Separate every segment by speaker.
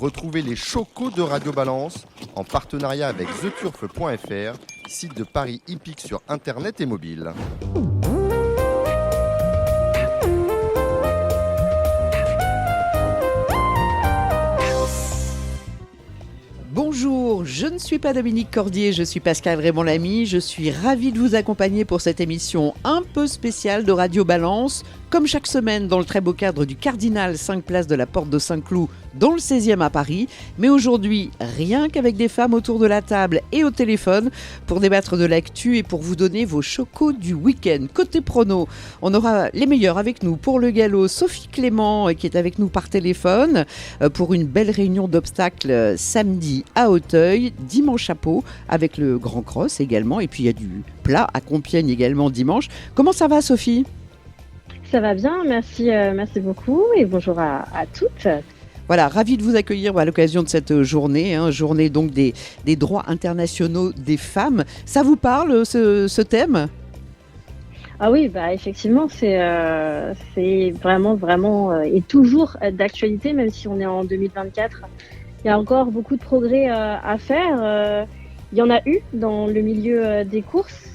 Speaker 1: Retrouvez les chocos de Radio Balance en partenariat avec theturf.fr, site de paris hippique sur internet et mobile.
Speaker 2: Bonjour, je ne suis pas Dominique Cordier, je suis Pascal Raymond-Lamy. Je suis ravie de vous accompagner pour cette émission un peu spéciale de Radio Balance. Comme chaque semaine, dans le très beau cadre du Cardinal, 5 places de la Porte de Saint-Cloud, dans le 16e à Paris. Mais aujourd'hui, rien qu'avec des femmes autour de la table et au téléphone pour débattre de l'actu et pour vous donner vos chocos du week-end. Côté prono, on aura les meilleurs avec nous pour le galop. Sophie Clément qui est avec nous par téléphone pour une belle réunion d'obstacles samedi à Auteuil, dimanche à Pau avec le Grand Cross également. Et puis il y a du plat à Compiègne également dimanche. Comment ça va, Sophie ?
Speaker 3: Ça va bien, merci beaucoup et bonjour à toutes.
Speaker 2: Voilà, ravi de vous accueillir à l'occasion de cette journée, journée donc des droits internationaux des femmes. Ça vous parle ce thème ?
Speaker 3: Ah oui, effectivement, c'est vraiment et toujours d'actualité, même si on est en 2024. Il y a encore beaucoup de progrès à faire. Il y en a eu dans le milieu des courses.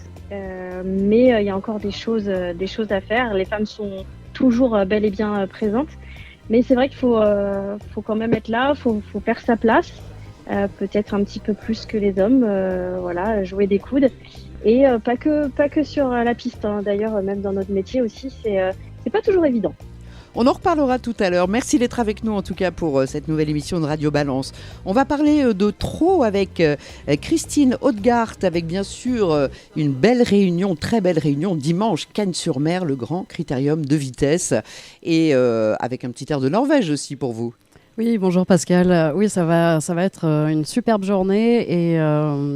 Speaker 3: Mais il y a encore des choses à faire. Les femmes sont toujours bel et bien présentes, mais c'est vrai qu'il faut quand même être là, faut faire sa place, peut-être un petit peu plus que les hommes, jouer des coudes et pas que sur la piste. D'ailleurs, même dans notre métier aussi, c'est pas toujours évident.
Speaker 2: On en reparlera tout à l'heure. Merci d'être avec nous en tout cas pour cette nouvelle émission de Radio Balance. On va parler de trot avec Christine Hautgart, avec bien sûr une belle réunion, très belle réunion, dimanche, Cagnes-sur-Mer, le grand critérium de vitesse. Et avec un petit air de Norvège aussi pour vous.
Speaker 4: Oui, bonjour Pascal. Oui, ça va être une superbe journée et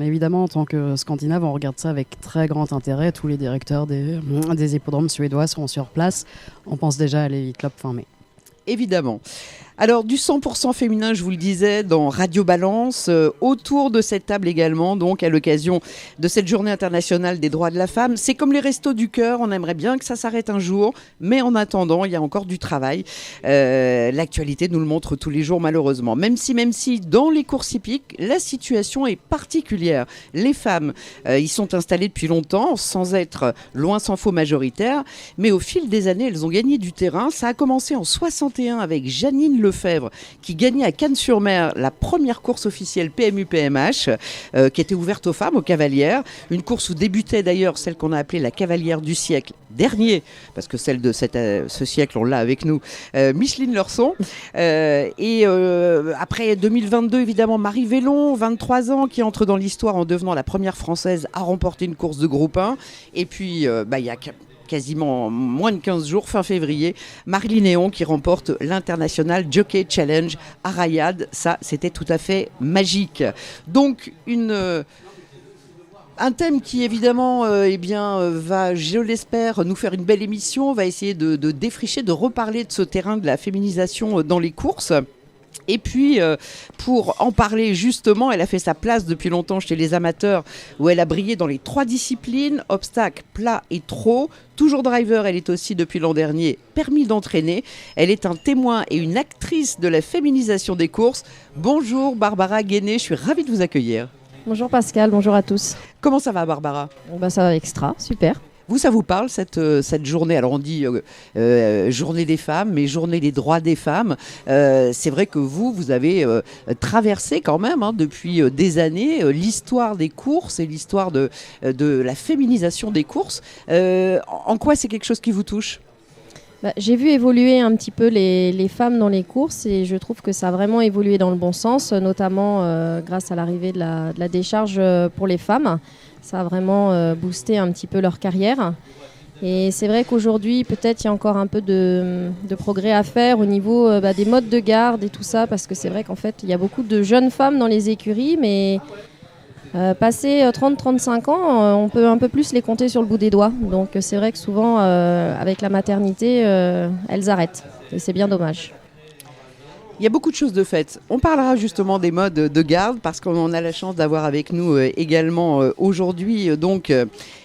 Speaker 4: évidemment en tant que Scandinave, on regarde ça avec très grand intérêt. Tous les directeurs des hippodromes suédois seront sur place. On pense déjà à l'Elite Club fin mai.
Speaker 2: Évidemment. Alors du 100% féminin, je vous le disais, dans Radio Balance, autour de cette table également, donc à l'occasion de cette journée internationale des droits de la femme. C'est comme les restos du cœur, on aimerait bien que ça s'arrête un jour, mais en attendant, il y a encore du travail. L'actualité nous le montre tous les jours malheureusement. Même si dans les courses hippiques, la situation est particulière. Les femmes, ils sont installées depuis longtemps, sans être loin s'en faut majoritaires, mais au fil des années, elles ont gagné du terrain. Ça a commencé en 61 avec Janine Lefebvre qui gagnait à Cagnes-sur-Mer la première course officielle PMU-PMH qui était ouverte aux femmes, aux cavalières. Une course où débutait d'ailleurs celle qu'on a appelée la cavalière du siècle dernier, parce que celle de ce siècle, on l'a avec nous, Micheline Leurson. Après 2022, évidemment, Marie Vélon, 23 ans, qui entre dans l'histoire en devenant la première Française à remporter une course de groupe 1. Et puis, il y a quasiment moins de 15 jours, fin février, Marly Néon qui remporte l'International Jockey Challenge à Rayad. Ça, c'était tout à fait magique. Donc, un thème qui évidemment va, je l'espère, nous faire une belle émission. On va essayer de défricher, de reparler de ce terrain de la féminisation dans les courses. Et puis, pour en parler justement, elle a fait sa place depuis longtemps chez les amateurs, où elle a brillé dans les 3 disciplines, obstacles, plat et trot. Toujours driver, elle est aussi depuis l'an dernier permis d'entraîner. Elle est un témoin et une actrice de la féminisation des courses. Bonjour Barbara Guéné, je suis ravie de vous accueillir.
Speaker 5: Bonjour Pascal, bonjour à tous.
Speaker 2: Comment ça va Barbara ?
Speaker 5: Ça va extra, super.
Speaker 2: Vous, ça vous parle cette journée ? Alors on dit journée des femmes, mais journée des droits des femmes. C'est vrai que vous avez traversé quand même depuis des années l'histoire des courses et l'histoire de la féminisation des courses. En quoi c'est quelque chose qui vous touche ?
Speaker 5: J'ai vu évoluer un petit peu les femmes dans les courses et je trouve que ça a vraiment évolué dans le bon sens, notamment grâce à l'arrivée de la décharge pour les femmes. Ça a vraiment boosté un petit peu leur carrière. Et c'est vrai qu'aujourd'hui, peut-être il y a encore un peu de progrès à faire au niveau des modes de garde et tout ça, parce que c'est vrai qu'en fait, il y a beaucoup de jeunes femmes dans les écuries, mais passé 30-35 ans, on peut un peu plus les compter sur le bout des doigts. Donc c'est vrai que souvent, avec la maternité, elles arrêtent. Et c'est bien dommage.
Speaker 2: Il y a beaucoup de choses de faites. On parlera justement des modes de garde parce qu'on a la chance d'avoir avec nous également aujourd'hui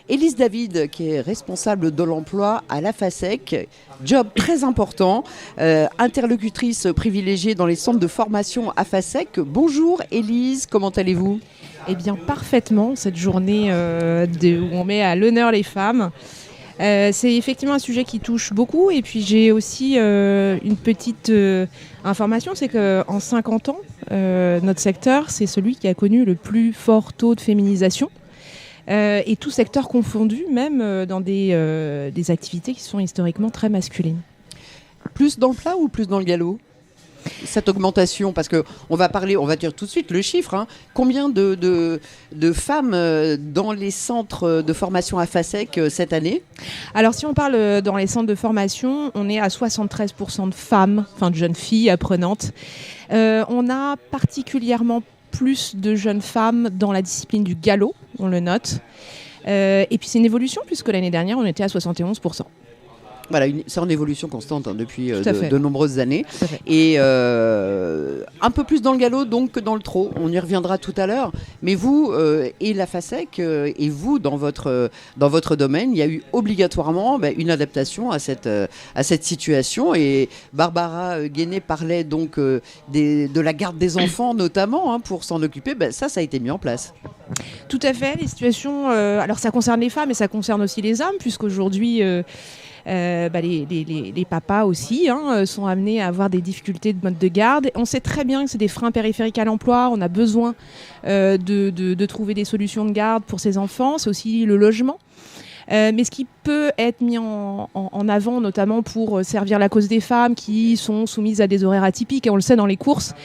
Speaker 2: Élise David qui est responsable de l'emploi à la FASEC. Job très important, interlocutrice privilégiée dans les centres de formation à FASEC. Bonjour Élise, comment allez-vous ?
Speaker 6: Eh bien parfaitement, cette journée où on met à l'honneur les femmes. C'est effectivement un sujet qui touche beaucoup et puis j'ai aussi une petite information, c'est qu'en 50 ans, notre secteur, c'est celui qui a connu le plus fort taux de féminisation et tout secteur confondu, même dans des activités qui sont historiquement très masculines.
Speaker 2: Plus dans le plat ou plus dans le galop ? Cette augmentation, parce qu'on va parler, on va dire tout de suite le chiffre, hein. Combien de femmes dans les centres de formation à FASEC cette année ?
Speaker 6: Alors si on parle dans les centres de formation, on est à 73% de femmes, enfin de jeunes filles apprenantes. On a particulièrement plus de jeunes femmes dans la discipline du galop, on le note. Et puis c'est une évolution puisque l'année dernière on était à 71%.
Speaker 2: Voilà, c'est en évolution constante depuis de nombreuses années. Et un peu plus dans le galop donc que dans le trot. On y reviendra tout à l'heure. Mais vous et la FASEC et vous dans votre domaine, il y a eu obligatoirement une adaptation à cette situation. Et Barbara Guéné parlait donc de la garde des enfants notamment pour s'en occuper. Ça a été mis en place.
Speaker 6: Tout à fait. Les situations. Alors ça concerne les femmes et ça concerne aussi les hommes puisqu'aujourd'hui. Les papas aussi sont amenés à avoir des difficultés de mode de garde. On sait très bien que c'est des freins périphériques à l'emploi. On a besoin de trouver des solutions de garde pour ces enfants. C'est aussi le logement. Mais ce qui peut être mis en avant, notamment pour servir la cause des femmes qui sont soumises à des horaires atypiques, et on le sait dans les courses,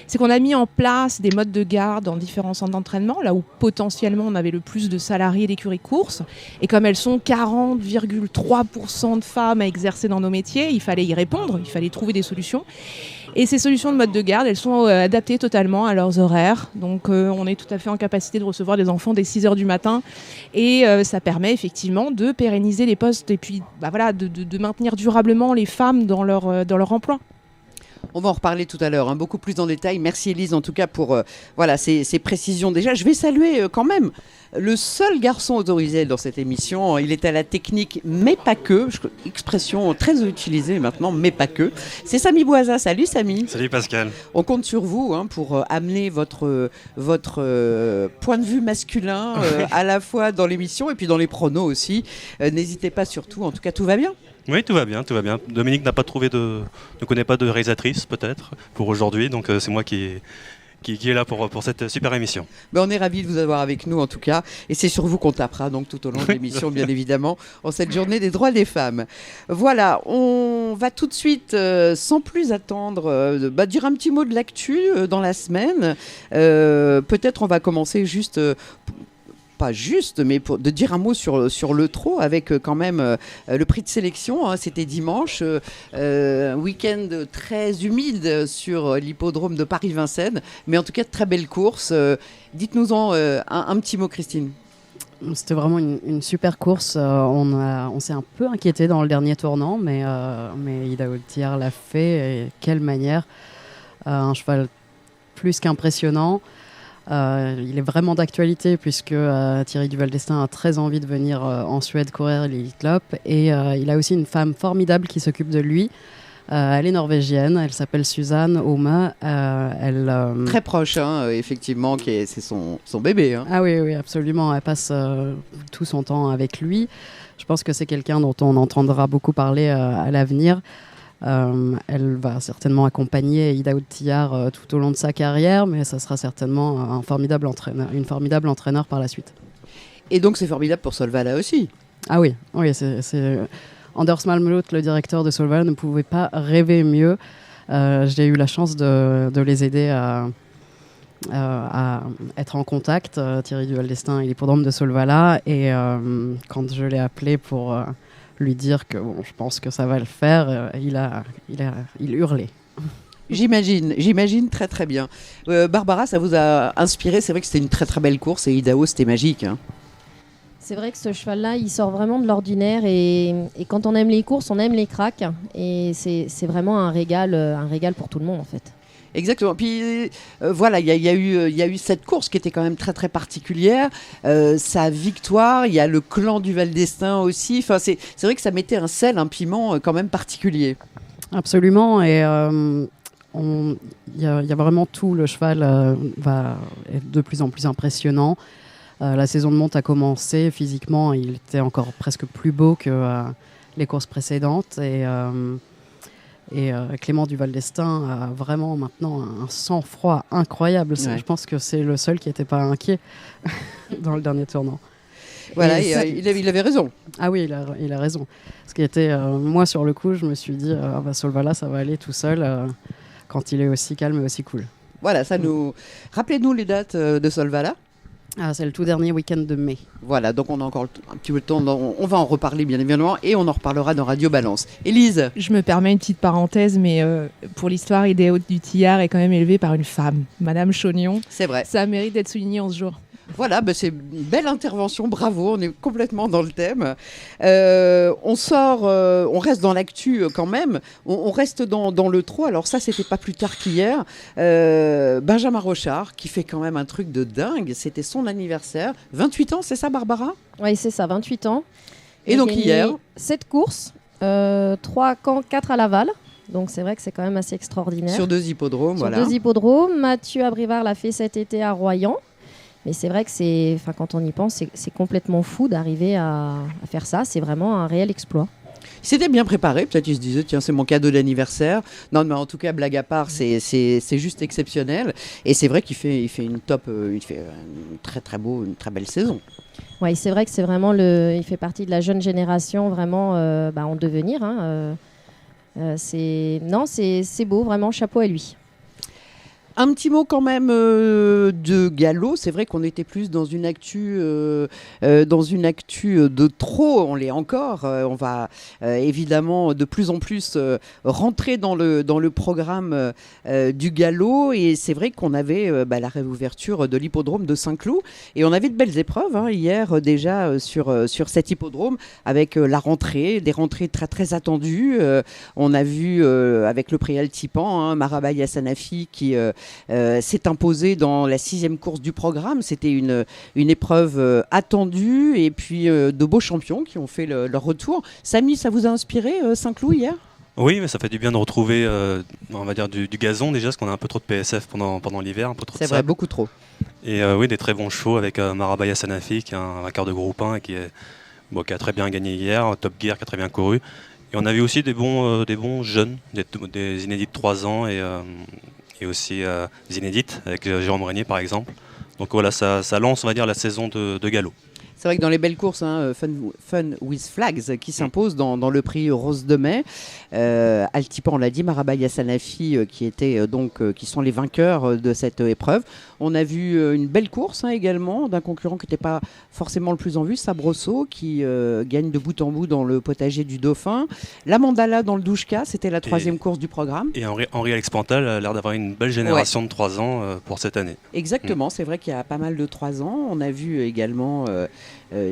Speaker 6: c'est qu'on a mis en place des modes de garde dans différents centres d'entraînement, là où potentiellement on avait le plus de salariés d'écurie course. Et comme elles sont 40,3% de femmes à exercer dans nos métiers, il fallait y répondre, il fallait trouver des solutions. Et ces solutions de mode de garde, elles sont adaptées totalement à leurs horaires. Donc on est tout à fait en capacité de recevoir des enfants dès 6h du matin. Et ça permet effectivement de pérenniser les postes et puis de maintenir durablement les femmes dans leur emploi.
Speaker 2: On va en reparler tout à l'heure, beaucoup plus en détail. Merci Élise en tout cas pour ces précisions. Déjà, je vais saluer quand même le seul garçon autorisé dans cette émission. Il est à la technique, mais pas que. Expression très utilisée maintenant, mais pas que. C'est Samy Boisa. Salut Samy.
Speaker 7: Salut Pascal.
Speaker 2: On compte sur vous pour amener votre point de vue masculin à la fois dans l'émission et puis dans les pronos aussi. N'hésitez pas surtout. En tout cas, tout va bien.
Speaker 7: Oui, tout va bien. Dominique ne connaît pas de réalisatrice peut-être pour aujourd'hui, donc c'est moi qui est là pour cette super émission.
Speaker 2: On est ravis de vous avoir avec nous en tout cas, et c'est sur vous qu'on tapera donc tout au long de l'émission bien évidemment, en cette journée des droits des femmes. Voilà, on va tout de suite, sans plus attendre, dire un petit mot de l'actu dans la semaine. Peut-être on va commencer juste... pas juste, mais de dire un mot sur le trot avec quand même le prix de sélection. C'était dimanche, week-end très humide sur l'hippodrome de Paris-Vincennes, mais en tout cas très belle course. Dites-nous-en un petit mot, Christine.
Speaker 4: C'était vraiment une super course. On s'est un peu inquiété dans le dernier tournant, mais Ida Oultière l'a fait. Et quelle manière. Un cheval plus qu'impressionnant. Il est vraiment d'actualité puisque Thierry Duval d'Estaing a très envie de venir en Suède courir l'Elite Lopp et il a aussi une femme formidable qui s'occupe de lui. Elle est norvégienne, elle s'appelle Suzanne Homme.
Speaker 2: Très proche, effectivement, c'est son bébé.
Speaker 4: Ah oui, absolument. Elle passe tout son temps avec lui. Je pense que c'est quelqu'un dont on entendra beaucoup parler à l'avenir. Elle va certainement accompagner Ida Oultière tout au long de sa carrière, mais ça sera certainement une formidable entraîneur par la suite.
Speaker 2: Et donc c'est formidable pour Solvala aussi.
Speaker 4: Ah oui, c'est Anders Malmroth, le directeur de Solvala, ne pouvait pas rêver mieux. J'ai eu la chance de les aider à être en contact. Thierry Duval d'Estaing et l'hippodrome de Solvala, et quand je l'ai appelé pour lui dire que je pense que ça va le faire, il hurlait.
Speaker 2: J'imagine très très bien. Barbara, ça vous a inspiré? C'est vrai que c'était une très très belle course et Idaho c'était magique.
Speaker 5: C'est vrai que ce cheval-là, il sort vraiment de l'ordinaire et quand on aime les courses, on aime les cracks et c'est vraiment un régal pour tout le monde en fait.
Speaker 2: Exactement. Puis voilà, il y a eu cette course qui était quand même très très particulière. Sa victoire, il y a le clan du Val d'Estaing aussi. Enfin, c'est vrai que ça mettait un sel, un piment quand même particulier.
Speaker 4: Absolument. Et il y a vraiment tout. Le cheval va être de plus en plus impressionnant. La saison de monte a commencé. Physiquement, il était encore presque plus beau que les courses précédentes. Et Clément du Val d'Estaing a vraiment maintenant un sang-froid incroyable.
Speaker 2: Ouais.
Speaker 4: Je pense que c'est le seul qui n'était pas inquiet dans le dernier tournant.
Speaker 2: Voilà,
Speaker 4: Et
Speaker 2: il avait raison.
Speaker 4: Ah oui, il a raison. Ce qui était, moi sur le coup, je me suis dit, Solvala, ça va aller tout seul quand il est aussi calme et aussi cool.
Speaker 2: Voilà, rappelez-nous les dates de Solvala.
Speaker 4: C'est le tout dernier week-end de mai.
Speaker 2: Voilà, donc on a encore un petit peu de temps. On va en reparler bien évidemment et on en reparlera dans Radio Balance. Élise.
Speaker 6: Je me permets une petite parenthèse, mais pour l'histoire, Idée Haute du Tillard est quand même élevée par une femme, Madame Chaugnon.
Speaker 2: C'est vrai.
Speaker 6: Ça mérite d'être souligné en ce jour.
Speaker 2: Voilà, c'est une belle intervention, bravo, on est complètement dans le thème. On reste dans l'actu quand même, on reste dans le trot, alors ça c'était pas plus tard qu'hier. Benjamin Rochard qui fait quand même un truc de dingue, c'était son anniversaire, 28 ans, c'est ça Barbara ?
Speaker 5: Oui, c'est ça, 28 ans.
Speaker 2: Et donc hier
Speaker 5: 7 courses, 3 camps, 4 à Laval. Donc c'est vrai que c'est quand même assez extraordinaire.
Speaker 2: Sur 2 hippodromes,
Speaker 5: Sur
Speaker 2: voilà.
Speaker 5: 2 hippodromes, Mathieu Abrivard l'a fait cet été à Royan. Mais c'est vrai que quand on y pense, c'est complètement fou d'arriver à faire ça. C'est vraiment un réel exploit.
Speaker 2: C'était bien préparé, peut-être il se disait tiens c'est mon cadeau d'anniversaire. Non mais en tout cas blague à part c'est juste exceptionnel et c'est vrai qu'il fait une très très une très belle saison.
Speaker 5: Oui, c'est vrai que c'est vraiment il fait partie de la jeune génération vraiment en devenir. C'est beau, vraiment chapeau à lui.
Speaker 2: Un petit mot quand même de galop. C'est vrai qu'on était plus dans une actu de trop. On l'est encore. On va évidemment de plus en plus rentrer dans le programme du galop. Et c'est vrai qu'on avait la réouverture de l'hippodrome de Saint-Cloud. Et on avait de belles épreuves hier déjà sur cet hippodrome avec la rentrée, des rentrées très très attendues. On a vu avec le prix Altipan, Maraba Yassanafi qui s'est imposé dans la 6e course du programme. C'était une épreuve attendue et puis de beaux champions qui ont fait leur retour. Samy, ça vous a inspiré Saint-Cloud hier ?
Speaker 7: Oui, mais ça fait du bien de retrouver on va dire du gazon déjà, parce qu'on a un peu trop de PSF pendant l'hiver, un peu trop de
Speaker 2: C'est vrai,
Speaker 7: sable.
Speaker 2: beaucoup trop.
Speaker 7: Et oui, des très bons chevaux avec Maraba Yassanafi qui est un vainqueur de groupe 1 et qui a très bien gagné hier, Top Gear qui a très bien couru. Et on a vu aussi des bons jeunes, des inédits de 3 ans et aussi des inédites avec Jérôme Régnier par exemple. Donc voilà, ça lance on va dire la saison de galop.
Speaker 2: C'est vrai que dans les belles courses, Fun with Flags qui s'impose dans le prix Rose de Mai. Altipan, on l'a dit, Maraba Yassanafi qui sont les vainqueurs de cette épreuve. On a vu une belle course également d'un concurrent qui n'était pas forcément le plus en vue, Sabroso, qui gagne de bout en bout dans le potager du Dauphin. La Mandala dans le Douchka, c'était la 3e course du programme.
Speaker 7: Et Henri Alex Pantal a l'air d'avoir une belle génération de 3 ans pour cette année.
Speaker 2: Exactement, c'est vrai qu'il y a pas mal de 3 ans. On a vu également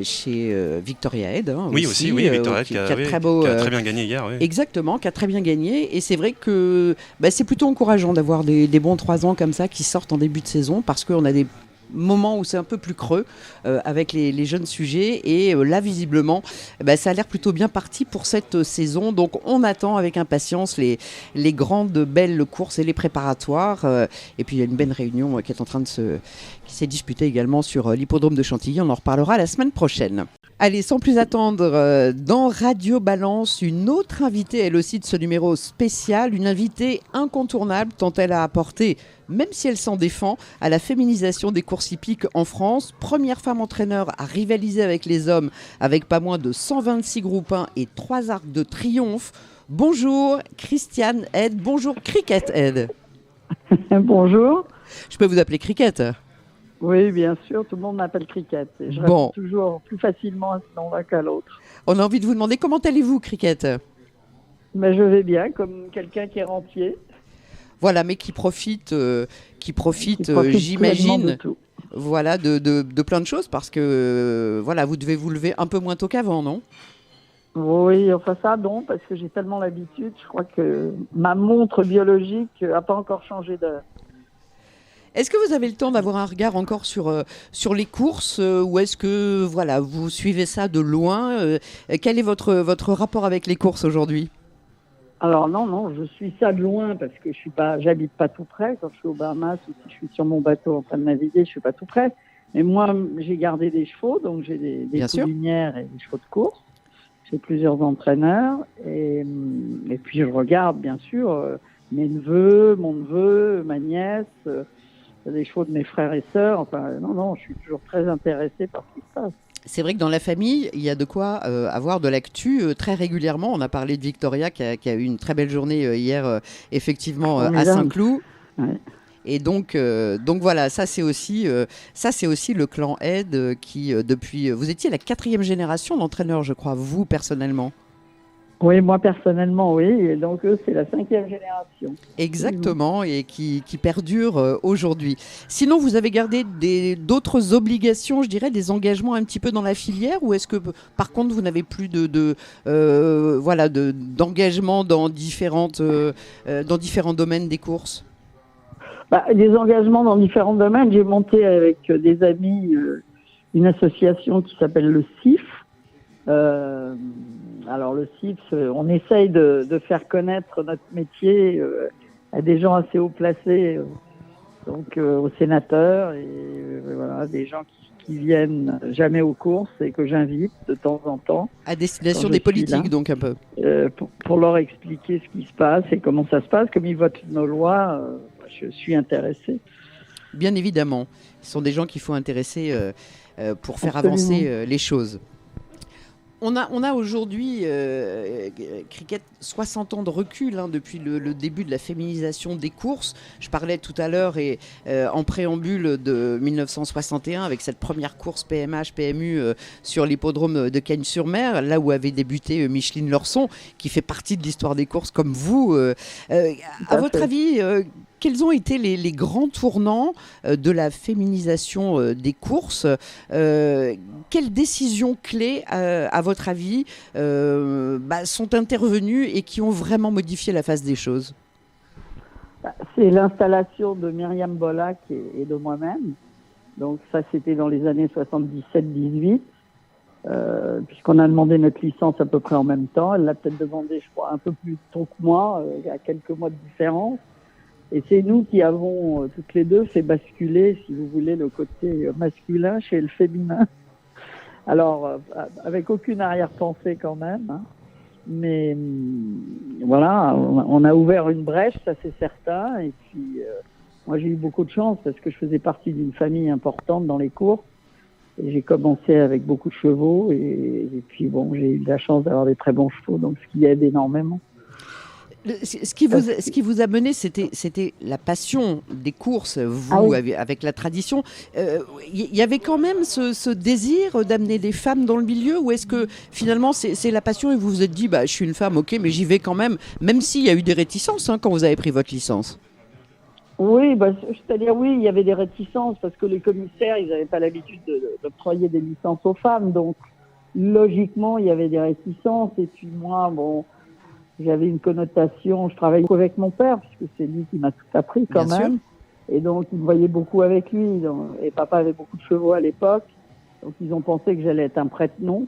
Speaker 2: chez Victoria Head.
Speaker 7: Victoria Head qui a très bien gagné hier. Oui.
Speaker 2: Exactement, qui a très bien gagné. Et c'est vrai que c'est plutôt encourageant d'avoir des bons 3 ans comme ça qui sortent en début de saison parce qu'on a des moments où c'est un peu plus creux avec les jeunes sujets et là visiblement ça a l'air plutôt bien parti pour cette saison, donc on attend avec impatience les grandes belles courses et les préparatoires et puis il y a une belle réunion qui s'est disputée également sur l'hippodrome de Chantilly, on en reparlera la semaine prochaine. Allez, sans plus attendre, dans Radio Balance, une autre invitée, elle aussi de ce numéro spécial, une invitée incontournable tant elle a apporté, même si elle s'en défend, à la féminisation des courses hippiques en France. Première femme entraîneur à rivaliser avec les hommes, avec pas moins de 126 groupes 1 et 3 arcs de triomphe. Bonjour Christiane Head, bonjour Cricket Head.
Speaker 8: Bonjour.
Speaker 2: Je peux vous appeler Cricket ?
Speaker 8: Oui, bien sûr, tout le monde m'appelle Cricket. Et je réponds toujours plus facilement à ce nom-là qu'à l'autre.
Speaker 2: On a envie de vous demander comment allez-vous, Cricket ?
Speaker 8: Mais je vais bien, comme quelqu'un qui est rentier.
Speaker 2: Voilà, mais qui profite j'imagine, voilà, de plein de choses, parce que vous devez vous lever un peu moins tôt qu'avant, non ?
Speaker 8: Oui, enfin ça, non, parce que j'ai tellement l'habitude. Je crois que ma montre biologique n'a pas encore changé d'heure.
Speaker 2: Est-ce que vous avez le temps d'avoir un regard encore sur les courses ou est-ce que voilà, vous suivez ça de loin quel est votre rapport avec les courses aujourd'hui?
Speaker 8: Alors non, je suis ça de loin parce que j'habite pas tout près. Quand je suis aux Bahamas ou si je suis sur mon bateau en train de naviguer, je suis pas tout près. Mais moi, j'ai gardé des chevaux, donc j'ai des poulinières et des chevaux de course. J'ai plusieurs entraîneurs et puis je regarde bien sûr mes neveux, mon neveu, ma nièce, des chevaux de mes frères et sœurs. Enfin non, je suis toujours très intéressée par ce qui se passe.
Speaker 2: C'est vrai que dans la famille, il y a de quoi avoir de l'actu très régulièrement. On a parlé de Victoria qui a eu une très belle journée hier, effectivement, à Saint-Cloud.
Speaker 8: Ouais.
Speaker 2: Et donc voilà, ça c'est aussi le clan Aide qui, depuis... Vous étiez la 4e génération d'entraîneurs, je crois, vous personnellement.
Speaker 8: Oui, moi personnellement, oui. Et donc eux, c'est la 5e génération.
Speaker 2: Exactement, et qui perdure aujourd'hui. Sinon, vous avez gardé d'autres obligations, je dirais, des engagements un petit peu dans la filière, ou est-ce que, par contre, vous n'avez plus d'engagement dans différents domaines des courses?
Speaker 8: Des engagements dans différents domaines. J'ai monté avec des amis une association qui s'appelle le CIF. Alors le CIF, on essaye de faire connaître notre métier à des gens assez haut placés, donc aux sénateurs et voilà, des gens qui viennent jamais aux courses et que j'invite de temps en temps.
Speaker 2: À destination des politiques, donc un peu.
Speaker 8: Pour leur expliquer ce qui se passe et comment ça se passe, comme ils votent nos lois, je suis intéressée.
Speaker 2: Bien évidemment, ce sont des gens qu'il faut intéresser pour faire
Speaker 8: Absolument.
Speaker 2: avancer les choses. On a aujourd'hui, Cricket, 60 ans de recul depuis le début de la féminisation des courses. Je parlais tout à l'heure et en préambule de 1961 avec cette première course PMH-PMU sur l'hippodrome de Cagnes-sur-Mer, là où avait débuté Micheline Lorson, qui fait partie de l'histoire des courses comme vous. À votre avis, quels ont été les grands tournants de la féminisation des courses? Quelles décisions clés, à votre avis, sont intervenues et qui ont vraiment modifié la face des choses?
Speaker 8: C'est l'installation de Myriam Bollac et de moi-même. Donc ça, c'était dans les années 77-18, puisqu'on a demandé notre licence à peu près en même temps. Elle l'a peut-être demandé, je crois, un peu plus tôt que moi, il y a quelques mois de différence. Et c'est nous qui avons, toutes les deux, fait basculer, si vous voulez, le côté masculin chez le féminin. Alors, avec aucune arrière-pensée quand même. Mais voilà, on a ouvert une brèche, ça c'est certain. Et puis, moi j'ai eu beaucoup de chance parce que je faisais partie d'une famille importante dans les courses. Et j'ai commencé avec beaucoup de chevaux. Et puis bon, j'ai eu la chance d'avoir des très bons chevaux, donc ce qui aide énormément.
Speaker 2: Ce qui vous a mené, c'était la passion des courses, vous, avec la tradition. Il y avait quand même ce désir d'amener des femmes dans le milieu, ou est-ce que finalement c'est la passion et vous vous êtes dit, je suis une femme, ok, mais j'y vais quand même s'il y a eu des réticences quand vous avez pris votre licence?
Speaker 8: Oui, c'est-à-dire oui, il y avait des réticences parce que les commissaires, ils n'avaient pas l'habitude d'octroyer des licences aux femmes, donc logiquement, il y avait des réticences. Et puis moi, j'avais une connotation, je travaillais beaucoup avec mon père, puisque c'est lui qui m'a tout appris quand
Speaker 2: Bien
Speaker 8: même.
Speaker 2: sûr.
Speaker 8: Et donc, il me voyait beaucoup avec lui. Et papa avait beaucoup de chevaux à l'époque. Donc, ils ont pensé que j'allais être un prête-nom.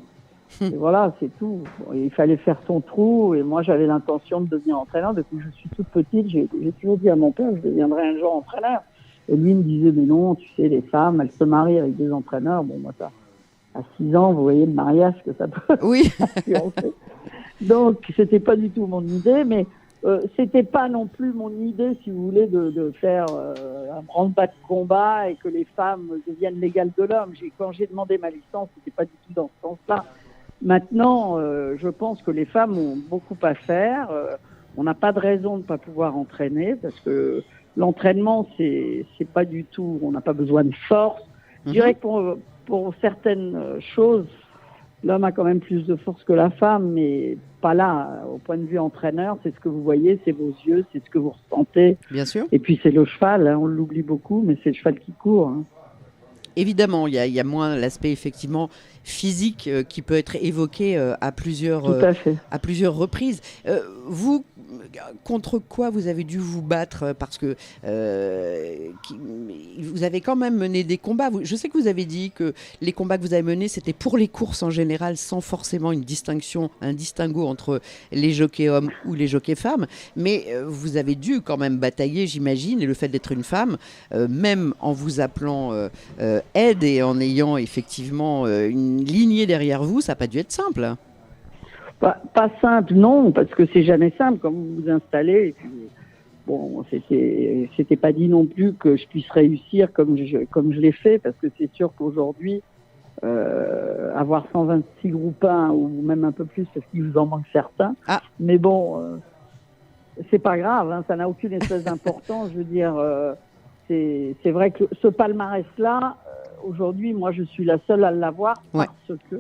Speaker 8: Et voilà, c'est tout. Il fallait faire son trou. Et moi, j'avais l'intention de devenir entraîneur. Depuis que je suis toute petite, j'ai toujours dit à mon père que je deviendrais un jour entraîneur. Et lui me disait, mais non, tu sais, les femmes, elles se marient avec des entraîneurs. Bon, moi, ça, à 6 ans, vous voyez le mariage que ça peut influencer. Donc, c'était pas du tout mon idée, mais c'était pas non plus mon idée, si vous voulez, de faire un branle-bas de combat et que les femmes deviennent l'égale de l'homme. Quand j'ai demandé ma licence, c'était pas du tout dans ce sens-là. Maintenant, je pense que les femmes ont beaucoup à faire. On n'a pas de raison de ne pas pouvoir entraîner, parce que l'entraînement, c'est pas du tout, on n'a pas besoin de force. Je dirais que pour certaines choses, l'homme a quand même plus de force que la femme, mais pas là. Au point de vue entraîneur, c'est ce que vous voyez, c'est vos yeux, c'est ce que vous ressentez.
Speaker 2: Bien sûr.
Speaker 8: Et puis c'est le cheval, on l'oublie beaucoup, mais c'est le cheval qui court.
Speaker 2: Évidemment, il y a moins l'aspect effectivement physique qui peut être évoqué à plusieurs reprises. Vous, contre quoi vous avez dû vous battre? Parce que vous avez quand même mené des combats. Je sais que vous avez dit que les combats que vous avez menés, c'était pour les courses en général, sans forcément une distinction, un distinguo entre les jockeys hommes ou les jockeys femmes. Mais vous avez dû quand même batailler, j'imagine, et le fait d'être une femme, même en vous appelant aide et en ayant effectivement une lignée derrière vous, ça n'a pas dû être simple.
Speaker 8: Pas simple, non, parce que c'est jamais simple quand vous vous installez. Et puis, bon, c'était pas dit non plus que je puisse réussir comme je l'ai fait, parce que c'est sûr qu'aujourd'hui, avoir 126 groupes 1 ou même un peu plus, parce qu'il vous en manque certains. Ah. Mais bon, c'est pas grave, hein, ça n'a aucune espèce d'importance. Je veux dire, c'est vrai que ce palmarès-là, aujourd'hui, moi, je suis la seule à l'avoir parce que,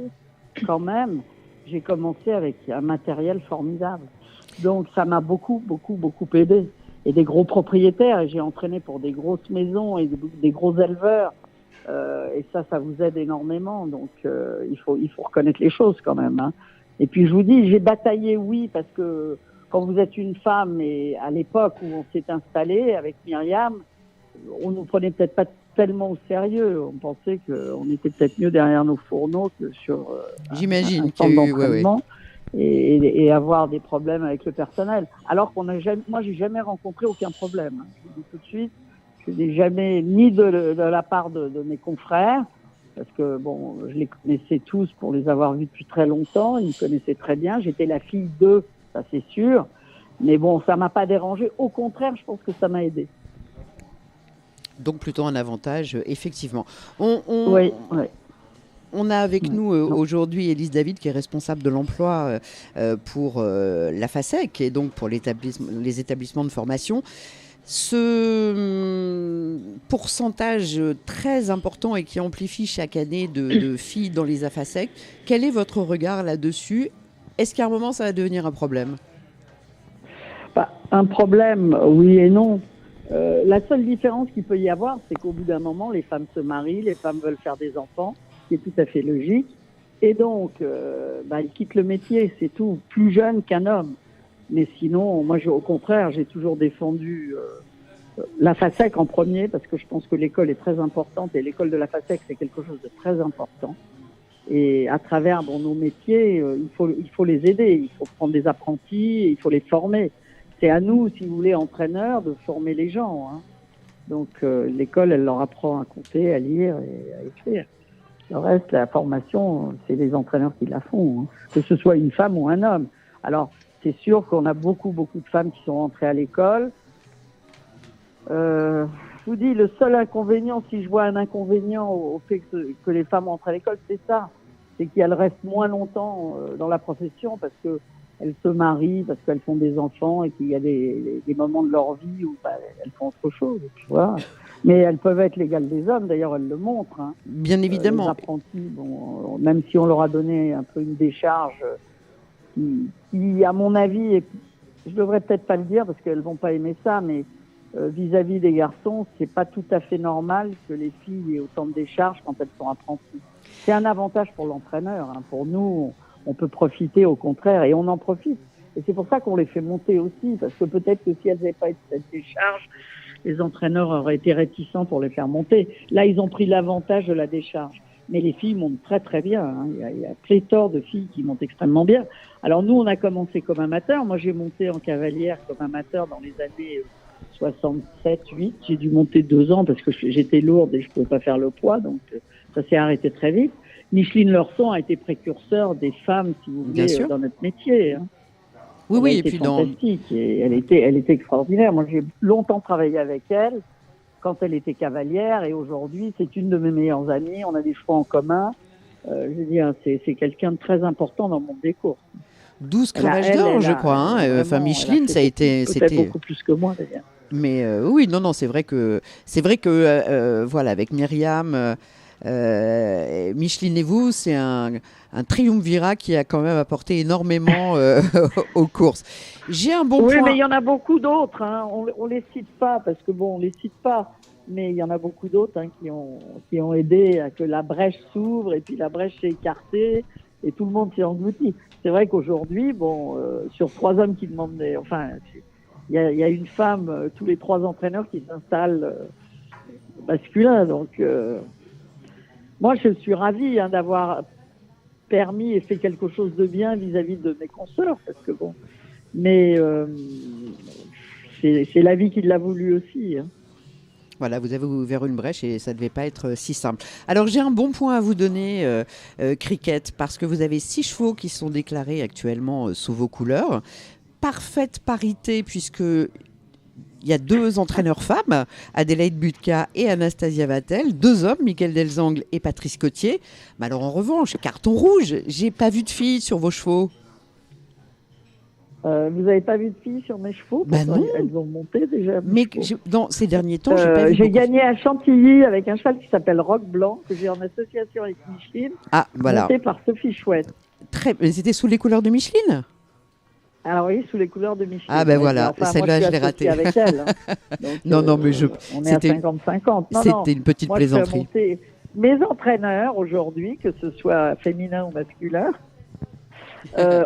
Speaker 8: quand même, j'ai commencé avec un matériel formidable. Donc, ça m'a beaucoup aidé. Et des gros propriétaires, et j'ai entraîné pour des grosses maisons et des gros éleveurs. Et ça vous aide énormément. Donc, il faut reconnaître les choses quand même. Hein. Et puis, je vous dis, j'ai bataillé, oui, parce que quand vous êtes une femme, et à l'époque où on s'est installé avec Myriam, on nous prenait peut-être pas tellement au sérieux. On pensait qu'on était peut-être mieux derrière nos fourneaux que sur
Speaker 2: J'imagine
Speaker 8: un centre d'entraînement et avoir des problèmes avec le personnel. Alors moi, j'ai jamais rencontré aucun problème. Je vous dis tout de suite, je n'ai jamais, ni de la part de mes confrères, parce que bon, je les connaissais tous pour les avoir vus depuis très longtemps. Ils me connaissaient très bien. J'étais la fille d'eux, ça c'est sûr. Mais bon, ça m'a pas dérangé. Au contraire, je pense que ça m'a aidé.
Speaker 2: Donc plutôt un avantage, effectivement.
Speaker 8: Oui.
Speaker 2: On a avec nous aujourd'hui Élise David, qui est responsable de l'emploi pour la FASEC et donc pour les établissements de formation. Ce pourcentage très important et qui amplifie chaque année de filles dans les AFASEC, quel est votre regard là-dessus? Est-ce qu'à un moment, ça va devenir un problème?
Speaker 8: Un problème, oui et non. La seule différence qu'il peut y avoir, c'est qu'au bout d'un moment, les femmes se marient, les femmes veulent faire des enfants, ce qui est tout à fait logique. Et donc, elles quittent le métier, c'est tout, plus jeune qu'un homme. Mais sinon, moi, au contraire, j'ai toujours défendu la FASEC en premier, parce que je pense que l'école est très importante, et l'école de la FASEC, c'est quelque chose de très important. Et à travers nos métiers, il faut les aider, il faut prendre des apprentis, il faut les former. C'est à nous, si vous voulez, entraîneurs, de former les gens. Hein. Donc, l'école, elle leur apprend à compter, à lire et à écrire. Le reste, la formation, c'est les entraîneurs qui la font, hein. Que ce soit une femme ou un homme. Alors, c'est sûr qu'on a beaucoup de femmes qui sont rentrées à l'école. Je vous dis, le seul inconvénient, si je vois un inconvénient au fait que les femmes rentrent à l'école, c'est ça. C'est qu'elles restent moins longtemps dans la profession parce que elles se marient, parce qu'elles font des enfants et qu'il y a des moments de leur vie où elles font autre chose, tu vois. Mais elles peuvent être l'égale des hommes, d'ailleurs elles le montrent. Hein.
Speaker 2: Bien évidemment.
Speaker 8: Les apprentis, même si on leur a donné un peu une décharge qui à mon avis, je devrais peut-être pas le dire parce qu'elles vont pas aimer ça, mais vis-à-vis des garçons, c'est pas tout à fait normal que les filles aient autant de décharge quand elles sont apprenties. C'est un avantage pour l'entraîneur. Hein. Pour nous, on peut profiter au contraire et on en profite. Et c'est pour ça qu'on les fait monter aussi, parce que peut-être que si elles n'avaient pas eu cette décharge, les entraîneurs auraient été réticents pour les faire monter. Là, ils ont pris l'avantage de la décharge. Mais les filles montent très très bien. Hein. Il y a pléthore de filles qui montent extrêmement bien. Alors nous, on a commencé comme amateurs. Moi, j'ai monté en cavalière comme amateur dans les années 67, 8. J'ai dû monter 2 ans parce que j'étais lourde et je pouvais pas faire le poids, donc ça s'est arrêté très vite. Micheline Leurson a été précurseur des femmes, si vous voulez, dans notre métier. Hein.
Speaker 2: Oui,
Speaker 8: et puis fantastique. Et elle était extraordinaire. Moi, j'ai longtemps travaillé avec elle quand elle était cavalière et aujourd'hui, c'est une de mes meilleures amies. On a des chevaux en commun. Je veux dire, c'est quelqu'un de très important dans le monde des courses.
Speaker 2: 12 cravages d'or, je crois. Hein. Enfin, Micheline, ça a été...
Speaker 8: C'était beaucoup plus que moi, d'ailleurs.
Speaker 2: Mais oui, non, c'est vrai que voilà, avec Myriam... Micheline et vous, c'est un triumvirat qui a quand même apporté énormément aux courses. J'ai un bon
Speaker 8: Oui,
Speaker 2: point.
Speaker 8: mais il y en a beaucoup d'autres. Hein. On les cite pas parce que on les cite pas. Mais il y en a beaucoup d'autres qui ont aidé à que la brèche s'ouvre et puis la brèche s'est écartée et tout le monde s'est englouti. C'est vrai qu'aujourd'hui, sur 3 hommes qui demandent il y a une femme tous les 3 entraîneurs qui s'installent masculins. Donc, moi, je suis ravie d'avoir permis et fait quelque chose de bien vis-à-vis de mes consoeurs, parce que mais c'est la vie qui l'a voulu aussi. Hein.
Speaker 2: Voilà, vous avez ouvert une brèche et ça ne devait pas être si simple. Alors, j'ai un bon point à vous donner, Cricket, parce que vous avez 6 chevaux qui sont déclarés actuellement sous vos couleurs. Parfaite parité, puisque il y a 2 entraîneurs femmes, Adélaïde Butka et Anastasia Vattel, 2 hommes, Mickaël Delzangle et Patrice Cotier. Mais alors, en revanche, carton rouge, j'ai pas vu de filles sur vos chevaux.
Speaker 8: Vous n'avez pas vu de filles sur mes chevaux?
Speaker 2: Non.
Speaker 8: Elles ont monté déjà.
Speaker 2: Mais dans ces derniers temps, j'ai pas vu.
Speaker 8: J'ai gagné à Chantilly avec un cheval qui s'appelle Roc Blanc, que j'ai en association avec Micheline,
Speaker 2: voilà.
Speaker 8: monté par Sophie Chouette.
Speaker 2: Mais c'était sous les couleurs de Micheline?
Speaker 8: Alors oui, sous les couleurs de Micheline.
Speaker 2: Ah ben voilà, celle-là, je l'ai ratée.
Speaker 8: Avec elle, hein. Donc,
Speaker 2: non, mais
Speaker 8: on est à 50-50.
Speaker 2: C'était une petite plaisanterie.
Speaker 8: Mes entraîneurs aujourd'hui, que ce soit féminin ou masculin,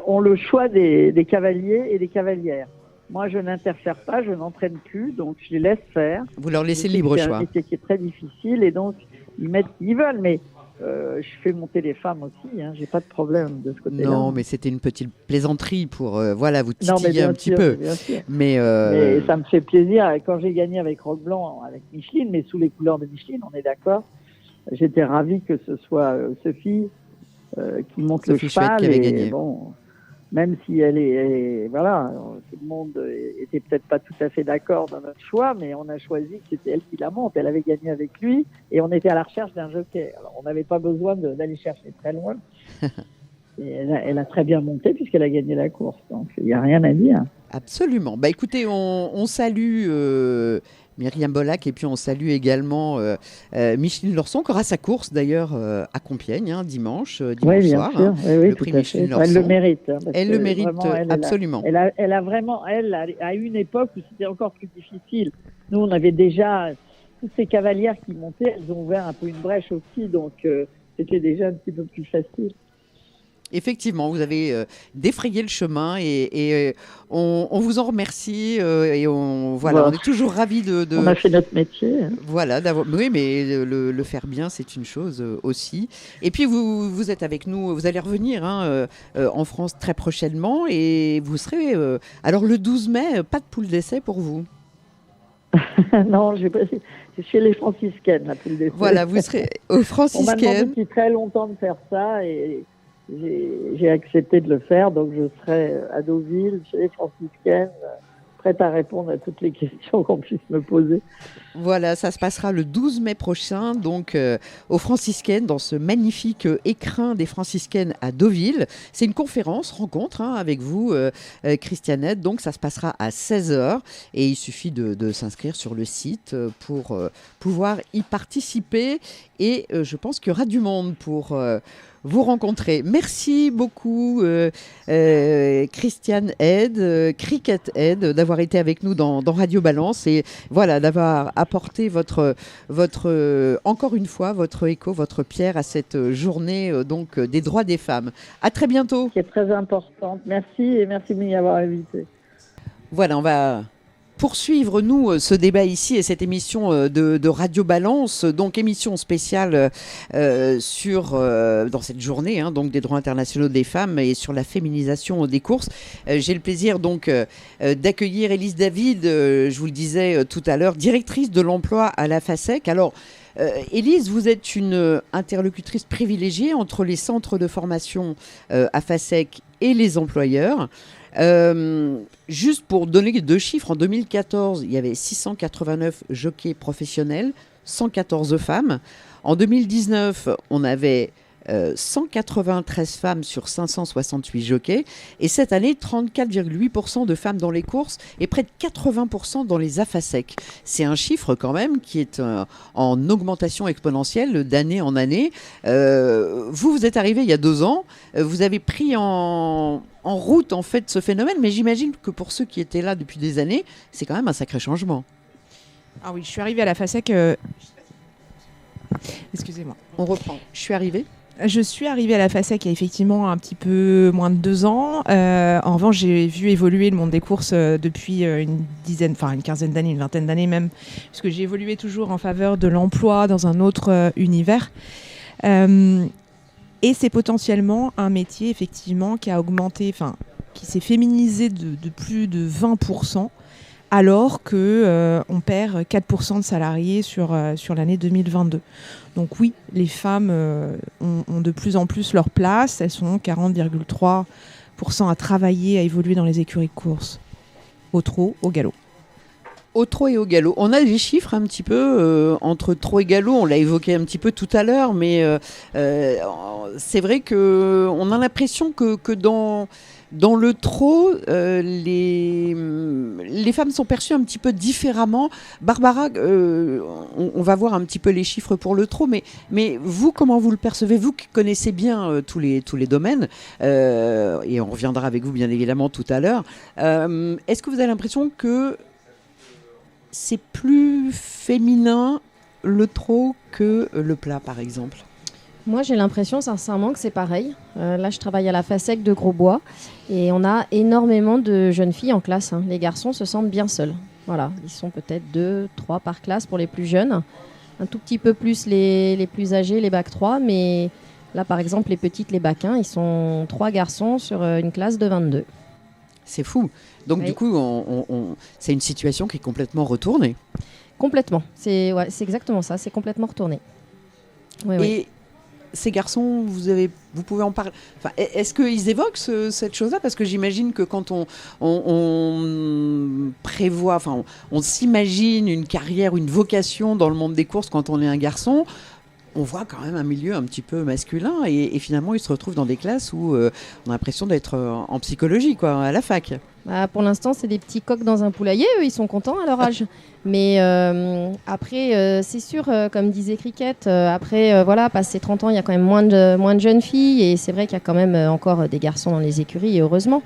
Speaker 8: ont le choix des cavaliers et des cavalières. Moi, je n'interfère pas, je n'entraîne plus, donc je les laisse faire.
Speaker 2: Vous leur laissez le libre choix.
Speaker 8: C'est un métier qui est très difficile et donc ils mettent ce qu'ils veulent, mais je fais monter les femmes aussi, hein, j'ai pas de problème de ce côté-là.
Speaker 2: Non, mais c'était une petite plaisanterie pour vous titiller un petit peu. Mais
Speaker 8: ça me fait plaisir. Quand j'ai gagné avec Roc Blanc, avec Micheline, mais sous les couleurs de Micheline, on est d'accord. J'étais ravie que ce soit Sophie qui monte
Speaker 2: Sophie
Speaker 8: le cheval.
Speaker 2: Chouette qui avait gagné.
Speaker 8: Même si voilà, tout le monde était peut-être pas tout à fait d'accord dans notre choix, mais on a choisi que c'était elle qui la monte. Elle avait gagné avec lui et on était à la recherche d'un jockey. Alors on n'avait pas besoin d'aller chercher très loin. Et elle a très bien monté puisqu'elle a gagné la course. Donc il n'y a rien à dire.
Speaker 2: Absolument. Bah écoutez, on salue Myriam Bollac et puis on salue également Micheline Lorson, qui aura sa course d'ailleurs à Compiègne dimanche
Speaker 8: bien
Speaker 2: soir.
Speaker 8: Sûr. Oui,
Speaker 2: le prix Micheline Lorson.
Speaker 8: Elle le mérite.
Speaker 2: Elle le mérite absolument.
Speaker 8: Elle a vraiment, à une époque où c'était encore plus difficile. Nous, on avait déjà toutes ces cavalières qui montaient, elles ont ouvert un peu une brèche aussi, donc c'était déjà un petit peu plus facile.
Speaker 2: Effectivement, vous avez défrayé le chemin et on vous en remercie et on est toujours ravis de...
Speaker 8: On a fait notre métier.
Speaker 2: Voilà, oui, mais le faire bien, c'est une chose aussi. Et puis vous êtes avec nous, vous allez revenir en France très prochainement et vous serez... alors le 12 mai, pas de poule d'essai pour vous?
Speaker 8: Non, c'est chez les franciscaines, la poule d'essai.
Speaker 2: Voilà, vous serez aux franciscaines.
Speaker 8: On m'a demandé depuis très longtemps de faire ça et... J'ai accepté de le faire, donc je serai à Deauville, chez les franciscaines, prête à répondre à toutes les questions qu'on puisse me poser.
Speaker 2: Voilà, ça se passera le 12 mai prochain, donc aux franciscaines, dans ce magnifique écrin des franciscaines à Deauville. C'est une conférence, rencontre avec vous, Christianette, donc ça se passera à 16h et il suffit de s'inscrire sur le site pour pouvoir y participer et je pense qu'il y aura du monde pour... vous rencontrer. Merci beaucoup Christiane Ed, Cricket Ed, d'avoir été avec nous dans Radio Balance et voilà, d'avoir apporté encore une fois votre écho, votre pierre à cette journée donc des droits des femmes. À très bientôt.
Speaker 8: Qui est très importante. Merci et merci de m'y avoir invité.
Speaker 2: Voilà, on va poursuivre, nous, ce débat ici et cette émission de Radio Balance, donc émission spéciale dans cette journée donc des droits internationaux des femmes et sur la féminisation des courses. J'ai le plaisir donc d'accueillir Élise David, je vous le disais tout à l'heure, directrice de l'emploi à la FASEC. Alors, Élise, vous êtes une interlocutrice privilégiée entre les centres de formation à FASEC et les employeurs. Juste pour donner 2 chiffres, en 2014, il y avait 689 jockeys professionnels, 114 femmes. En 2019, on avait 193 femmes sur 568 jockeys. Et cette année, 34,8% de femmes dans les courses et près de 80% dans les AFASEC. C'est un chiffre quand même qui est en augmentation exponentielle d'année en année. Vous êtes arrivé il y a 2 ans. Vous avez pris en route en fait ce phénomène. Mais j'imagine que pour ceux qui étaient là depuis des années, c'est quand même un sacré changement.
Speaker 6: Ah oui, je suis arrivée à la FASEC... Excusez-moi.
Speaker 2: On reprend. Je suis arrivée
Speaker 6: à la FASEC il y a effectivement un petit peu moins de 2 ans. En revanche, j'ai vu évoluer le monde des courses depuis une quinzaine d'années, une vingtaine d'années même, puisque j'ai évolué toujours en faveur de l'emploi dans un autre univers. Et c'est potentiellement un métier effectivement qui a augmenté, qui s'est féminisé de plus de 20%. Alors qu'on perd 4% de salariés sur l'année 2022. Donc oui, les femmes ont de plus en plus leur place. Elles sont 40,3% à travailler, à évoluer dans les écuries de course, au trot, au galop.
Speaker 2: Au trot et au galop. On a des chiffres un petit peu entre trot et galop. On l'a évoqué un petit peu tout à l'heure, mais c'est vrai qu'on a l'impression que dans le trot, les femmes sont perçues un petit peu différemment. Barbara, on va voir un petit peu les chiffres pour le trot, mais vous, comment vous le percevez? Vous qui connaissez bien tous les domaines, et on reviendra avec vous bien évidemment tout à l'heure, est-ce que vous avez l'impression que c'est plus féminin le trot que le plat, par exemple?
Speaker 5: Moi, j'ai l'impression sincèrement que c'est pareil. Là, je travaille à la FASEC de Grosbois et on a énormément de jeunes filles en classe. Les garçons se sentent bien seuls. Voilà, ils sont peut-être 2, 3 par classe pour les plus jeunes. Un tout petit peu plus les plus âgés, les bac 3. Mais là, par exemple, les petites, les bac 1, ils sont 3 garçons sur une classe de 22.
Speaker 2: C'est fou. Donc
Speaker 5: oui.
Speaker 2: Du coup, c'est une situation qui est complètement retournée.
Speaker 5: Complètement. C'est exactement ça. C'est complètement retourné. Oui,
Speaker 2: et ces garçons, vous pouvez en parler. Enfin, est-ce qu'ils évoquent cette chose-là? Parce que j'imagine que quand on prévoit, on s'imagine une carrière, une vocation dans le monde des courses quand on est un garçon, on voit quand même un milieu un petit peu masculin et finalement ils se retrouvent dans des classes où on a l'impression d'être en psychologie, quoi, à la fac.
Speaker 5: Pour l'instant, c'est des petits coqs dans un poulailler. Eux, ils sont contents à leur âge. Mais après, c'est sûr, comme disait Cricket, après, passé 30 ans, il y a quand même moins de jeunes filles. Et c'est vrai qu'il y a quand même encore des garçons dans les écuries, et heureusement.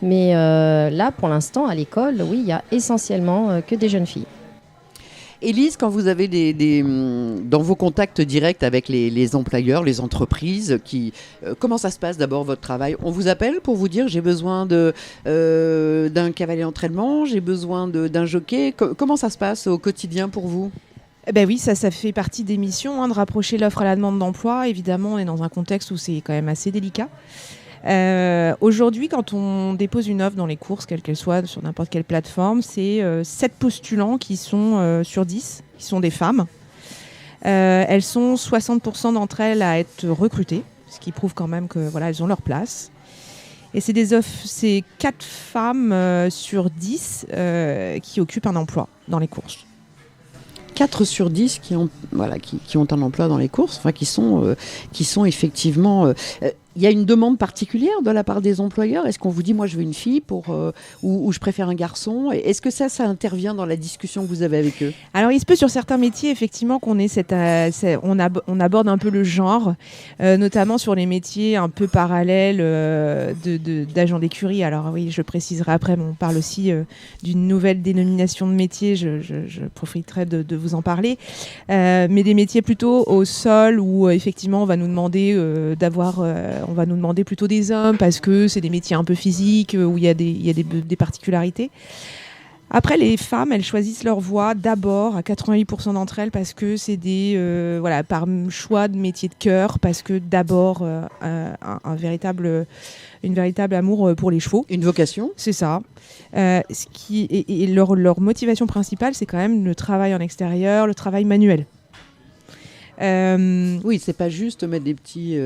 Speaker 5: Mais là, pour l'instant, à l'école, oui, il y a essentiellement que des jeunes filles.
Speaker 2: Élise, quand vous avez dans vos contacts directs avec les employeurs, les entreprises, comment ça se passe d'abord votre travail? On vous appelle pour vous dire j'ai besoin d'un cavalier d'entraînement, j'ai besoin d'un jockey. Comment ça se passe au quotidien pour vous?
Speaker 6: Ben oui, ça fait partie des missions, de rapprocher l'offre à la demande d'emploi. Évidemment, on est dans un contexte où c'est quand même assez délicat. Aujourd'hui, quand on dépose une offre dans les courses, quelle qu'elle soit, sur n'importe quelle plateforme, c'est 7 postulants qui sont sur 10, qui sont des femmes. Elles sont 60% d'entre elles à être recrutées, ce qui prouve quand même que elles ont leur place. Et c'est des offres, c'est 4 femmes sur 10 qui occupent un emploi dans les courses.
Speaker 2: 4 sur 10 qui ont un emploi dans les courses, qui sont effectivement... Il y a une demande particulière de la part des employeurs? Est-ce qu'on vous dit, moi, je veux une fille ou je préfère un garçon? Est-ce que ça intervient dans la discussion que vous avez avec eux?
Speaker 6: Alors, il se peut sur certains métiers, effectivement, qu'on ait on aborde un peu le genre, notamment sur les métiers un peu parallèles d'agents d'écurie. Alors oui, je préciserai après, mais on parle aussi d'une nouvelle dénomination de métier. Je profiterai de vous en parler. Mais des métiers plutôt au sol où, effectivement, on va nous demander on va nous demander plutôt des hommes parce que c'est des métiers un peu physiques où il y a des particularités. Après, les femmes, elles choisissent leur voie d'abord à 88% d'entre elles parce que c'est par choix de métier de cœur, parce que d'abord une véritable amour pour les chevaux.
Speaker 2: Une vocation.
Speaker 6: C'est ça. Leur motivation principale, c'est quand même le travail en extérieur, le travail manuel.
Speaker 2: Oui, c'est pas juste mettre des petits...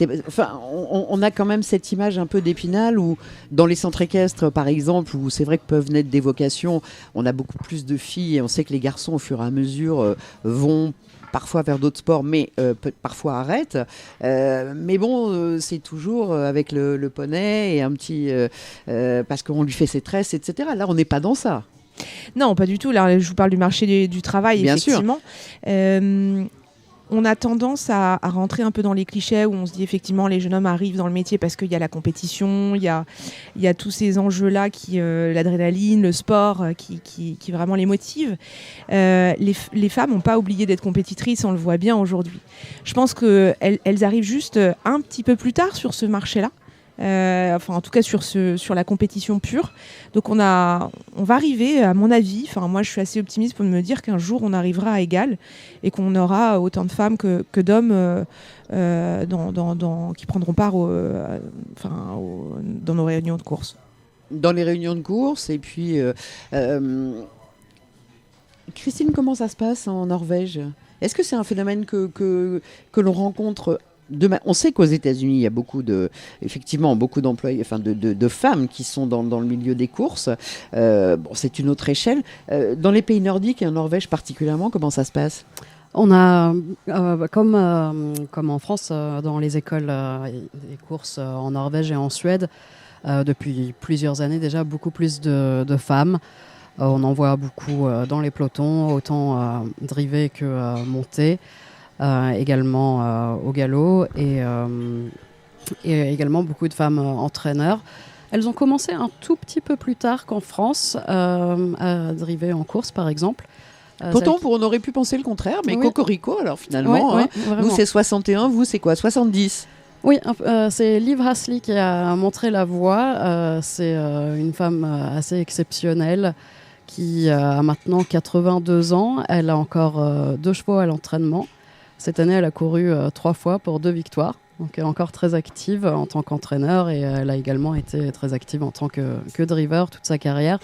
Speaker 2: on a quand même cette image un peu d'Épinal où, dans les centres équestres, par exemple, où c'est vrai que peuvent naître des vocations, on a beaucoup plus de filles et on sait que les garçons, au fur et à mesure, vont parfois vers d'autres sports, mais parfois arrêtent. Mais bon, c'est toujours avec le poney et un petit... parce qu'on lui fait ses tresses, etc. Là, on n'est pas dans ça.
Speaker 6: Non, pas du tout. Là, je vous parle du marché du travail,
Speaker 2: Bien
Speaker 6: effectivement. On a tendance à rentrer un peu dans les clichés où on se dit effectivement les jeunes hommes arrivent dans le métier parce qu'il y a la compétition, il y a tous ces enjeux-là, l'adrénaline, le sport qui vraiment les motivent. Les femmes n'ont pas oublié d'être compétitrices, on le voit bien aujourd'hui. Je pense qu'elles arrivent juste un petit peu plus tard sur ce marché-là. En tout cas sur la compétition pure. Donc on va arriver, à mon avis, moi je suis assez optimiste pour me dire qu'un jour on arrivera à égal et qu'on aura autant de femmes que d'hommes qui prendront part dans nos réunions de course.
Speaker 2: Dans les réunions de course, et puis Christine, comment ça se passe en Norvège ? Est-ce que c'est un phénomène que l'on rencontre on sait qu'aux États-Unis, il y a beaucoup d'employés, de femmes qui sont dans le milieu des courses. C'est une autre échelle. Dans les pays nordiques et en Norvège particulièrement, comment ça se passe ?
Speaker 4: On a, comme en France, dans les écoles des courses en Norvège et en Suède, depuis plusieurs années déjà, beaucoup plus de femmes. On en voit beaucoup dans les pelotons, autant drivés que montés. Également au galop et également beaucoup de femmes entraîneurs. Elles ont commencé un tout petit peu plus tard qu'en France à driver en course par exemple.
Speaker 2: Pourtant on aurait pu penser le contraire, mais oui. Cocorico alors finalement.
Speaker 4: Oui,
Speaker 2: nous c'est 61, vous c'est quoi, 70 ?
Speaker 4: Oui, c'est Liv Hasley qui a montré la voie. C'est une femme assez exceptionnelle qui a maintenant 82 ans. Elle a encore 2 chevaux à l'entraînement. Cette année, elle a couru 3 fois pour 2 victoires. Donc, elle est encore très active en tant qu'entraîneur et elle a également été très active en tant que driver toute sa carrière.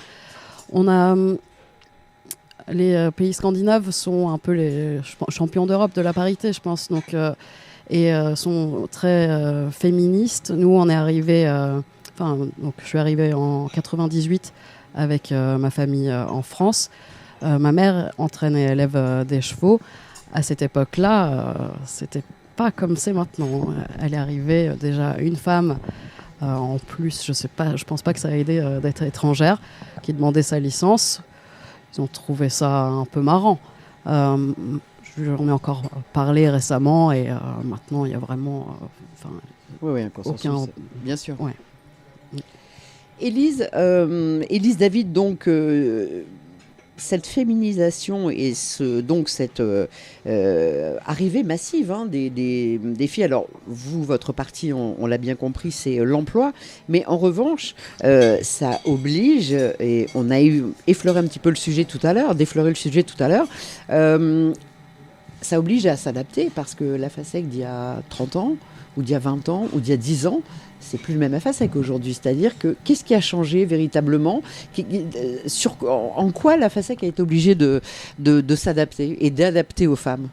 Speaker 4: Les pays scandinaves sont un peu les champions d'Europe de la parité, je pense. Donc, sont très féministes. Nous, on est arrivés... je suis arrivée en 98 avec ma famille en France. Ma mère entraîne et élève des chevaux. À cette époque-là, c'était pas comme c'est maintenant. Elle est arrivée déjà une femme en plus, je pense pas que ça a aidé d'être étrangère, qui demandait sa licence. Ils ont trouvé ça un peu marrant. J'en ai encore parlé récemment et maintenant il y a vraiment
Speaker 2: un consensus, bien sûr.
Speaker 4: Ouais.
Speaker 2: Élise David, donc cette féminisation et cette arrivée massive des filles. Alors, vous, votre parti, on l'a bien compris, c'est l'emploi. Mais en revanche, ça oblige, et on a défleuré le sujet tout à l'heure, ça oblige à s'adapter parce que la FASEC d'il y a 30 ans, ou d'il y a 20 ans, ou d'il y a 10 ans, c'est plus le même FASEC aujourd'hui. C'est-à-dire que qu'est-ce qui a changé véritablement ? En quoi la FASEC a été obligée de s'adapter et d'adapter aux femmes ?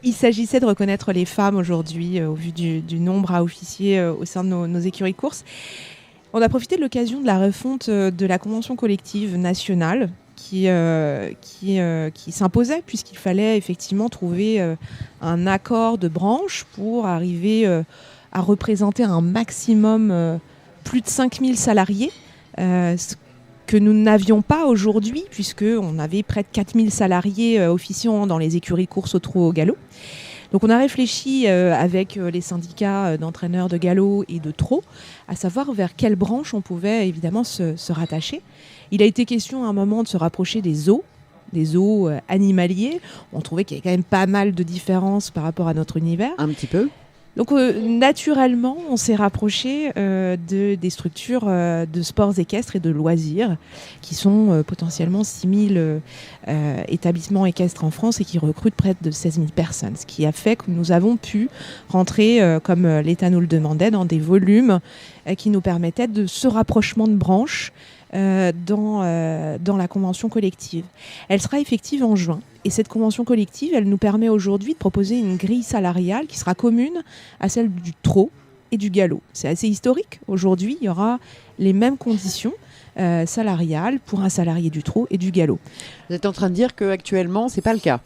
Speaker 6: Il s'agissait de reconnaître les femmes aujourd'hui au vu du nombre à officier au sein de nos écuries de course. On a profité de l'occasion de la refonte de la convention collective nationale qui s'imposait puisqu'il fallait effectivement trouver un accord de branche pour arriver à représenter un maximum plus de 5000 salariés, ce que nous n'avions pas aujourd'hui, puisqu'on avait près de 4000 salariés officiant dans les écuries de course au trot au galop. Donc on a réfléchi avec les syndicats d'entraîneurs de galop et de trot, à savoir vers quelle branche on pouvait évidemment se rattacher. Il a été question à un moment de se rapprocher des zoos animaliers. On trouvait qu'il y avait quand même pas mal de différences par rapport à notre univers.
Speaker 2: Un petit peu.
Speaker 6: Donc naturellement, on s'est rapproché des structures de sports équestres et de loisirs qui sont potentiellement 6000 établissements équestres en France et qui recrutent près de 16 000 personnes. Ce qui a fait que nous avons pu rentrer, comme l'État nous le demandait, dans des volumes qui nous permettaient de ce rapprochement de branches dans la convention collective. Elle sera effective en juin. Et cette convention collective, elle nous permet aujourd'hui de proposer une grille salariale qui sera commune à celle du trot et du galop. C'est assez historique. Aujourd'hui, il y aura les mêmes conditions salariales pour un salarié du trot et du galop.
Speaker 2: Vous êtes en train de dire qu'actuellement, ce n'est pas le cas ?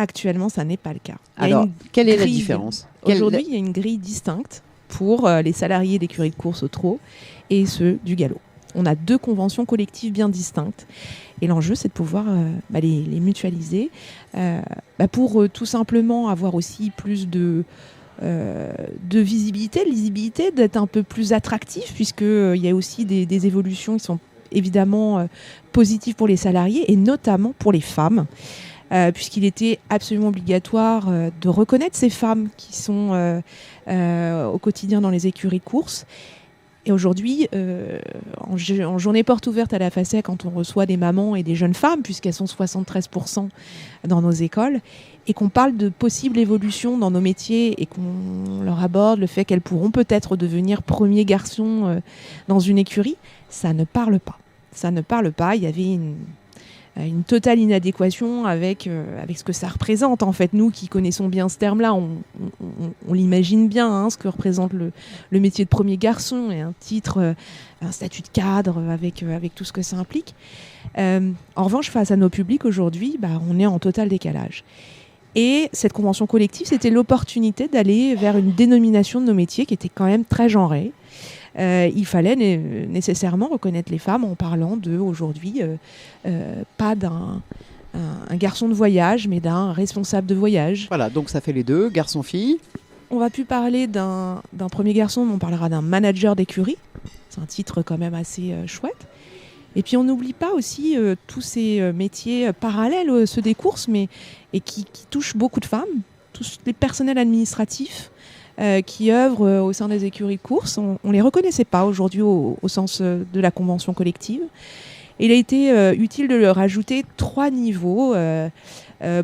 Speaker 6: Actuellement, ça n'est pas le cas. Il y a
Speaker 2: Alors,
Speaker 6: une
Speaker 2: quelle est la
Speaker 6: grille-
Speaker 2: différence
Speaker 6: Aujourd'hui, il y a une grille distincte pour les salariés d'écuries de course au trot et ceux du galop. On a 2 conventions collectives bien distinctes. Et l'enjeu, c'est de pouvoir les mutualiser pour tout simplement avoir aussi plus de lisibilité, d'être un peu plus attractif, puisqu'il y a aussi des évolutions qui sont évidemment positives pour les salariés et notamment pour les femmes. Puisqu'il était absolument obligatoire de reconnaître ces femmes qui sont au quotidien dans les écuries de course. Et aujourd'hui, en journée porte ouverte à la FACEC, quand on reçoit des mamans et des jeunes femmes, puisqu'elles sont 73% dans nos écoles, et qu'on parle de possibles évolutions dans nos métiers et qu'on leur aborde le fait qu'elles pourront peut-être devenir premiers garçons dans une écurie, ça ne parle pas. Ça ne parle pas. Il y avait une totale inadéquation avec ce que ça représente. En fait, nous qui connaissons bien ce terme-là, on l'imagine bien, ce que représente le métier de premier garçon et un titre, un statut de cadre avec tout ce que ça implique. En revanche, face à nos publics aujourd'hui, on est en total décalage. Et cette convention collective, c'était l'opportunité d'aller vers une dénomination de nos métiers qui était quand même très genrée. Il fallait nécessairement reconnaître les femmes en parlant aujourd'hui pas d'un garçon de voyage, mais d'un responsable de voyage.
Speaker 2: Voilà, donc ça fait les deux, garçon-fille.
Speaker 6: On va plus parler d'un premier garçon, mais on parlera d'un manager d'écurie. C'est un titre quand même assez chouette. Et puis on n'oublie pas aussi tous ces métiers parallèles, ceux des courses, et qui touchent beaucoup de femmes, tous les personnels administratifs qui œuvrent au sein des écuries de course. On ne les reconnaissait pas aujourd'hui au sens de la convention collective. Et il a été utile de leur ajouter 3 niveaux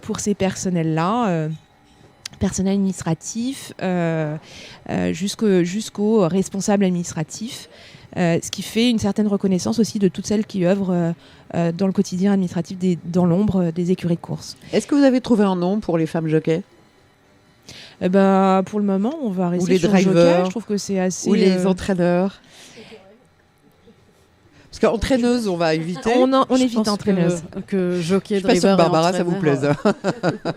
Speaker 6: pour ces personnels-là. Personnel administratif jusqu'au responsable administratif, ce qui fait une certaine reconnaissance aussi de toutes celles qui œuvrent dans le quotidien administratif, dans l'ombre des écuries de course.
Speaker 2: Est-ce que vous avez trouvé un nom pour les femmes jockeys ?
Speaker 6: Pour le moment, on va rester
Speaker 2: les
Speaker 6: sur
Speaker 2: drivers,
Speaker 6: jockey. Je trouve que c'est assez...
Speaker 2: Ou les entraîneurs ? Parce qu'entraîneuse, on va éviter.
Speaker 6: On évite entraîneuse.
Speaker 4: Que jockey,
Speaker 2: je suis pas sûre,
Speaker 4: driver,
Speaker 2: Barbara, ça vous plaise.
Speaker 4: entraîneur.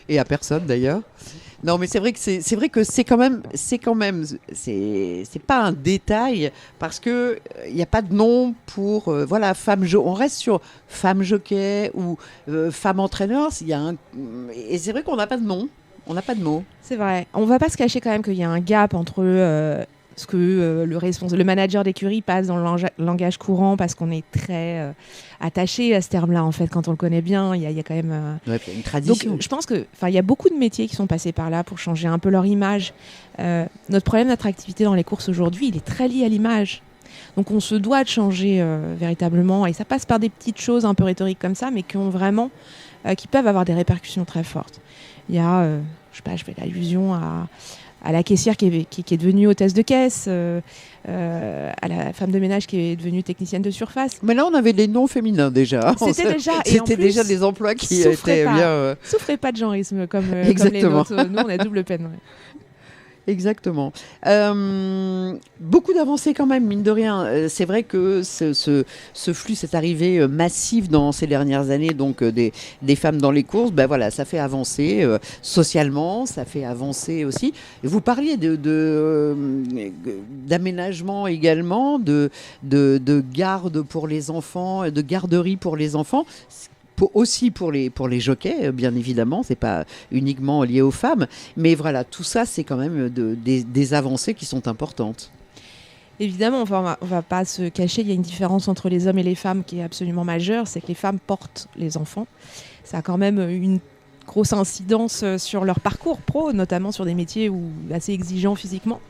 Speaker 2: Et à personne d'ailleurs. Non, mais c'est vrai que c'est quand même, c'est pas un détail parce que il n'y a pas de nom pour femme jockey. On reste sur femme jockey ou femme entraîneur. Et c'est vrai qu'on n'a pas de nom. On n'a pas de mots.
Speaker 6: C'est vrai. On va pas se cacher quand même qu'il y a un gap entre ce que le manager d'écurie passe dans le langage courant, parce qu'on est très attaché à ce terme-là, en fait, quand on le connaît bien. Il y a quand même
Speaker 2: une tradition.
Speaker 6: Donc, je pense qu'il y a beaucoup de métiers qui sont passés par là pour changer un peu leur image. Notre problème d'attractivité dans les courses aujourd'hui, il est très lié à l'image. Donc on se doit de changer véritablement, et ça passe par des petites choses un peu rhétoriques comme ça, mais qui peuvent avoir des répercussions très fortes. Il y a, je fais l'allusion à la caissière qui est devenue hôtesse de caisse, à la femme de ménage qui est devenue technicienne de surface.
Speaker 2: Mais là, on avait des noms féminins déjà. C'était déjà des emplois qui étaient bien...
Speaker 6: Souffrez pas de genrisme comme les nôtres. Nous, on a double peine. Ouais.
Speaker 2: Exactement. Beaucoup d'avancées quand même, mine de rien. C'est vrai que ce flux, cette arrivée massive dans ces dernières années, donc des femmes dans les courses, ça fait avancer socialement, ça fait avancer aussi. Et vous parliez d'aménagement également, de garde pour les enfants, de garderie pour les enfants. Aussi pour les jockeys, bien évidemment, c'est pas uniquement lié aux femmes, mais voilà, tout ça, c'est quand même des avancées qui sont importantes.
Speaker 6: Évidemment, on va pas se cacher, il y a une différence entre les hommes et les femmes qui est absolument majeure, c'est que les femmes portent les enfants. Ça a quand même une grosse incidence sur leur parcours pro, notamment sur des métiers assez exigeants physiquement.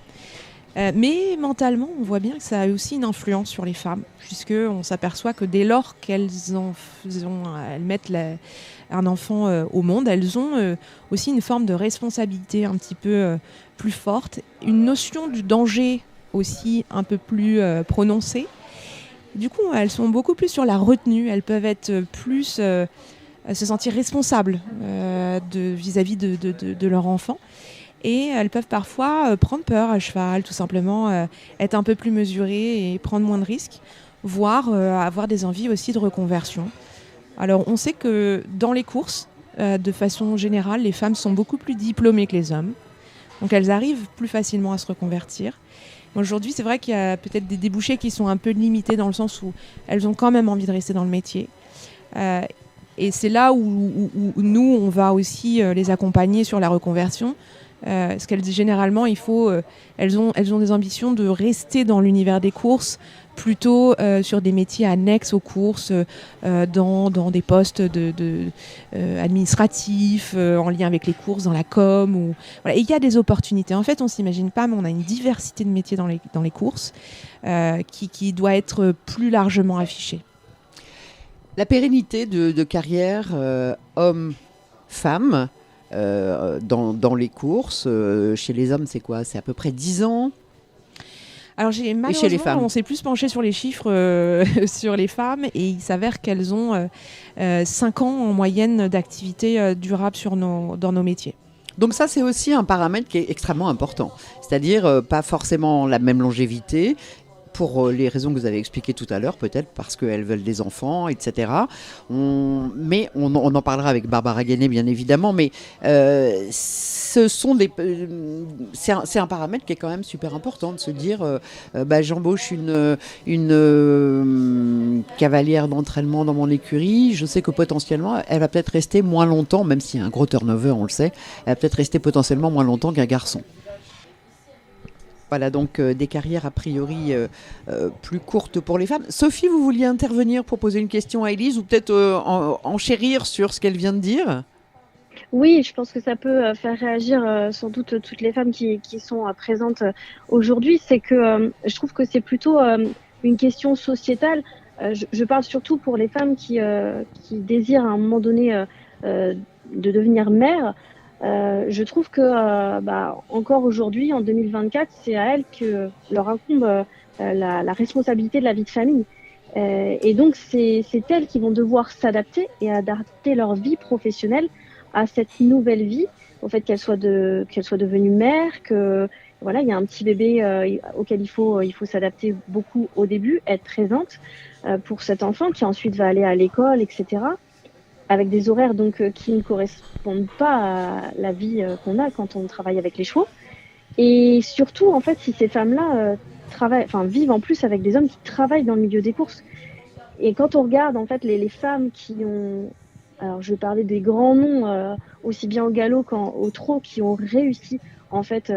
Speaker 6: Mais mentalement, on voit bien que ça a aussi une influence sur les femmes, puisqu'on s'aperçoit que dès lors qu'elles mettent un enfant au monde, elles ont aussi une forme de responsabilité un petit peu plus forte, une notion du danger aussi un peu plus prononcée. Du coup, elles sont beaucoup plus sur la retenue, elles peuvent être plus se sentir responsables vis-à-vis de leur enfant. Et elles peuvent parfois prendre peur à cheval, tout simplement être un peu plus mesurées et prendre moins de risques, voire avoir des envies aussi de reconversion. Alors on sait que dans les courses, de façon générale, les femmes sont beaucoup plus diplômées que les hommes. Donc elles arrivent plus facilement à se reconvertir. Aujourd'hui, c'est vrai qu'il y a peut-être des débouchés qui sont un peu limités dans le sens où elles ont quand même envie de rester dans le métier. Et c'est là où nous, on va aussi les accompagner sur la reconversion. Parce qu'elles, généralement, elles ont des ambitions de rester dans l'univers des courses, plutôt sur des métiers annexes aux courses, dans des postes administratifs, en lien avec les courses, dans la com. Voilà. Et il y a des opportunités. En fait, on ne s'imagine pas, mais on a une diversité de métiers dans les courses qui doit être plus largement affichée.
Speaker 2: La pérennité de carrière homme-femme dans les courses, chez les hommes, c'est quoi? C'est à peu près 10 ans?
Speaker 6: Alors
Speaker 2: chez les femmes,
Speaker 6: on s'est plus penché sur les chiffres sur les femmes, et il s'avère qu'elles ont 5 ans en moyenne d'activité durable dans nos métiers.
Speaker 2: Donc ça, c'est aussi un paramètre qui est extrêmement important. C'est-à-dire pas forcément la même longévité, pour les raisons que vous avez expliquées tout à l'heure, peut-être parce qu'elles veulent des enfants, etc. Mais on en parlera avec Barbara Gagné, bien évidemment, mais c'est un paramètre qui est quand même super important, de se dire j'embauche une cavalière d'entraînement dans mon écurie, je sais que potentiellement, elle va peut-être rester moins longtemps, même s'il y a un gros turnover, on le sait, elle va peut-être rester potentiellement moins longtemps qu'un garçon. Voilà, donc des carrières a priori plus courtes pour les femmes. Sophie, vous vouliez intervenir pour poser une question à Élise, ou peut-être enchérir sur ce qu'elle vient de dire?
Speaker 3: Oui, je pense que ça peut faire réagir sans doute toutes les femmes qui sont présentes aujourd'hui. C'est que je trouve que c'est plutôt une question sociétale. Je parle surtout pour les femmes qui désirent à un moment donné de devenir mères. Je trouve que encore aujourd'hui, en 2024, c'est à elles que leur incombe la responsabilité de la vie de famille. Et donc, c'est elles qui vont devoir s'adapter et adapter leur vie professionnelle à cette nouvelle vie, au fait qu'elles soient devenues mères, que voilà, il y a un petit bébé auquel il faut s'adapter beaucoup au début, être présente pour cet enfant qui ensuite va aller à l'école, etc. Avec des horaires donc qui ne correspondent pas à la vie qu'on a quand on travaille avec les chevaux. Et surtout, en fait, si ces femmes-là vivent en plus avec des hommes qui travaillent dans le milieu des courses. Et quand on regarde en fait les femmes qui ont, alors je vais parler des grands noms aussi bien au galop qu'au trot, qui ont réussi en fait,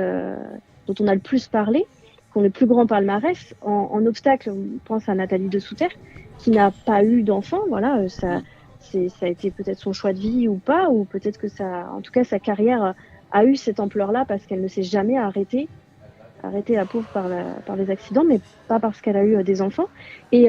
Speaker 3: dont on a le plus parlé, qui ont le plus grand palmarès en obstacle. On pense à Nathalie de Souter, qui n'a pas eu d'enfant. Voilà, ça a été peut-être son choix de vie ou pas, ou peut-être que en tout cas, sa carrière a eu cette ampleur-là parce qu'elle ne s'est jamais arrêtée la pauvre par les accidents, mais pas parce qu'elle a eu des enfants. Et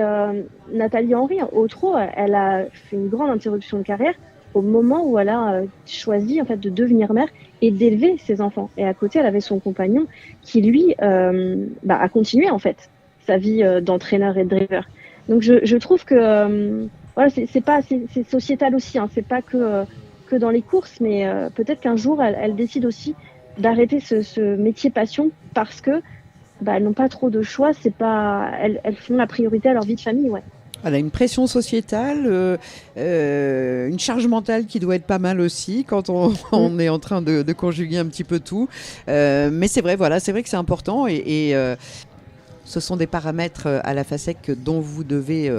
Speaker 3: Nathalie Henry, au trot, elle a fait une grande interruption de carrière au moment où elle a choisi en fait de devenir mère et d'élever ses enfants. Et à côté, elle avait son compagnon qui lui a continué en fait sa vie d'entraîneur et de driver. Donc je trouve que voilà, c'est sociétal aussi, hein. C'est pas que dans les courses, mais peut-être qu'un jour elle décide aussi d'arrêter ce métier passion parce que elles n'ont pas trop de choix. Elles font la priorité à leur vie de famille, ouais.
Speaker 2: Voilà, une pression sociétale, une charge mentale qui doit être pas mal aussi quand on est en train de conjuguer un petit peu tout. Mais c'est vrai que c'est important et ce sont des paramètres à la FASEC dont vous devez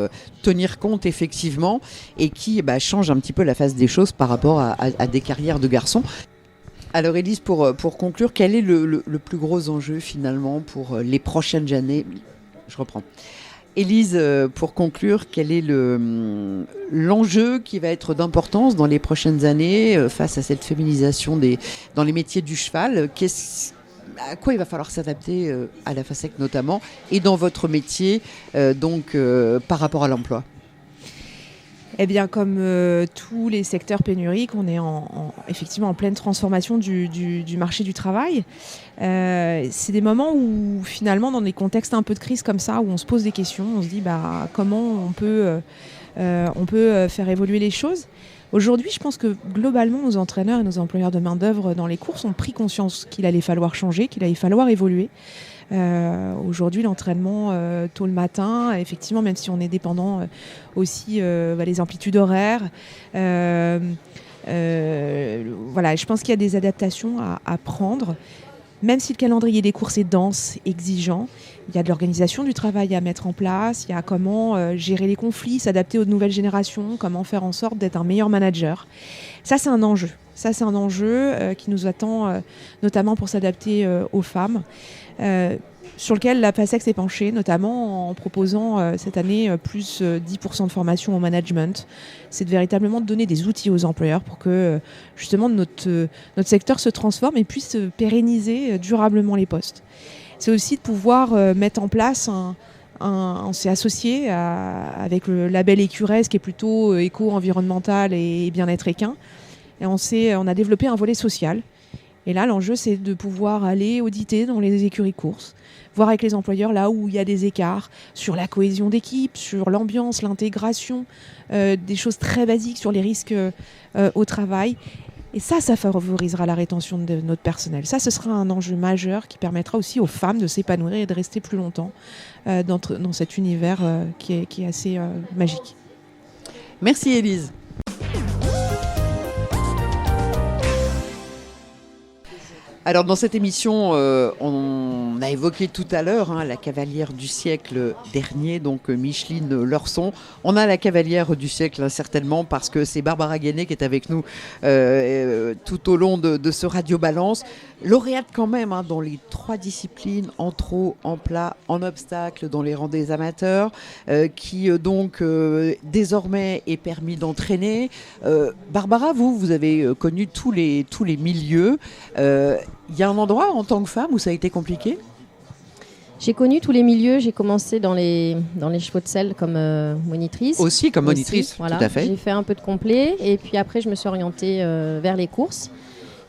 Speaker 2: tenir compte effectivement et qui changent un petit peu la face des choses par rapport à des carrières de garçons. Alors Élise, pour conclure, quel est le plus gros enjeu finalement pour les prochaines années? Je reprends. Élise, pour conclure, quel est l'enjeu qui va être d'importance dans les prochaines années face à cette féminisation dans les métiers du cheval? À quoi il va falloir s'adapter à la FASEC notamment et dans votre métier par rapport à l'emploi?
Speaker 6: Eh bien, comme tous les secteurs pénuriques, on est effectivement en pleine transformation du marché du travail. C'est des moments où, finalement, dans des contextes un peu de crise comme ça, où on se pose des questions, on se dit comment on peut faire évoluer les choses. Aujourd'hui, je pense que globalement, nos entraîneurs et nos employeurs de main-d'œuvre dans les courses ont pris conscience qu'il allait falloir changer, qu'il allait falloir évoluer. Aujourd'hui, l'entraînement tôt le matin, effectivement, même si on est dépendant aussi les amplitudes horaires, Voilà, je pense qu'il y a des adaptations à prendre. Même si le calendrier des courses est dense, exigeant, il y a de l'organisation du travail à mettre en place, il y a comment gérer les conflits, s'adapter aux nouvelles générations, comment faire en sorte d'être un meilleur manager. Ça, c'est un enjeu. Ça, c'est un enjeu qui nous attend, notamment pour s'adapter aux femmes, sur lequel la PASEC s'est penchée, notamment en proposant cette année plus 10% de formation au management. C'est de véritablement donner des outils aux employeurs pour que justement notre secteur se transforme et puisse pérenniser durablement les postes. C'est aussi de pouvoir mettre en place on s'est associé avec le label Écurez qui est plutôt éco-environnemental et bien-être équin. Et on a développé un volet social. Et là, l'enjeu, c'est de pouvoir aller auditer dans les écuries courses, voir avec les employeurs là où il y a des écarts sur la cohésion d'équipe, sur l'ambiance, l'intégration, des choses très basiques sur les risques au travail. Et ça favorisera la rétention de notre personnel. Ça, ce sera un enjeu majeur qui permettra aussi aux femmes de s'épanouir et de rester plus longtemps dans cet univers qui est assez magique.
Speaker 2: Merci Élise. Alors dans cette émission, on a évoqué tout à l'heure la cavalière du siècle dernier, donc Micheline Leurson. On a la cavalière du siècle certainement parce que c'est Barbara Guéné qui est avec nous tout au long de ce Radio Balance. Lauréate quand même dans les 3 disciplines, en trot, en plat, en obstacle, dans les rangs des amateurs, qui donc désormais est permis d'entraîner. Barbara, vous avez connu tous les milieux. Il y a un endroit en tant que femme où ça a été compliqué ?
Speaker 5: J'ai connu tous les milieux. J'ai commencé dans les chevaux de selle comme monitrice.
Speaker 2: Aussi comme monitrice,
Speaker 5: voilà.
Speaker 2: Tout à fait.
Speaker 5: J'ai fait un peu de complet et puis après je me suis orientée vers les courses.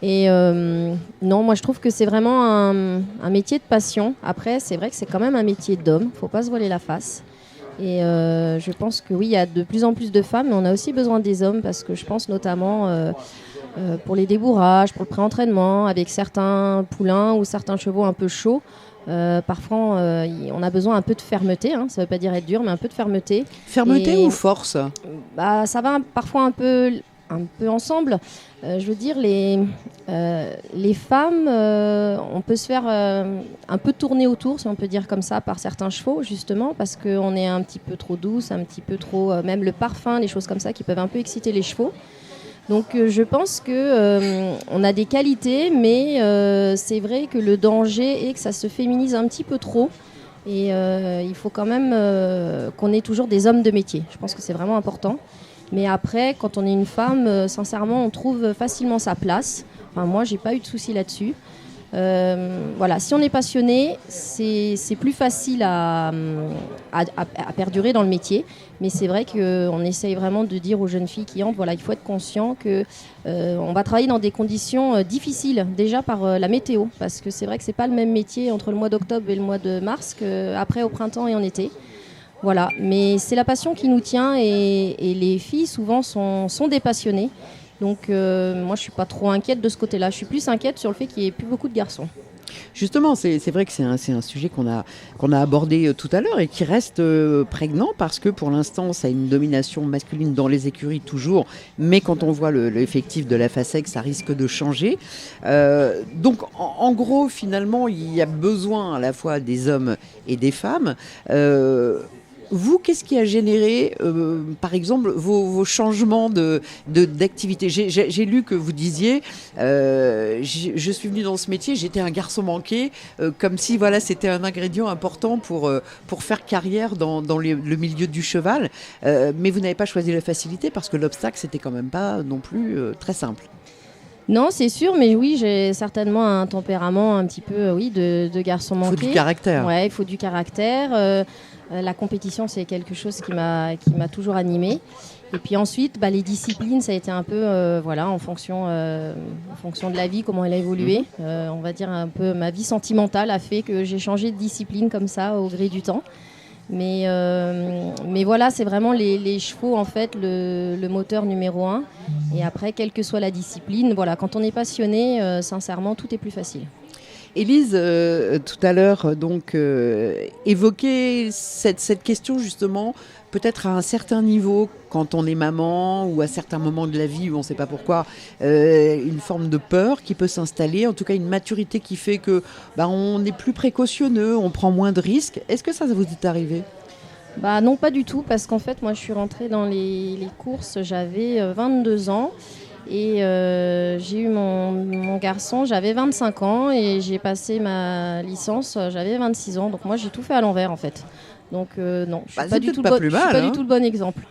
Speaker 5: Et non, moi je trouve que c'est vraiment un métier de passion. Après, c'est vrai que c'est quand même un métier d'homme. Faut pas se voiler la face. Et je pense que oui, il y a de plus en plus de femmes, mais on a aussi besoin des hommes parce que je pense notamment pour les débourrages, pour le pré-entraînement, avec certains poulains ou certains chevaux un peu chauds. Parfois, on a besoin un peu de fermeté. Ça ne veut pas dire être dur, mais un peu de fermeté.
Speaker 2: Fermeté ou force ?
Speaker 5: Ça va parfois un peu ensemble. Je veux dire, les femmes, on peut se faire un peu tourner autour, si on peut dire comme ça, par certains chevaux, justement, parce qu'on est un petit peu trop douce, un petit peu trop... même le parfum, les choses comme ça qui peuvent un peu exciter les chevaux. Donc je pense qu'on a des qualités, mais c'est vrai que le danger est que ça se féminise un petit peu trop. Et il faut quand même qu'on ait toujours des hommes de métier. Je pense que c'est vraiment important. Mais après, quand on est une femme, sincèrement, on trouve facilement sa place. Enfin, moi, j'ai pas eu de soucis là-dessus. Voilà, si on est passionné, c'est plus facile à perdurer dans le métier. Mais c'est vrai qu'on essaye vraiment de dire aux jeunes filles qui entrent, voilà, il faut être conscient qu'on va travailler dans des conditions difficiles, déjà par la météo. Parce que c'est vrai que c'est pas le même métier entre le mois d'octobre et le mois de mars qu'après au printemps et en été. Voilà, mais c'est la passion qui nous tient et les filles souvent sont des passionnées. Donc moi je suis pas trop inquiète de ce côté-là. Je suis plus inquiète sur le fait qu'il n'y ait plus beaucoup de garçons.
Speaker 2: Justement, c'est vrai que c'est un sujet qu'on a abordé tout à l'heure et qui reste prégnant parce que pour l'instant ça a une domination masculine dans les écuries toujours, mais quand on voit l'effectif de la FASEC, ça risque de changer. Donc en gros finalement il y a besoin à la fois des hommes et des femmes. Vous, qu'est-ce qui a généré, par exemple, vos changements d'activité ? J'ai lu que vous disiez, je suis venue dans ce métier, j'étais un garçon manqué, comme si voilà, c'était un ingrédient important pour faire carrière dans le milieu du cheval. Mais vous n'avez pas choisi la facilité parce que l'obstacle, c'était quand même pas non plus très simple.
Speaker 5: Non, c'est sûr, mais oui, j'ai certainement un tempérament un petit peu, de garçon manqué.
Speaker 2: Il faut du caractère.
Speaker 5: Ouais, il faut du caractère. La compétition, c'est quelque chose qui m'a toujours animée. Et puis ensuite, les disciplines, ça a été un peu en fonction de la vie, comment elle a évolué. On va dire un peu ma vie sentimentale a fait que j'ai changé de discipline comme ça au gré du temps. Mais voilà, c'est vraiment les chevaux, en fait, le moteur numéro 1. Et après, quelle que soit la discipline, voilà, quand on est passionné, sincèrement, tout est plus facile.
Speaker 2: Élise, tout à l'heure, donc, évoquait cette question justement, peut-être à un certain niveau, quand on est maman ou à certains moments de la vie où on ne sait pas pourquoi, une forme de peur qui peut s'installer, en tout cas une maturité qui fait que on est plus précautionneux, on prend moins de risques. Est-ce que ça vous est arrivé ?
Speaker 5: Non, pas du tout, parce qu'en fait, moi, je suis rentrée dans les courses, j'avais 22 ans. Et j'ai eu mon garçon, j'avais 25 ans et j'ai passé ma licence, j'avais 26 ans. Donc moi, j'ai tout fait à l'envers en fait. Donc non, je suis pas du tout le bon exemple.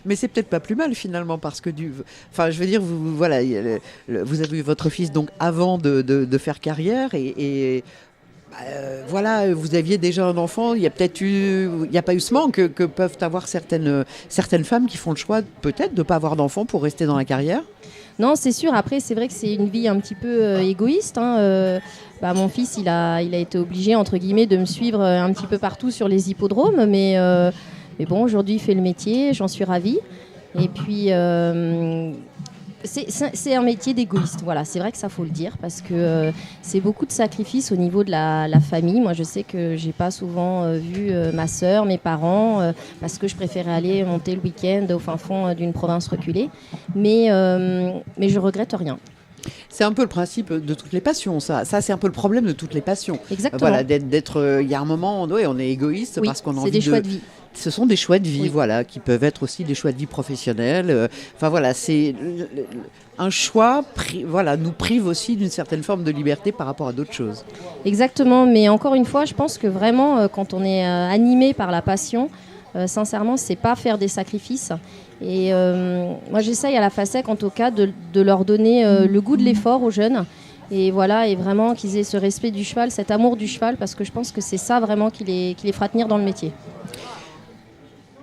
Speaker 2: Mais c'est peut-être pas plus mal finalement parce que je veux dire, vous avez eu votre fils donc avant de faire carrière et voilà, vous aviez déjà un enfant, il n'y a pas eu ce manque que peuvent avoir certaines femmes qui font le choix peut-être de ne pas avoir d'enfant pour rester dans la carrière.
Speaker 5: Non, c'est sûr. Après, c'est vrai que c'est une vie un petit peu égoïste. Mon fils, il a été obligé, entre guillemets, de me suivre un petit peu partout sur les hippodromes. Mais bon, aujourd'hui, il fait le métier. J'en suis ravie. Et puis, c'est un métier d'égoïste. Voilà, c'est vrai que ça, faut le dire. Parce que c'est beaucoup de sacrifices au niveau de la famille. Moi, je sais que j'ai pas souvent vu ma sœur, mes parents, parce que je préférais aller monter le week-end au fin fond d'une province reculée. Mais je regrette rien.
Speaker 2: C'est un peu le principe de toutes les passions, ça. Ça, c'est un peu le problème de toutes les passions.
Speaker 5: Exactement.
Speaker 2: Voilà, il y a un moment, on est égoïste parce qu'on a envie
Speaker 5: c'est des choix de vie.
Speaker 2: Ce sont des choix de vie, voilà, qui peuvent être aussi des choix de vie professionnels. C'est un choix, nous prive aussi d'une certaine forme de liberté par rapport à d'autres choses.
Speaker 5: Exactement, mais encore une fois, je pense que vraiment, quand on est animé par la passion, sincèrement, c'est pas faire des sacrifices. Et moi, j'essaye à la FASEC, en tout cas, de leur donner le goût de l'effort aux jeunes. Et voilà, et vraiment qu'ils aient ce respect du cheval, cet amour du cheval, parce que je pense que c'est ça vraiment qui les fera tenir dans le métier.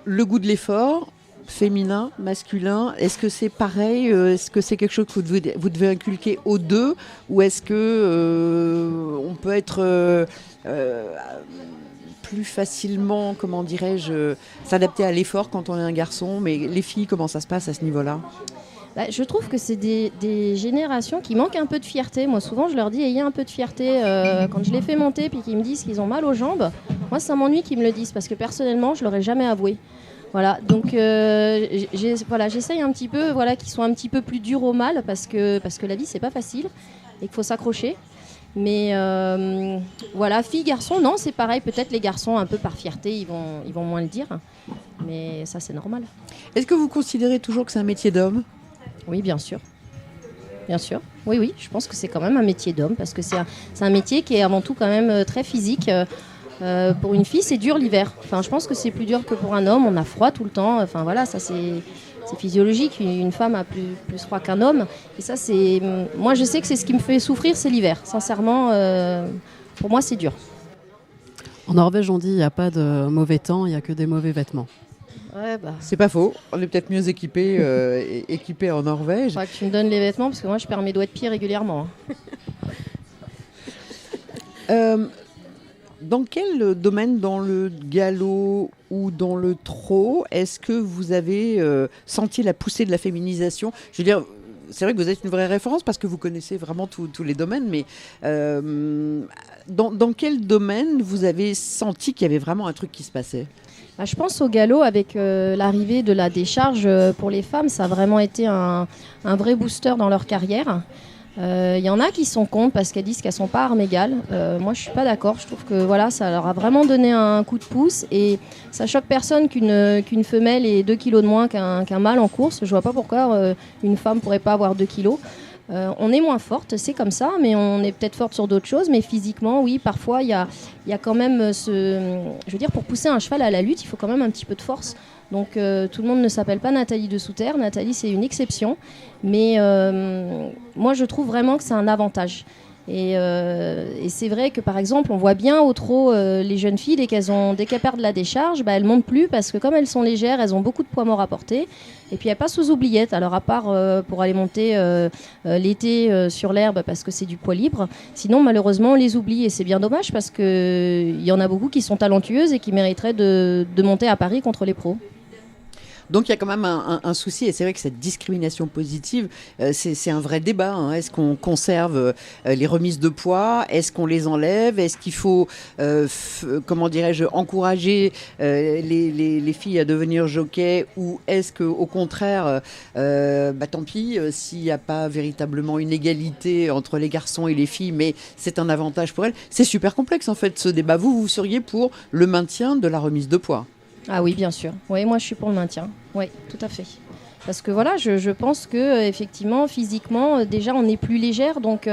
Speaker 2: Le goût de l'effort, féminin, masculin, est-ce que c'est pareil ? Est-ce que c'est quelque chose que vous devez inculquer aux deux ? Ou est-ce que on peut être plus facilement, comment dirais-je, s'adapter à l'effort quand on est un garçon ? Mais les filles, comment ça se passe à ce niveau-là ?
Speaker 5: Je trouve que c'est des générations qui manquent un peu de fierté. Moi, souvent, je leur dis, ayez un peu de fierté. Quand je les fais monter puis qu'ils me disent qu'ils ont mal aux jambes, moi, ça m'ennuie qu'ils me le disent parce que personnellement, je ne leur ai jamais avoué. Voilà, donc j'essaye un petit peu qu'ils soient un petit peu plus durs au mal parce que la vie, c'est pas facile et qu'il faut s'accrocher. Mais filles, garçons, non, c'est pareil. Peut-être les garçons, un peu par fierté, ils vont moins le dire. Mais ça, c'est normal.
Speaker 2: Est-ce que vous considérez toujours que c'est un métier d'homme ?
Speaker 5: Oui, bien sûr. Bien sûr. Oui, je pense que c'est quand même un métier d'homme parce que c'est un métier qui est avant tout quand même très physique. Pour une fille, c'est dur l'hiver. Enfin, je pense que c'est plus dur que pour un homme. On a froid tout le temps. Enfin, voilà, ça c'est physiologique. Une femme a plus froid qu'un homme. Et ça, moi, je sais que c'est ce qui me fait souffrir, c'est l'hiver. Sincèrement, pour moi, c'est dur.
Speaker 4: En Norvège, on dit il n'y a pas de mauvais temps, il n'y a que des mauvais vêtements.
Speaker 5: Ouais,
Speaker 2: c'est pas faux. On est peut-être mieux équipés en Norvège.
Speaker 5: Il faudra que tu me donnes les vêtements parce que moi, je perds mes doigts de pied régulièrement.
Speaker 2: Dans quel domaine, dans le galop ou dans le trot, est-ce que vous avez senti la poussée de la féminisation ? Je veux dire, c'est vrai que vous êtes une vraie référence parce que vous connaissez vraiment tous les domaines, mais dans quel domaine vous avez senti qu'il y avait vraiment un truc qui se passait ?
Speaker 5: Je pense au galop avec l'arrivée de la décharge pour les femmes, ça a vraiment été un vrai booster dans leur carrière. Il y en a qui sont contre parce qu'elles disent qu'elles ne sont pas armes égales. Moi, je ne suis pas d'accord. Je trouve que ça leur a vraiment donné un coup de pouce et ça choque personne qu'une femelle ait 2 kilos de moins qu'un mâle en course. Je ne vois pas pourquoi une femme ne pourrait pas avoir 2 kilos. On est moins forte, c'est comme ça, mais on est peut-être forte sur d'autres choses. Mais physiquement, oui, parfois, il y a quand même je veux dire, pour pousser un cheval à la lutte, il faut quand même un petit peu de force. Donc tout le monde ne s'appelle pas Nathalie de Souterre. Nathalie, c'est une exception. Mais moi, je trouve vraiment que c'est un avantage. Et c'est vrai que, par exemple, on voit bien au trot les jeunes filles, dès qu'elles perdent la décharge, elles ne montent plus parce que comme elles sont légères, elles ont beaucoup de poids mort à porter. Et puis elles passent aux oubliettes. Alors à part pour aller monter l'été sur l'herbe parce que c'est du poids libre. Sinon, malheureusement, on les oublie. Et c'est bien dommage parce qu'il y en a beaucoup qui sont talentueuses et qui mériteraient de monter à Paris contre les pros.
Speaker 2: Donc il y a quand même un souci, et c'est vrai que cette discrimination positive, c'est un vrai débat. Hein. Est-ce qu'on conserve les remises de poids? Est-ce qu'on les enlève? Est-ce qu'il faut, comment dirais-je, encourager les filles à devenir jockeys, ou est-ce qu'au contraire, tant pis, s'il n'y a pas véritablement une égalité entre les garçons et les filles, mais c'est un avantage pour elles? C'est super complexe en fait ce débat. Vous seriez pour le maintien de la remise de poids?
Speaker 5: Ah oui, bien sûr. Oui, moi je suis pour le maintien. Oui, tout à fait. Parce que voilà, je pense que effectivement, physiquement, déjà on est plus légère. Donc,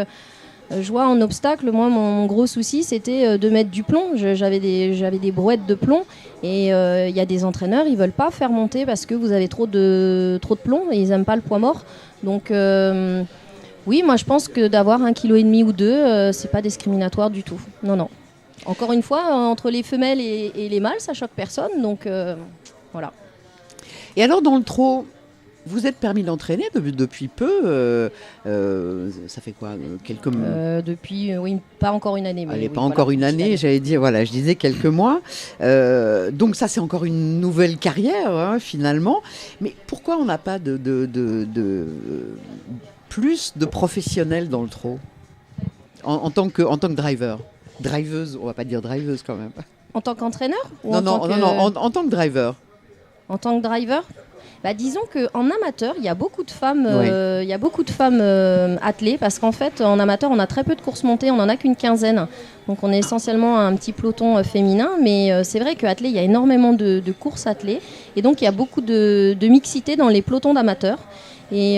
Speaker 5: je vois en obstacle, moi mon gros souci c'était de mettre du plomb. J'avais des brouettes de plomb, et il y a des entraîneurs, ils veulent pas faire monter parce que vous avez trop de plomb et ils aiment pas le poids mort. Donc oui, moi je pense que d'avoir 1,5 kg ou 2, c'est pas discriminatoire du tout. Non, non. Encore une fois, entre les femelles et les mâles, ça choque personne, donc voilà.
Speaker 2: Et alors dans le trot, vous êtes permis d'entraîner depuis peu, ça fait quoi, quelques mois?
Speaker 5: Depuis, oui, pas encore une année. Mais
Speaker 2: Allez,
Speaker 5: oui,
Speaker 2: pas encore une année, j'allais dire, voilà, je disais quelques mois. Donc ça, c'est encore une nouvelle carrière, hein, finalement. Mais pourquoi on n'a pas plus de professionnels dans le trot en tant que driver? Driveuse, on va pas dire driveuse quand même.
Speaker 5: En tant qu'entraîneur ou
Speaker 2: Non, en tant que driver.
Speaker 5: En tant que driver, disons qu'en amateur, il y a beaucoup de femmes, athlées, parce qu'en fait, en amateur, on a très peu de courses montées, on n'en a qu'une quinzaine. Donc on est essentiellement un petit peloton féminin, mais c'est vrai qu'athlée, il y a énormément de courses athlées, et donc il y a beaucoup de mixité dans les pelotons d'amateurs. Et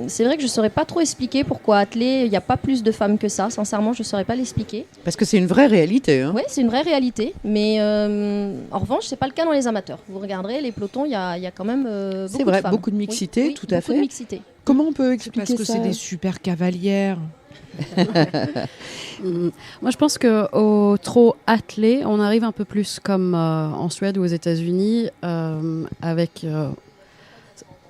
Speaker 5: c'est vrai que je ne saurais pas trop expliquer pourquoi athlée, il n'y a pas plus de femmes que ça. Sincèrement, je ne saurais pas l'expliquer.
Speaker 2: Parce que c'est une vraie réalité. Hein.
Speaker 5: Oui, c'est une vraie réalité. Mais en revanche, ce n'est pas le cas dans les amateurs. Vous regarderez, les pelotons, il y a quand même beaucoup de femmes.
Speaker 2: C'est vrai, beaucoup de mixité,
Speaker 5: oui,
Speaker 2: tout à fait.
Speaker 5: Beaucoup de mixité.
Speaker 2: Comment on peut expliquer ça?
Speaker 6: Parce que c'est des super cavalières.
Speaker 4: Moi, je pense qu'au trot attelé, on arrive un peu plus comme en Suède ou aux États-Unis, avec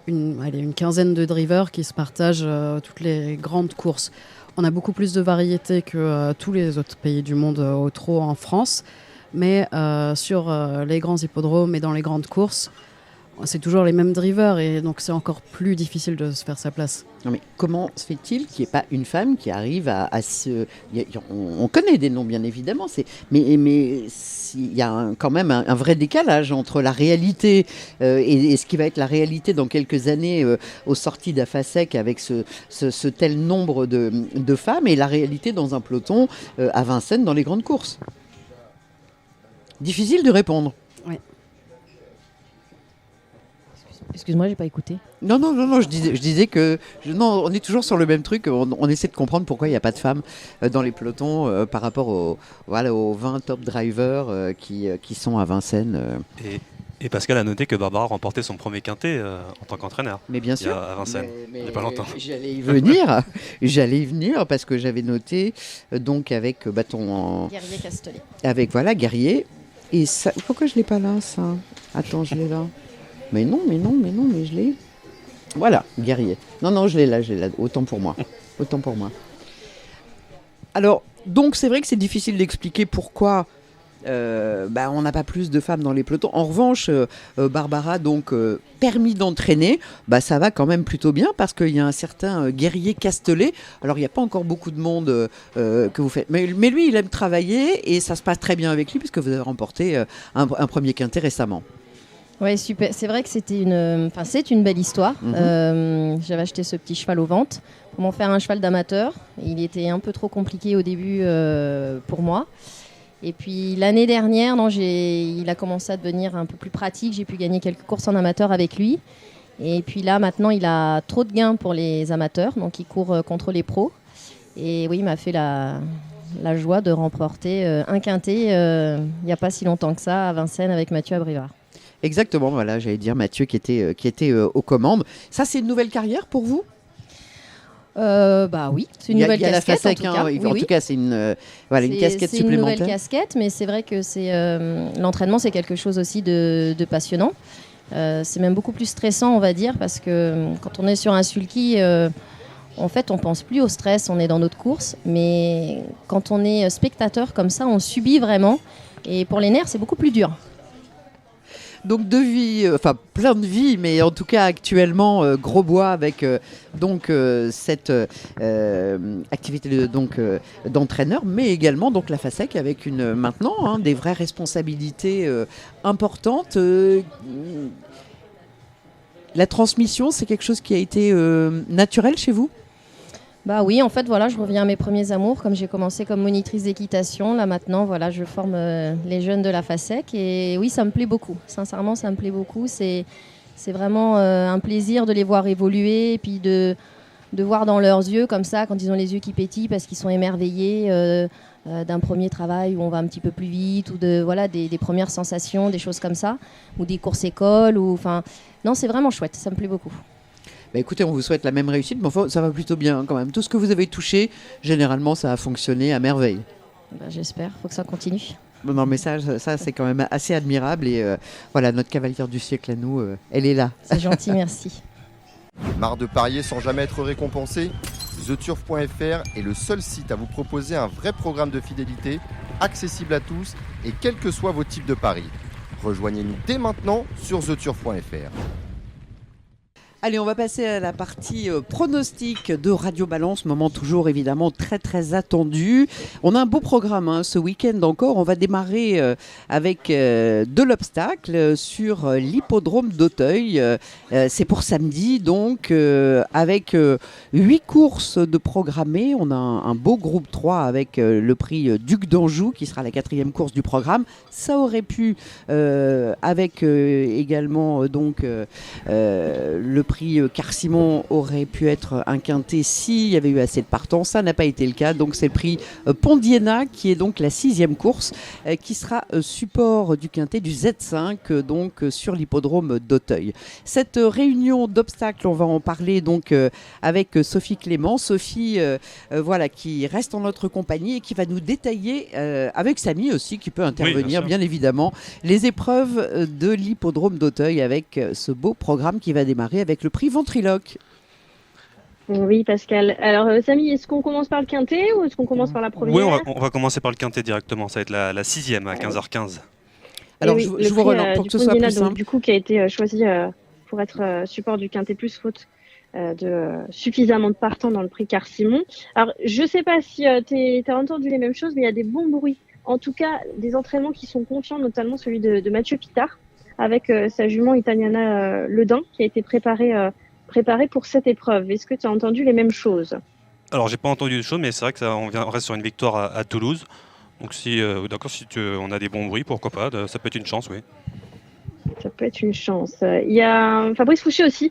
Speaker 4: une quinzaine de drivers qui se partagent toutes les grandes courses. On a beaucoup plus de variété que tous les autres pays du monde au trot en France, mais sur les grands hippodromes et dans les grandes courses, c'est toujours les mêmes drivers, et donc c'est encore plus difficile de se faire sa place.
Speaker 2: Non, mais comment se fait-il qu'il n'y ait pas une femme qui arrive à se... On connaît des noms, bien évidemment, mais il y a quand même un vrai décalage entre la réalité et ce qui va être la réalité dans quelques années aux sorties d'Afasec avec ce tel nombre de femmes, et la réalité dans un peloton à Vincennes dans les grandes courses. Difficile de répondre.
Speaker 4: Oui.
Speaker 5: Excuse-moi, j'ai pas écouté.
Speaker 2: Non, je disais que... on est toujours sur le même truc, on essaie de comprendre pourquoi il n'y a pas de femmes dans les pelotons par rapport aux 20 top drivers qui sont à Vincennes.
Speaker 7: Et Pascal a noté que Barbara remportait son premier quintet en tant qu'entraîneur.
Speaker 2: Mais bien sûr.
Speaker 7: À Vincennes, il n'y a pas longtemps.
Speaker 2: J'allais y venir parce que j'avais noté donc avec bâton...
Speaker 5: Guerrier Castellet.
Speaker 2: Avec, Guerrier. Et ça, pourquoi je ne l'ai pas là, ça? Attends, je l'ai là. Mais non, je l'ai. Voilà, Guerrier. Non, je l'ai là. Autant pour moi. Alors, donc c'est vrai que c'est difficile d'expliquer pourquoi on n'a pas plus de femmes dans les pelotons. En revanche, Barbara, donc permis d'entraîner, ça va quand même plutôt bien, parce qu'il y a un certain Guerrier Castellet. Alors, il n'y a pas encore beaucoup de monde que vous faites. Mais lui, il aime travailler, et ça se passe très bien avec lui, puisque vous avez remporté un premier quintet récemment.
Speaker 5: Oui, super. C'est vrai que c'est une belle histoire. J'avais acheté ce petit cheval aux ventes pour m'en faire un cheval d'amateur. Il était un peu trop compliqué au début pour moi. Et puis l'année dernière, il a commencé à devenir un peu plus pratique. J'ai pu gagner quelques courses en amateur avec lui. Et puis là, maintenant, il a trop de gains pour les amateurs. Donc il court contre les pros. Et oui, il m'a fait la joie de remporter un quintet il n'y a pas si longtemps que ça à Vincennes avec Mathieu Abrivard.
Speaker 2: Exactement, voilà, j'allais dire Mathieu qui était aux commandes. Ça, c'est une nouvelle carrière pour vous?
Speaker 5: Oui, c'est une nouvelle casquette.
Speaker 2: En tout cas, c'est une casquette supplémentaire.
Speaker 5: C'est une nouvelle casquette, mais c'est vrai que l'entraînement, c'est quelque chose aussi de passionnant. C'est même beaucoup plus stressant, on va dire, parce que quand on est sur un sulky, en fait, on pense plus au stress, on est dans notre course. Mais quand on est spectateur comme ça, on subit vraiment. Et pour les nerfs, c'est beaucoup plus dur.
Speaker 2: Donc deux vies, enfin plein de vies, mais en tout cas actuellement Grosbois avec cette activité d'entraîneur, mais également donc la FASEC avec maintenant des vraies responsabilités importantes. La transmission, c'est quelque chose qui a été naturel chez vous ?
Speaker 5: Bah oui, en fait, voilà, je reviens à mes premiers amours. Comme j'ai commencé comme monitrice d'équitation, là maintenant, voilà, je forme les jeunes de la FASEC. Et oui, ça me plaît beaucoup. Sincèrement, ça me plaît beaucoup. C'est vraiment un plaisir de les voir évoluer et puis de voir dans leurs yeux, comme ça, quand ils ont les yeux qui pétillent parce qu'ils sont émerveillés d'un premier travail où on va un petit peu plus vite ou des premières sensations, des choses comme ça, ou des courses écoles. Non, c'est vraiment chouette. Ça me plaît beaucoup.
Speaker 2: Bah écoutez, on vous souhaite la même réussite, mais enfin, ça va plutôt bien quand même. Tout ce que vous avez touché, généralement, ça a fonctionné à merveille.
Speaker 5: J'espère, il faut que ça continue.
Speaker 2: Non, mais ça c'est quand même assez admirable. Et voilà, notre cavalière du siècle à nous, elle est là.
Speaker 5: C'est gentil, merci.
Speaker 1: Marre de parier sans jamais être récompensé ? TheTurf.fr est le seul site à vous proposer un vrai programme de fidélité, accessible à tous et quels que soient vos types de paris. Rejoignez-nous dès maintenant sur TheTurf.fr.
Speaker 2: Allez, on va passer à la partie pronostic de Radio Balance, moment toujours évidemment très très attendu. On a un beau programme ce week-end encore. On va démarrer avec de l'obstacle sur l'hippodrome d'Auteuil. C'est pour samedi donc avec 8 courses de programmées. On a un beau groupe 3 avec le prix Duc d'Anjou qui sera la 4e course du programme. Ça aurait pu avec également le prix Car-Simon aurait pu être un quintet s'il y avait eu assez de partants. Ça n'a pas été le cas. Donc c'est le prix Pondiena qui est donc la 6e course qui sera support du quintet du Z5 donc sur l'hippodrome d'Auteuil. Cette réunion d'obstacles, on va en parler donc avec Sophie Clément. Sophie qui reste en notre compagnie et qui va nous détailler avec Samy aussi qui peut intervenir bien évidemment les épreuves de l'hippodrome d'Auteuil avec ce beau programme qui va démarrer avec le prix Ventriloque.
Speaker 3: Oui, Pascal. Alors, Samy, est-ce qu'on commence par le quintet ou est-ce qu'on commence par la première ?
Speaker 7: Oui, on va commencer par le quintet directement. Ça va être la 6e à 15h15.
Speaker 2: Alors, je vous relance pour que ce soit plus simple.
Speaker 3: Donc, du coup, qui a été choisi pour être support du quintet plus faute de suffisamment de partants dans le prix Car-Simon. Alors, je ne sais pas si tu as entendu les mêmes choses, mais il y a des bons bruits. En tout cas, des entraînements qui sont confiants, notamment celui de Mathieu Pitard, avec sa jument Italiana Ledin, qui a été préparée pour cette épreuve. Est-ce que tu as entendu les mêmes choses ?
Speaker 7: Alors, j'ai pas entendu de choses, mais c'est vrai que on reste sur une victoire à Toulouse. Donc, si on a des bons bruits, pourquoi pas, ça peut être une chance, oui.
Speaker 3: Ça peut être une chance. Il y a Fabrice Fouché aussi,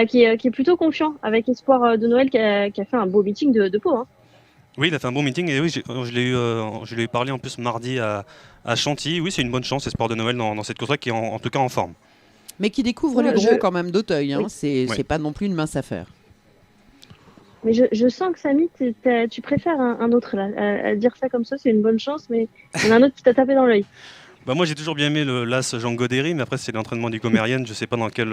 Speaker 3: qui est plutôt confiant, avec Espoir de Noël, qui a fait un beau meeting de Pau. Hein.
Speaker 7: Oui, il a fait un bon meeting, et oui, je l'ai eu parlé en plus mardi à Chantilly. Oui, c'est une bonne chance, Espoir de Noël, dans cette course-là, qui est en tout cas en forme.
Speaker 2: Mais qui découvre les gros quand même d'Auteuil. Oui. C'est pas non plus une mince affaire.
Speaker 3: Mais je sens que Samy, tu préfères un autre là. À dire ça comme ça, c'est une bonne chance, mais il y en a un autre qui t'a tapé dans l'œil.
Speaker 7: Bah moi j'ai toujours bien aimé l'As Jean Godéry, mais après c'est l'entraînement du Comérienne, je sais pas dans quel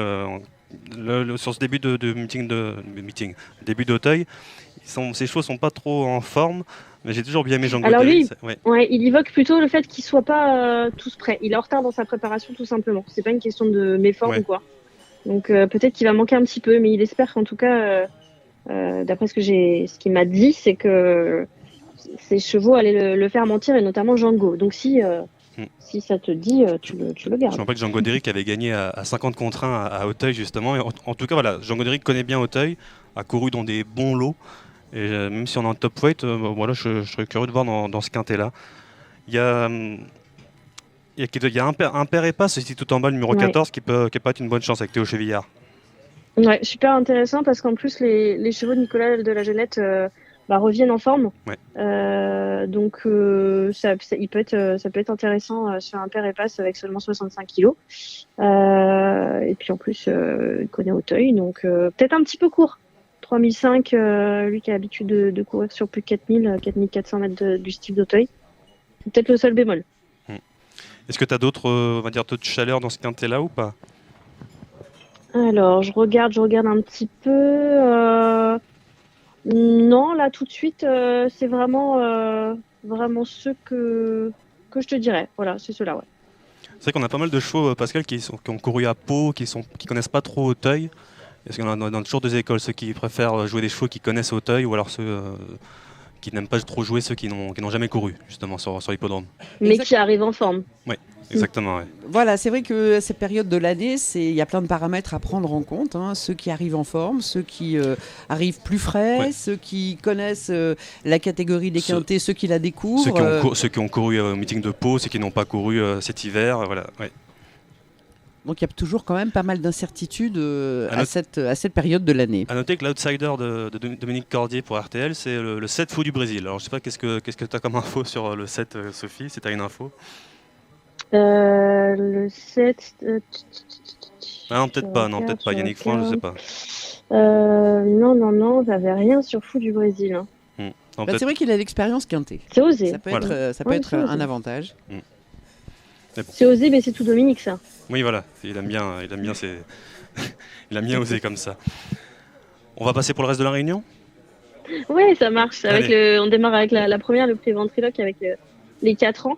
Speaker 7: sur ce début de meeting, début d'Auteuil, ses chevaux sont pas trop en forme, mais j'ai toujours bien aimé Jean Godéry.
Speaker 3: Alors lui, il évoque plutôt le fait qu'ils soient pas tous prêts. Il est en retard dans sa préparation tout simplement. C'est pas une question de méforme ou quoi. Donc peut-être qu'il va manquer un petit peu, mais il espère qu'en tout cas, d'après ce qu'il m'a dit, c'est que ses chevaux allaient le faire mentir, et notamment Django. Donc si ça te dit, tu le gardes.
Speaker 7: Je me rappelle que Jean Godéry avait gagné à 50 contre 1 à Auteuil justement. Et en tout cas, voilà, Jean Godéry connaît bien Auteuil, a couru dans des bons lots. Et même si on est en top weight, je serais curieux de voir dans ce quintet-là. Il y a un père et passe ici tout en bas, le numéro 14, qui peut être une bonne chance avec Théo Chevillard.
Speaker 3: Ouais, super intéressant parce qu'en plus, les chevaux de Nicolas de la Jeunette reviennent en forme. Ouais. Donc ça peut être intéressant sur un père et passe avec seulement 65 kilos. Et puis en plus, il connaît Auteuil, donc peut-être un petit peu court. 3005, lui qui a l'habitude de courir sur plus de 4400 mètres du style d'Auteuil. C'est peut-être le seul bémol.
Speaker 7: Est-ce que tu as d'autres chaleurs dans ce quintet-là ou pas ?
Speaker 3: Alors, je regarde un petit peu. Non, là tout de suite, c'est vraiment ceux que je te dirais. Voilà, c'est ceux-là, ouais.
Speaker 7: C'est vrai qu'on a pas mal de chevaux, Pascal, qui ont couru à Pau, qui connaissent pas trop Auteuil. Parce qu'on a dans toujours deux écoles, ceux qui préfèrent jouer des chevaux qui connaissent Auteuil, ou alors ceux qui n'aiment pas trop jouer, ceux qui n'ont jamais couru, justement, sur l'hippodrome.
Speaker 3: Mais qui arrivent en forme.
Speaker 7: Oui, exactement. Ouais.
Speaker 2: Voilà, c'est vrai que à cette période de l'année, il y a plein de paramètres à prendre en compte. Ceux qui arrivent en forme, ceux qui arrivent plus frais, ceux qui connaissent la catégorie des quintés, ceux qui la découvrent.
Speaker 7: Ceux qui ont couru au meeting de Pau, ceux qui n'ont pas couru cet hiver, voilà. Ouais.
Speaker 2: Donc il y a toujours quand même pas mal d'incertitudes à cette période de l'année.
Speaker 7: A noter que l'outsider de Dominique Cordier pour RTL, c'est le 7 fou du Brésil. Alors je sais pas, qu'est-ce que tu as comme info sur le 7, Sophie, si tu as une info.
Speaker 3: Le 7...
Speaker 7: non, peut-être pas, Yannick Froin, je sais pas.
Speaker 3: Non, j'avais rien sur fou du Brésil. Hein.
Speaker 2: C'est vrai qu'il a l'expérience quintée.
Speaker 3: C'est osé.
Speaker 2: Ça peut être un avantage.
Speaker 3: C'est osé, mais c'est tout Dominique, ça.
Speaker 7: Oui, voilà, il aime bien il aime bien oser comme ça. On va passer pour le reste de la réunion ?
Speaker 3: Oui, ça marche. On démarre avec la première, le prix ventriloque, avec les 4 ans,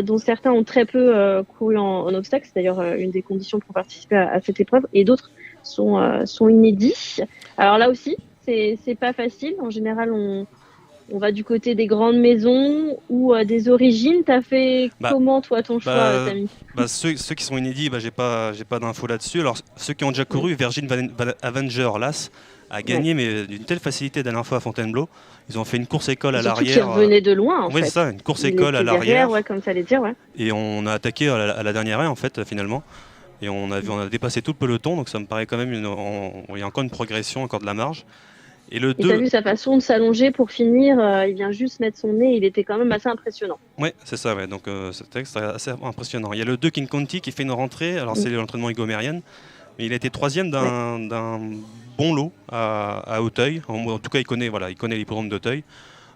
Speaker 3: dont certains ont très peu couru en obstacle. C'est d'ailleurs une des conditions pour participer à cette épreuve. Et d'autres sont inédits. Alors là aussi, c'est pas facile. En général, on va du côté des grandes maisons ou des origines. T'as fait comment, toi, ton choix, Samy ?
Speaker 7: Ceux qui sont inédits, j'ai pas d'infos là-dessus. Alors, ceux qui ont déjà couru, Virgin Avenger, l'As, a gagné, mais d'une telle facilité la dernière fois à Fontainebleau. Ils ont fait une course-école à l'arrière.
Speaker 3: Surtout qu'ils revenaient de loin, en fait.
Speaker 7: Oui, c'est ça, une course-école à l'arrière.
Speaker 3: Comme ça allait dire, ouais.
Speaker 7: Et on a attaqué à la dernière haie, en fait, finalement. Et on a dépassé tout le peloton, donc ça me paraît quand même, il y a encore une progression, encore de la marge. Et t'as
Speaker 3: vu sa façon de s'allonger pour finir, il vient juste mettre son nez, il était quand même assez impressionnant.
Speaker 7: Oui, c'est ça, ouais. Donc c'était assez impressionnant. Il y a le 2 King Conti qui fait une rentrée, alors c'est l'entraînement Hugo-Mérienne, mais il a été 3e d'un bon lot à Auteuil. En tout cas, il connaît l'hippodrome d'Auteuil.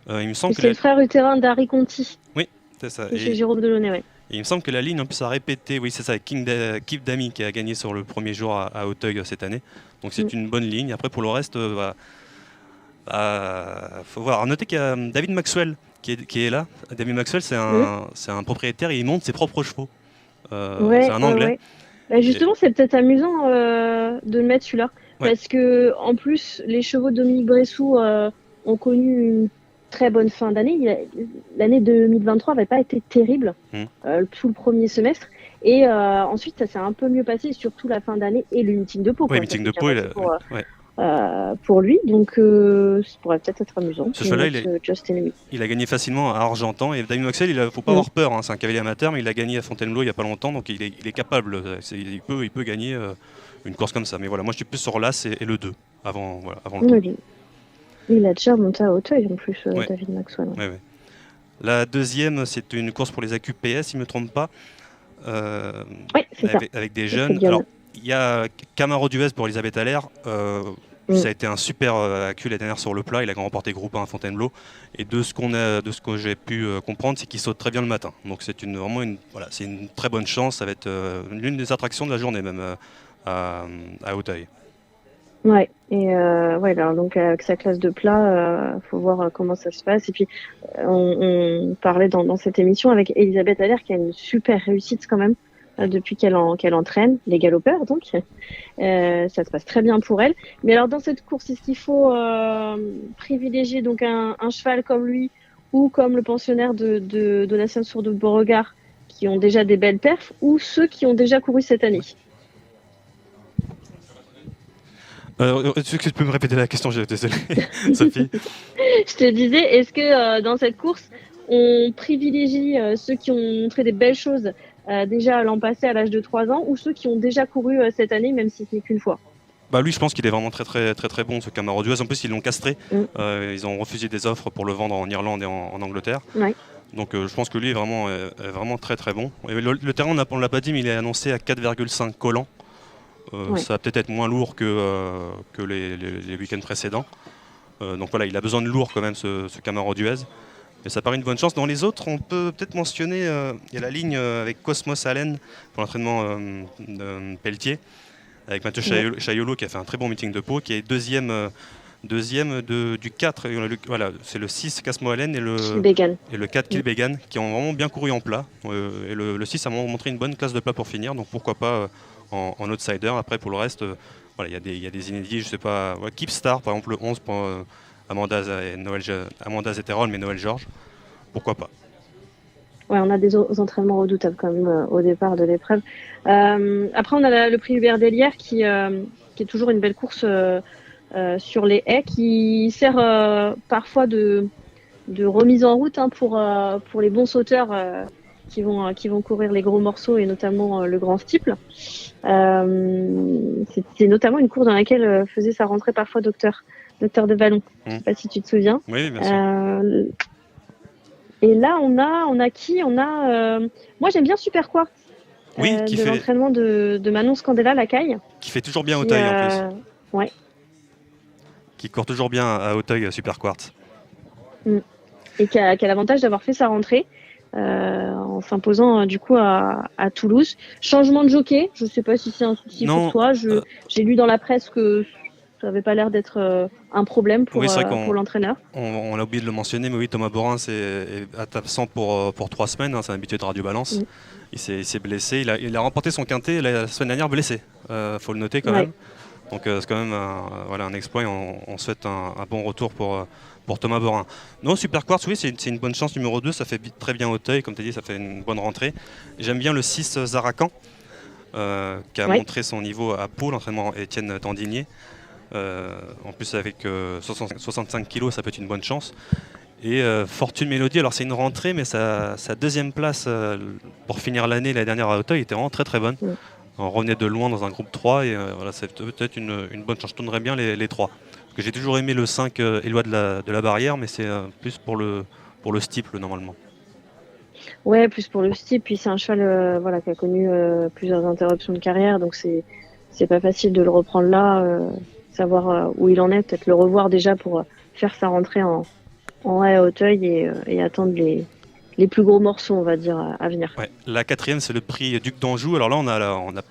Speaker 7: Il me semble
Speaker 3: c'est le frère utérin d'Harry Conti.
Speaker 7: Oui, c'est ça.
Speaker 3: Chez Jérôme Delaunay, oui.
Speaker 7: Et il me semble que la ligne en plus a répété, oui c'est ça, Kip Dami qui a gagné sur le premier jour à Auteuil cette année. Donc c'est une bonne ligne. Après pour le reste, faut voir. À noter qu'il y a David Maxwell qui est là. David Maxwell, c'est un propriétaire et il monte ses propres chevaux. C'est un Anglais.
Speaker 3: Justement, c'est peut-être amusant de le mettre celui-là. Parce que en plus, les chevaux de Dominique Bressou ont connu une très bonne fin d'année. L'année 2023 n'avait pas été terrible tout le premier semestre. Et ensuite, ça s'est un peu mieux passé, surtout la fin d'année et le meeting de Pau.
Speaker 7: Oui, le meeting de Pau,
Speaker 3: pour lui, donc ça pourrait peut-être être amusant.
Speaker 7: Ce cheval-là, il a gagné facilement à Argentan, et David Maxwell, il ne faut pas avoir peur, c'est un cavalier amateur, mais il a gagné à Fontainebleau il n'y a pas longtemps, donc il est capable, il peut gagner une course comme ça. Mais voilà, moi je suis plus sur l'As et le 2, avant le tour.
Speaker 3: Il a déjà monté à Auteuil en plus, David Maxwell.
Speaker 7: Ouais. La deuxième, c'est une course pour les AQPS, si je ne me trompe pas, avec des jeunes. Alors, il y a Camaro Duez pour Elisabeth Allaire. Ça a été un super accu la dernière sur le plat. Il a remporté groupe 1 à Fontainebleau. Et de ce que j'ai pu comprendre, c'est qu'il saute très bien le matin. Donc c'est c'est une très bonne chance. Ça va être l'une des attractions de la journée même à Auteuil.
Speaker 3: Ouais. Et alors, donc avec sa classe de plat, faut voir comment ça se passe. Et puis on parlait dans cette émission avec Elisabeth Allaire qui a une super réussite quand même. Depuis qu'elle entraîne les galopeurs, donc ça se passe très bien pour elle. Mais alors dans cette course, est-ce qu'il faut privilégier donc un cheval comme lui ou comme le pensionnaire de Donatien Sour de Beauregard qui ont déjà des belles perfs, ou ceux qui ont déjà couru cette année?
Speaker 7: Est-ce que tu peux me répéter la question? Désolé, Sophie.
Speaker 3: Je te disais, est-ce que dans cette course, on privilégie ceux qui ont montré des belles choses déjà l'an passé à l'âge de 3 ans, ou ceux qui ont déjà couru cette année, même si ce n'est qu'une fois?
Speaker 7: Lui, je pense qu'il est vraiment très très très très bon, ce Camaro Duez. En plus, ils l'ont castré. Ils ont refusé des offres pour le vendre en Irlande et en Angleterre. Ouais. Donc je pense que lui est vraiment très très bon. Et le terrain, on ne l'a pas dit, mais il est annoncé à 4,5 collants. Ça va peut-être être moins lourd que les week-ends précédents. Donc voilà, il a besoin de lourd quand même, ce Camaro Duez. Et ça paraît une bonne chance. Dans les autres, on peut peut-être mentionner, il y a la ligne avec Cosmos Allen pour l'entraînement de Pelletier, avec Mathieu Chaiolo qui a fait un très bon meeting de Pau, qui est deuxième Deuxième du 4, voilà, c'est le 6 Casmoalen et
Speaker 3: Bégan.
Speaker 7: et le 4 Kilbegan qui ont vraiment bien couru en plat. Et le 6 a montré une bonne classe de plat pour finir, donc pourquoi pas en outsider. Après, pour le reste, voilà, il y a des inédits, je sais pas, Keepstar par exemple, le 11 pour Amanda Zetterholm et Noël Georges, pourquoi pas.
Speaker 3: Ouais, on a des entraînements redoutables quand même au départ de l'épreuve. Après, on a le prix Hubert Delière qui est toujours une belle course sur les haies, qui sert parfois de remise en route pour les bons sauteurs qui vont courir les gros morceaux et notamment le grand steeple. C'était notamment une course dans laquelle faisait sa rentrée parfois docteur de Vallon. Je sais pas si tu te souviens.
Speaker 7: Oui, bien sûr.
Speaker 3: Et là, on a qui ? Moi, j'aime bien Super Quartz.
Speaker 7: Oui,
Speaker 3: de l'entraînement de Manon Scandella, la caille.
Speaker 7: Qui fait toujours bien Auteuil en plus.
Speaker 3: Ouais.
Speaker 7: Qui court toujours bien à Auteuil, Super Quartz.
Speaker 3: Et qui a l'avantage d'avoir fait sa rentrée en s'imposant du coup à Toulouse. Changement de jockey, je ne sais pas si c'est un souci pour toi. J'ai lu dans la presse que ça n'avait pas l'air d'être un problème pour l'entraîneur.
Speaker 7: On a oublié de le mentionner, mais oui, Thomas Borin est absent pour 3 semaines, c'est un habitué de Radio Balance. Il s'est blessé, il a remporté son quintet la semaine dernière blessé, faut le noter quand même. Donc c'est quand même un exploit et on souhaite un bon retour pour Thomas Borin. Non, Super Quartz, oui, c'est une bonne chance numéro 2, ça fait très bien Auteuil, comme tu as dit, ça fait une bonne rentrée. J'aime bien le 6 Zaracan, qui a montré son niveau à Pau, l'entraînement Étienne Tandinier. En plus avec 65 kg, ça peut être une bonne chance. Et Fortune Mélodie, alors c'est une rentrée, mais sa deuxième place pour finir l'année dernière à Auteuil était vraiment très très bonne. On revenait de loin dans un groupe 3 et voilà, c'est peut-être une bonne chance. Je tournerais bien les 3. Parce que j'ai toujours aimé le 5 Éloi de la Barrière, mais c'est plus pour le steeple normalement.
Speaker 3: Ouais, plus pour le steeple, puis c'est un cheval qui a connu plusieurs interruptions de carrière, donc c'est pas facile de le reprendre là, savoir où il en est, peut-être le revoir déjà pour faire sa rentrée en haie à Auteuil et attendre les plus gros morceaux, on va dire, à venir.
Speaker 7: Ouais. La 4e, c'est le prix Duc d'Anjou. Alors là, on a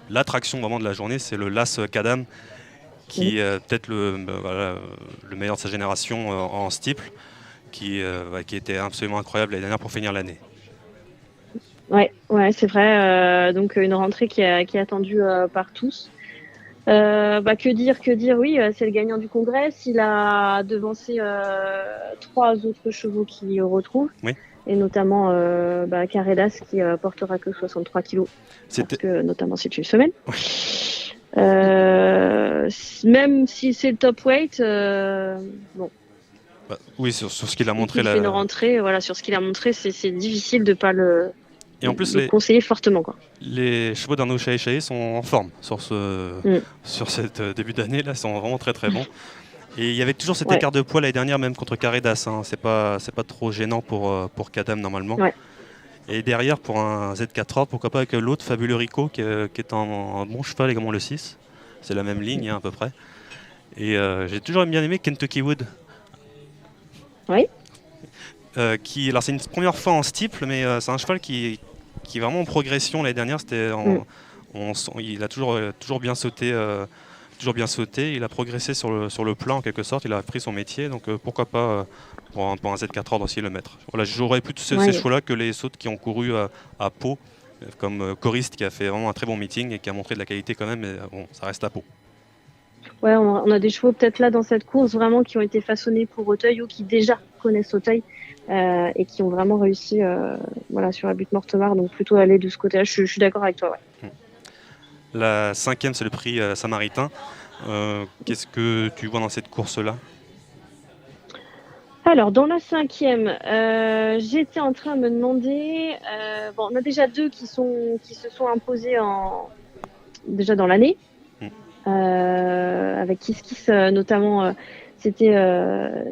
Speaker 7: l'attraction vraiment de la journée, c'est le Las Cadam, qui est peut-être le meilleur de sa génération en steeple, qui était absolument incroyable l'année dernière pour finir l'année.
Speaker 3: Ouais, c'est vrai. Donc une rentrée qui est attendue par tous. Que dire, oui, c'est le gagnant du congrès. Il a devancé 3 autres chevaux qui retrouvent. Oui. Et notamment Caredas qui portera que 63 kilos. Parce que notamment c'est une femelle. Même si c'est le top weight, bon.
Speaker 7: Oui, sur ce qu'il a montré
Speaker 3: là. Une rentrée, voilà, sur ce qu'il a montré, c'est difficile de pas le. Et en plus, le conseiller fortement, quoi.
Speaker 7: Les chevaux d'Arnaud Chaé sont en forme sur cette début d'année là, ils sont vraiment très très bons. Et il y avait toujours cet écart de poids l'année dernière, même contre Caredas. Hein. C'est pas trop gênant pour Cadam normalement. Ouais. Et derrière, pour un Z4 pourquoi pas avec l'autre Fabuleux Rico qui est un bon cheval également le 6. C'est la même ligne à peu près. Et j'ai toujours bien aimé Kentucky Wood.
Speaker 3: Oui.
Speaker 7: Alors c'est une première fois en steeple, mais c'est un cheval qui est vraiment en progression. L'année dernière, il a toujours bien sauté. Il a progressé sur le plan en quelque sorte, il a appris son métier, donc pourquoi pas pour un Z4 ordre aussi le mettre. Voilà, j'aurais plus ces chevaux-là que les sauts qui ont couru à Pau, comme Choriste qui a fait vraiment un très bon meeting et qui a montré de la qualité quand même, mais bon, ça reste à Pau.
Speaker 3: Ouais, on a des chevaux peut-être là dans cette course vraiment qui ont été façonnés pour Auteuil ou qui déjà connaissent Auteuil et qui ont vraiment réussi sur la butte Mortemart, donc plutôt aller de ce côté-là. Je suis d'accord avec toi. Ouais.
Speaker 7: La 5e, c'est le prix Samaritain. Qu'est-ce que tu vois dans cette course-là ?
Speaker 3: Alors, dans la 5e, j'étais en train de me demander... on a déjà 2 qui se sont imposés déjà dans l'année. Avec Kiss Kiss, notamment, c'était je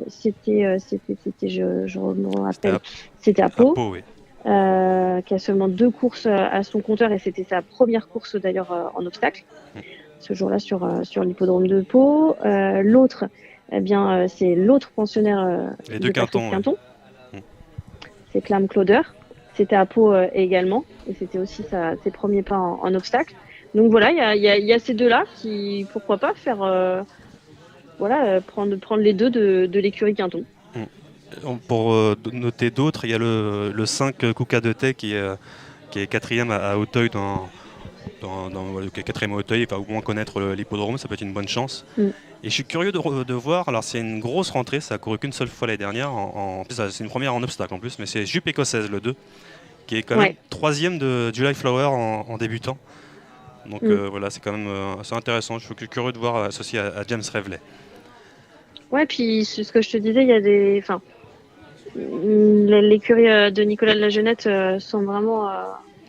Speaker 3: me rappelle, c'était à Pau.
Speaker 7: Oui.
Speaker 3: Qui a seulement 2 courses à son compteur et c'était sa première course d'ailleurs en obstacle ce jour-là sur l'hippodrome de Pau. L'autre, c'est l'autre pensionnaire
Speaker 7: de Quinton.
Speaker 3: C'est Clam Clauder. C'était à Pau également et c'était aussi ses premiers pas en obstacle. Donc voilà, il y a ces 2-là qui, pourquoi pas, faire prendre les deux de l'écurie Quinton.
Speaker 7: Pour noter d'autres, il y a le 5 Kuka de Thé qui est quatrième à Auteuil, qui est quatrième à Auteuil, il va au moins connaître l'hippodrome, ça peut être une bonne chance. Et je suis curieux de voir, alors c'est une grosse rentrée, ça a couru qu'une seule fois l'année dernière, en plus c'est une première en obstacle en plus, mais c'est Jupe Écossaise le 2, qui est quand même troisième de July Flower en débutant. Donc voilà, c'est quand même assez intéressant, je suis curieux de voir associé à James Reveley.
Speaker 3: Ouais, puis c'est ce que je te disais, il y a l'écurie de Nicolas de la Jeunette semble vraiment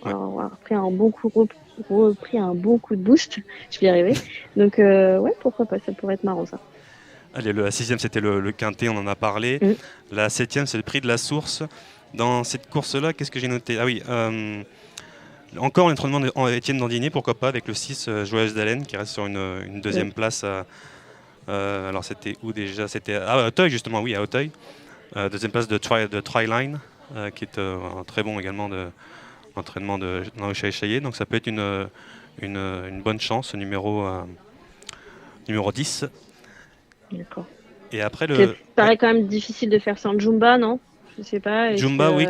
Speaker 3: avoir pris un bon coup de boost, je vais y arriver. Donc pourquoi pas, ça pourrait être marrant ça.
Speaker 7: Allez, la 6e c'était le Quintet, on en a parlé. La 7e c'est le prix de la Source. Dans cette course-là, qu'est-ce que j'ai noté ? Ah oui, encore un entraînement d'Étienne Dandinier, pourquoi pas, avec le 6 Joyeuse d'Haleine qui reste sur une deuxième place. Alors c'était où déjà ? C'était à Auteuil justement, oui, à Auteuil. Deuxième place de Tryline, qui est un très bon également d'entraînement dans le Chaillé. Donc ça peut être une bonne chance, numéro 10.
Speaker 3: D'accord.
Speaker 7: Et après
Speaker 3: ça paraît quand même difficile de faire sans Jumba, non ? Je sais pas.
Speaker 7: Jumba, oui,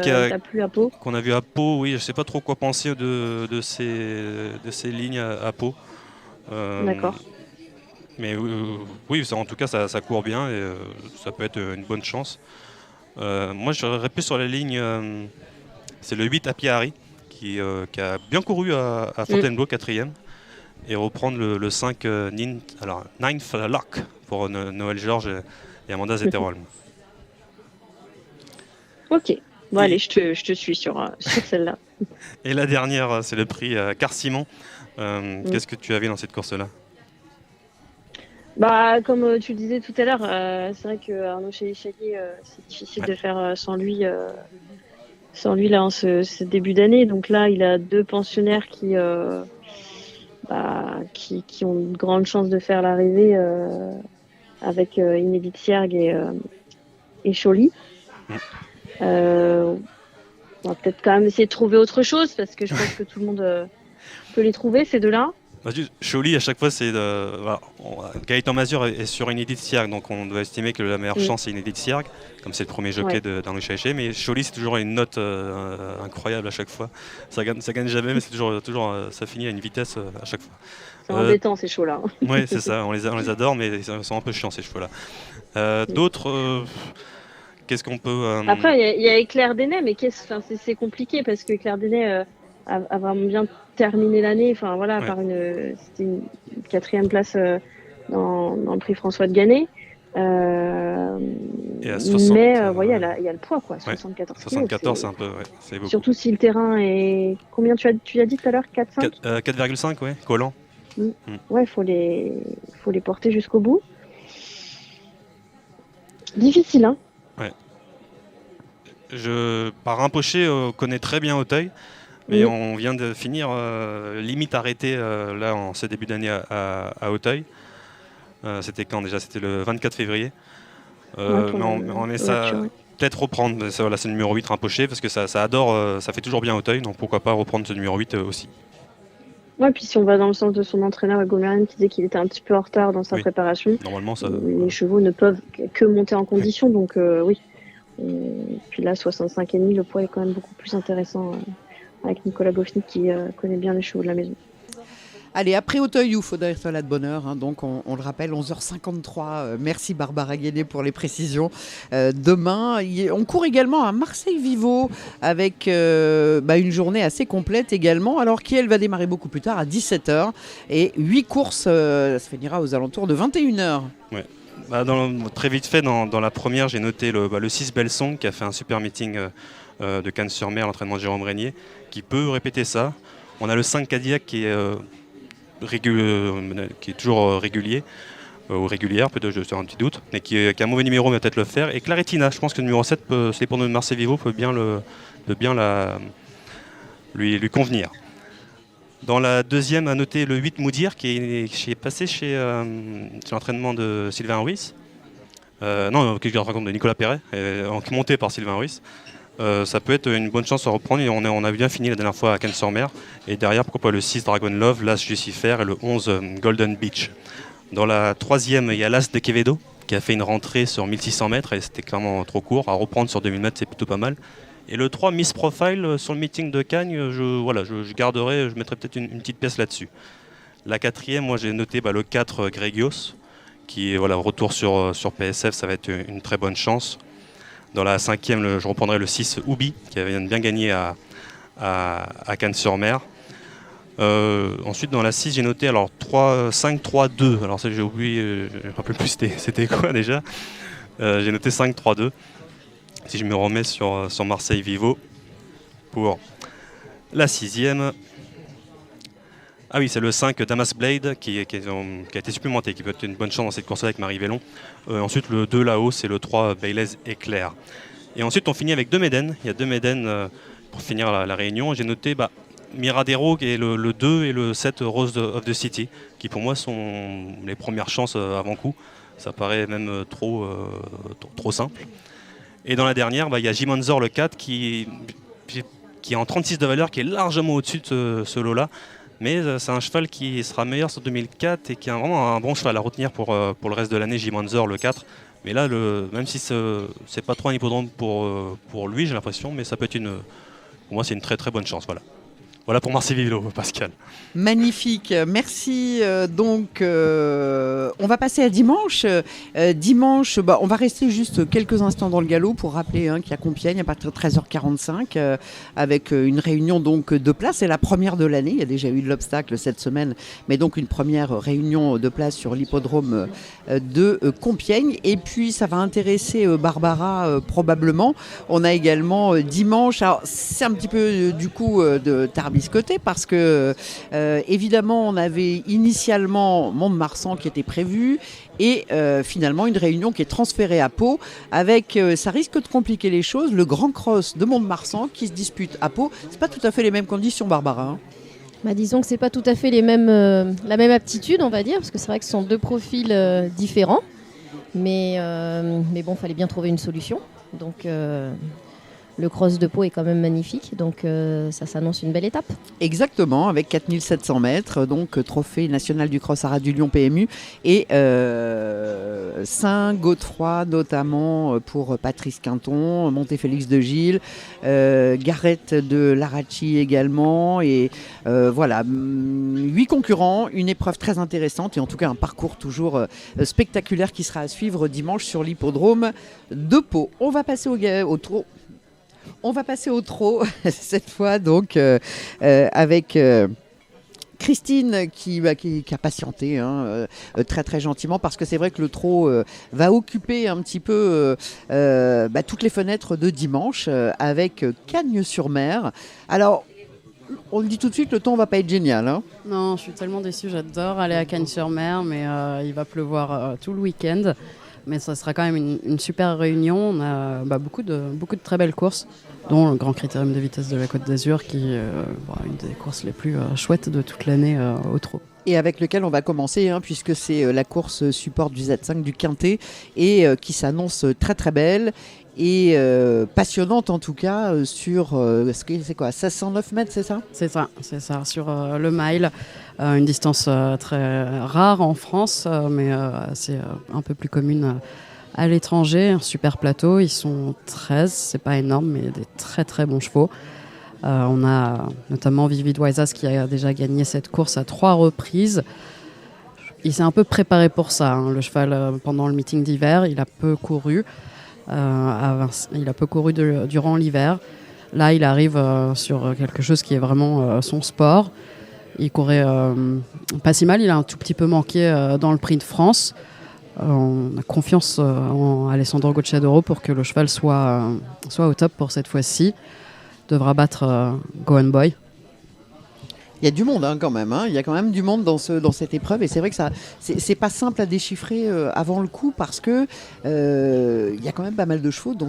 Speaker 3: qu'on
Speaker 7: a vu à Pau, oui, je sais pas trop quoi penser de ces lignes à Pau.
Speaker 3: D'accord.
Speaker 7: Mais oui, en tout cas, ça court bien et ça peut être une bonne chance. Moi, j'aurais plus sur la ligne, c'est le 8 Happy Harry, qui a bien couru à Fontainebleau, 4e, et reprendre le 5 Ninth Lock pour Noël Georges et Amanda Zetterholm.
Speaker 3: Ok, bon allez, je te suis sur celle-là.
Speaker 7: Et la dernière, c'est le prix Car-Simon. Qu'est-ce que tu avais dans cette course-là ?
Speaker 3: Comme tu le disais tout à l'heure, c'est vrai que Arnaud Chailly, c'est difficile de faire sans lui là en ce début d'année. Donc là, il a 2 pensionnaires qui ont une grande chance de faire l'arrivée avec Inédit Siergue et Choly. On va peut-être quand même essayer de trouver autre chose parce que je pense que tout le monde peut les trouver, ces deux-là.
Speaker 7: Choly, à chaque fois, c'est Gaëtan Mazur est sur Inédit Siergue, donc on doit estimer que la meilleure chance c'est Inédit Siergue, comme c'est le premier jockey d'Arnaud Chailly. Mais Choly, c'est toujours une note incroyable à chaque fois. Ça gagne jamais, mais c'est toujours ça finit à une vitesse à chaque fois.
Speaker 3: C'est embêtant ces chevaux-là.
Speaker 7: Oui, c'est ça. On les adore, mais ils sont un peu chiants ces chevaux-là. D'autres. Qu'est-ce qu'on peut.
Speaker 3: Après, il y a Éclair Dénet, mais c'est compliqué parce que Éclair Dénet a vraiment bien terminé l'année. Enfin voilà, c'était une 4e place dans le prix François de Gannet.
Speaker 7: Et à 60,
Speaker 3: mais il y a le poids, quoi. 74 kilos.
Speaker 7: 74, c'est un peu, c'est beaucoup.
Speaker 3: Surtout si le terrain est. Combien tu as dit tout à l'heure, 4,5
Speaker 7: 4,5, oui, collant.
Speaker 3: Ouais, faut les porter jusqu'au bout. Difficile, hein.
Speaker 7: Ouais. Par Rimpoché, connaît très bien Auteuil, mais on vient de finir limite arrêté là en ce début d'année à Auteuil. C'était quand déjà ? C'était le 24 février. Mais on met ça peut-être reprendre. C'est le numéro 8 Rimpoché parce que ça adore, ça fait toujours bien Auteuil, donc pourquoi pas reprendre ce numéro 8 aussi.
Speaker 3: Ouais, puis si on va dans le sens de son entraîneur, Gomerian, qui disait qu'il était un petit peu en retard dans sa préparation,
Speaker 7: normalement,
Speaker 3: les chevaux ne peuvent que monter en condition, donc oui. Et puis là, 65,5, le poids est quand même beaucoup plus intéressant avec Nicolas Goffny qui connaît bien les chevaux de la maison.
Speaker 2: Allez, après Auteuil, il faudra être là de bonne heure. Donc, on le rappelle, 11h53. Merci Barbara Guédé pour les précisions. Demain, on court également à Marseille-Vivo avec une journée assez complète également. Alors, elle va démarrer beaucoup plus tard à 17h. Et 8 courses, ça finira aux alentours de 21h.
Speaker 7: Ouais. Très vite fait, dans la première, j'ai noté le 6 Belson qui a fait un super meeting de Cannes-sur-Mer, l'entraînement de Jérôme Régnier, qui peut répéter ça. On a le 5 Cadillac qui est toujours régulier, ou régulière, peut-être, j'ai un petit doute, mais qui a un mauvais numéro, mais peut-être le faire. Et Claretina, je pense que le numéro 7, c'est pour Marseille-Vivo, peut bien lui convenir. Dans la deuxième, à noter le 8 Moudir, qui est passé chez l'entraînement de Sylvain Ruiz. Que je raconte de Nicolas Perret, monté par Sylvain Ruiz. Ça peut être une bonne chance à reprendre. On a bien fini la dernière fois à Cannes-sur-Mer. Et derrière, pourquoi pas le 6 Dragon Love, l'As Jucifer et le 11 Golden Beach. Dans la troisième, il y a l'As de Quevedo qui a fait une rentrée sur 1600 mètres et c'était clairement trop court. À reprendre sur 2000 mètres, c'est plutôt pas mal. Et le 3, Miss Profile, sur le meeting de Cagnes, je garderai, je mettrai peut-être une petite pièce là-dessus. La quatrième, moi j'ai noté le 4, Gregios, qui est retour sur PSF, ça va être une très bonne chance. Dans la cinquième, je reprendrai le 6, Ubi, qui vient de bien gagner à Cannes-sur-Mer. Ensuite, dans la 6, j'ai noté 5, 3, 2. Alors ça, j'ai oublié, je ne me rappelle plus c'était quoi déjà. J'ai noté 5, 3, 2. Si je me remets sur Marseille Vivo pour la 6e. Ah oui, c'est le 5 Damas Blade qui a été supplémenté, qui peut être une bonne chance dans cette course avec Marie Vélon. Ensuite, le 2 là-haut, c'est le 3 Baylez Éclair. Et ensuite, on finit avec 2 Médènes. Il y a 2 Médènes pour finir la réunion. J'ai noté Miradero qui est le 2 et le 7 Rose of the City, qui pour moi sont les premières chances avant coup. Ça paraît même trop simple. Et dans la dernière, il y a Jimonzor le 4 qui est en 36 de valeur, qui est largement au-dessus de ce lot-là. Mais c'est un cheval qui sera meilleur sur 2004 et qui est vraiment un bon cheval à retenir pour le reste de l'année, Jimonzor le 4. Mais là, même si c'est pas trop un hippodrome pour lui, j'ai l'impression, mais ça peut être pour moi, c'est une très très bonne chance. Voilà pour Marseille Vivo, Pascal.
Speaker 2: Magnifique, merci. Donc, on va passer à dimanche. Dimanche, on va rester juste quelques instants dans le galop pour rappeler qu'il y a Compiègne à partir de 13h45 avec une réunion donc de place. C'est la première de l'année. Il y a déjà eu de l'obstacle cette semaine, mais donc une première réunion de place sur l'hippodrome de Compiègne. Et puis, ça va intéresser Barbara probablement. On a également dimanche. Alors, c'est un petit peu du coup de tarbiscoté parce que évidemment, on avait initialement Mont-de-Marsan qui était prévu et finalement une réunion qui est transférée à Pau avec, ça risque de compliquer les choses, le Grand Cross de Mont-de-Marsan qui se dispute à Pau. C'est pas tout à fait les mêmes conditions, Barbara.
Speaker 5: Disons que c'est pas tout à fait la même aptitude, on va dire, parce que c'est vrai que ce sont deux profils différents. Mais bon, fallait bien trouver une solution. Donc le cross de Pau est quand même magnifique, donc ça s'annonce une belle étape.
Speaker 2: Exactement, avec 4700 mètres, donc trophée national du cross Haras du Lion PMU et Saint-Godefroy notamment pour Patrice Quinton, Monté-Félix de Gilles, Garrett de Larachi également et voilà, 8 concurrents, une épreuve très intéressante et en tout cas un parcours toujours spectaculaire qui sera à suivre dimanche sur l'hippodrome de Pau. On va passer au trot. On va passer au trot, cette fois donc avec Christine qui a patienté très très gentiment parce que c'est vrai que le trot va occuper un petit peu toutes les fenêtres de dimanche avec Cagnes-sur-Mer. Alors, on le dit tout de suite, le temps va pas être génial.
Speaker 4: Non, je suis tellement déçue, j'adore aller à Cagnes-sur-Mer, mais il va pleuvoir tout le week-end. Mais ça sera quand même une super réunion. On a beaucoup de très belles courses, dont le Grand Critérium de vitesse de la Côte d'Azur, qui est une des courses les plus chouettes de toute l'année au trot.
Speaker 2: Et avec lequel on va commencer, puisque c'est la course support du Z5 du Quintet, et qui s'annonce très très belle et passionnante en tout cas sur c'est quoi, 1609 mètres, c'est ça ?
Speaker 4: C'est ça, sur le mile, une distance très rare en France, mais c'est un peu plus commune à l'étranger. Un super plateau, ils sont 13, c'est pas énorme, mais des très très bons chevaux. On a notamment Vivid Waisas qui a déjà gagné cette course à 3 reprises. Il s'est un peu préparé pour ça, le cheval, pendant le meeting d'hiver, il a peu couru. Durant l'hiver. Là, il arrive sur quelque chose qui est vraiment son sport. Il courait pas si mal. Il a un tout petit peu manqué dans le Prix de France. On a confiance en Alessandro Gocciadoro pour que le cheval soit au top pour cette fois-ci. Devra battre Go and Boy.
Speaker 2: Il y a du monde quand même. Il y a quand même du monde dans cette épreuve et c'est vrai que c'est pas simple à déchiffrer avant le coup parce que il y a quand même pas mal de chevaux dont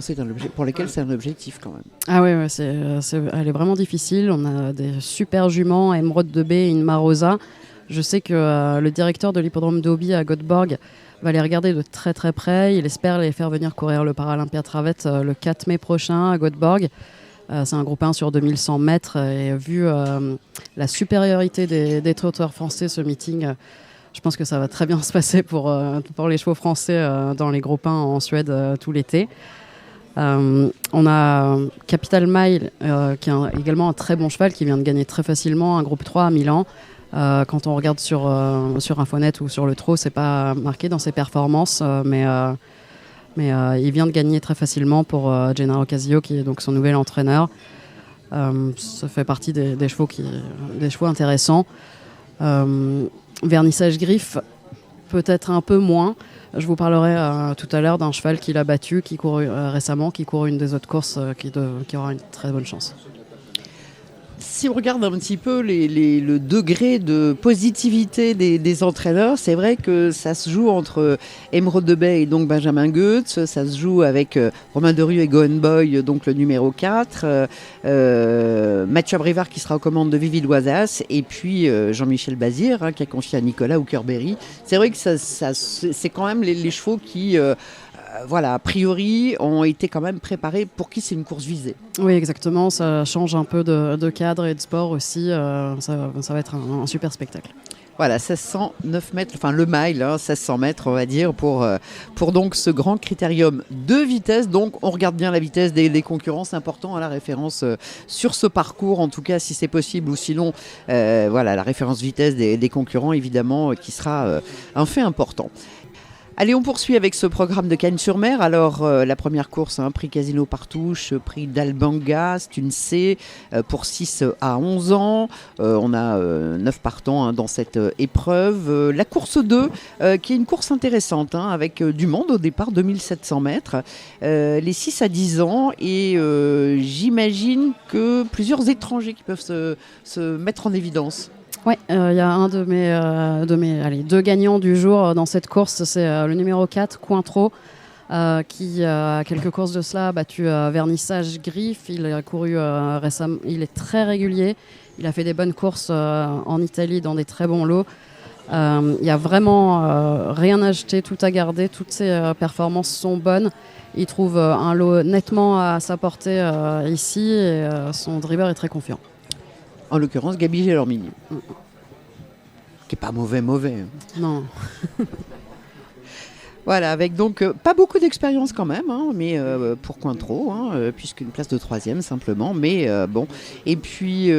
Speaker 2: pour lesquels c'est un objectif quand même.
Speaker 4: Ah oui, elle est vraiment difficile. On a des super juments, Emeraude de B et une Marosa. Je sais que le directeur de l'hippodrome d'Auby à Göteborg va les regarder de très très près. Il espère les faire venir courir le Paralympia Travette le 4 mai prochain à Göteborg. C'est un groupe 1 sur 2100 mètres et vu la supériorité des trotteurs français, ce meeting Je pense que ça va très bien se passer pour les chevaux français dans les groupes 1 en Suède tout l'été. On a Capital Mile, qui est également un très bon cheval, qui vient de gagner très facilement un groupe 3 à Milan. Quand on regarde sur Infonet ou sur le trot, c'est pas marqué dans ses performances, mais il vient de gagner très facilement pour Gennaro Casio, qui est donc son nouvel entraîneur. Ça fait partie des chevaux intéressants. Vernissage Griffe, peut-être un peu moins. Je vous parlerai tout à l'heure d'un cheval qu'il a battu, qui court récemment, qui court une des autres courses, qui aura une très bonne chance.
Speaker 2: Si on regarde un petit peu le degré de positivité des entraîneurs, c'est vrai que ça se joue entre Emeraude de Bay et donc Benjamin Goetz, ça se joue avec Romain Derieux et Gohan Boy, donc le numéro 4, Mathieu Abrivard qui sera aux commandes de Vivi Loisas, et puis Jean-Michel Bazir qui a confié à Nicolas Hookerberry. C'est vrai que c'est quand même les chevaux qui... a priori, ont été quand même préparés pour qui c'est une course visée.
Speaker 4: Oui, exactement. Ça change un peu de cadre et de sport aussi. Ça va être un super spectacle.
Speaker 2: Voilà, 1609 mètres, enfin le mile, 1600 mètres, on va dire, pour donc ce grand critérium de vitesse. Donc, on regarde bien la vitesse des concurrents, c'est important, la référence sur ce parcours, en tout cas, si c'est possible, ou sinon, la référence vitesse des concurrents, évidemment, qui sera un fait important. Allez, on poursuit avec ce programme de Cagnes-sur-Mer. Alors, la première course, prix Casino Partouche, prix d'Albanga, c'est une C pour 6 à 11 ans. On a 9 partants dans cette épreuve. La course 2, qui est une course intéressante, avec du monde au départ, 2700 mètres. Les 6 à 10 ans et j'imagine que plusieurs étrangers qui peuvent se mettre en évidence.
Speaker 4: Oui, il y a un de mes deux gagnants du jour dans cette course, c'est le numéro 4, Cointreau, qui a quelques courses de cela a battu Vernissage Griffe. Il a couru récemment, il est très régulier, il a fait des bonnes courses en Italie dans des très bons lots. Il n'y a vraiment rien à jeter, tout à garder, toutes ses performances sont bonnes. Il trouve un lot nettement à sa portée ici et son driver est très confiant.
Speaker 2: En l'occurrence, Gabi Gelormini. Qui n'est pas mauvais.
Speaker 4: Non.
Speaker 2: Voilà, avec donc pas beaucoup d'expérience quand même, mais pour Cointreau, puisqu'une place de 3e simplement, mais bon. Et puis...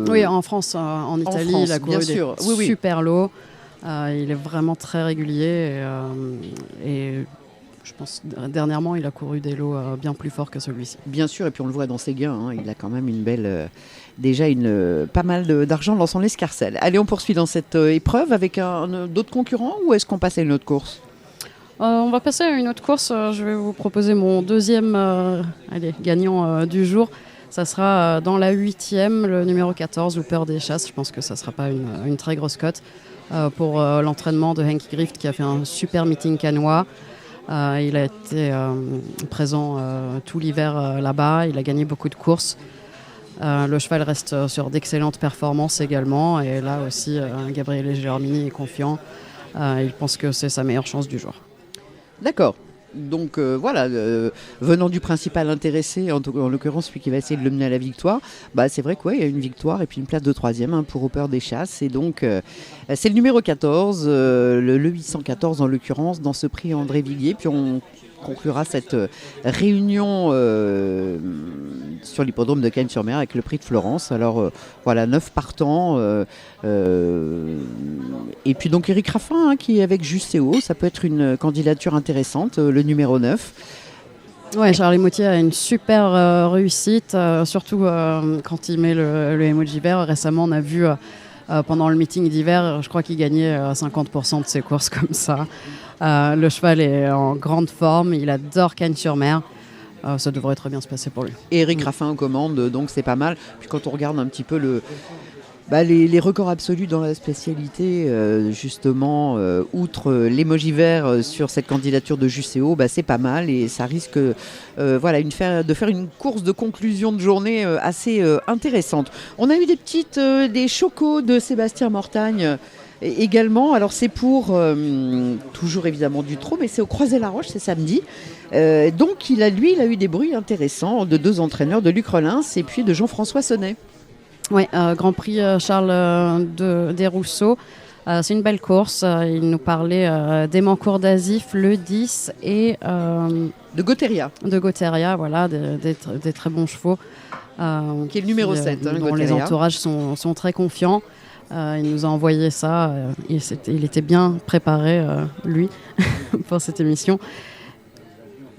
Speaker 4: Oui, en France, en Italie, il a couru des super lots. Il est vraiment très régulier et je pense dernièrement, il a couru des lots bien plus forts que celui-ci.
Speaker 2: Bien sûr, et puis on le voit dans ses gains, il a quand même une belle... déjà pas mal d'argent dans son escarcelle. Allez, on poursuit dans cette épreuve avec d'autres concurrents ou est-ce qu'on passe à une autre course ?
Speaker 4: On va passer à une autre course. Je vais vous proposer mon deuxième gagnant du jour. Ça sera dans la 8e, le numéro 14, Hooper des Chasses. Je pense que ça ne sera pas une très grosse cote pour l'entraînement de Henk Grift qui a fait un super meeting cannois. Il a été présent tout l'hiver là-bas. Il a gagné beaucoup de courses. Le cheval reste sur d'excellentes performances également. Et là aussi, Gabriele Gelormini est confiant. Il pense que c'est sa meilleure chance du jour.
Speaker 2: D'accord. Donc venant du principal intéressé, en l'occurrence celui qui va essayer de le mener à la victoire, c'est vrai qu'il y a une victoire et puis une place de 3e pour Hooper des Chasses. Et donc c'est le numéro 14, le 814 en l'occurrence, dans ce prix André Villiers. Puis on conclura cette réunion sur l'hippodrome de Cagnes-sur-Mer avec le prix de Florence. Alors 9 partants. Et puis donc Eric Raffin qui est avec Justéo, ça peut être une candidature intéressante, le numéro 9.
Speaker 4: Ouais, Charlie Moutier a une super réussite, surtout quand il met le emoji vert. Récemment, on a vu pendant le meeting d'hiver, je crois qu'il gagnait 50% de ses courses comme ça. Le cheval est en grande forme, il adore Cagnes-sur-Mer. Ça devrait très bien se passer pour lui.
Speaker 2: Et Eric Raffin aux commandes, donc c'est pas mal. Puis quand on regarde un petit peu les records absolus dans la spécialité, justement, outre l'émoji vert sur cette candidature de Justéo, c'est pas mal et ça risque de faire une course de conclusion de journée assez intéressante. On a eu des chocos de Sébastien Mortagne également. Alors c'est pour toujours évidemment du trot, mais c'est au Croisé-la-Roche, c'est samedi. Donc il a eu des bruits intéressants de 2 entraîneurs, de Luc Relins et puis de Jean-François Sonnet.
Speaker 4: Oui, Grand Prix Charles Desrousseaux. C'est une belle course. Il nous parlait d'Emancourt d'Azif, le 10 et
Speaker 2: De Goteria.
Speaker 4: de Goteria, voilà, des très bons chevaux.
Speaker 2: Qui est le numéro 7,
Speaker 4: dont
Speaker 2: Goteria.
Speaker 4: les entourages sont très confiants. Il nous a envoyé ça. Il était bien préparé, lui, pour cette émission.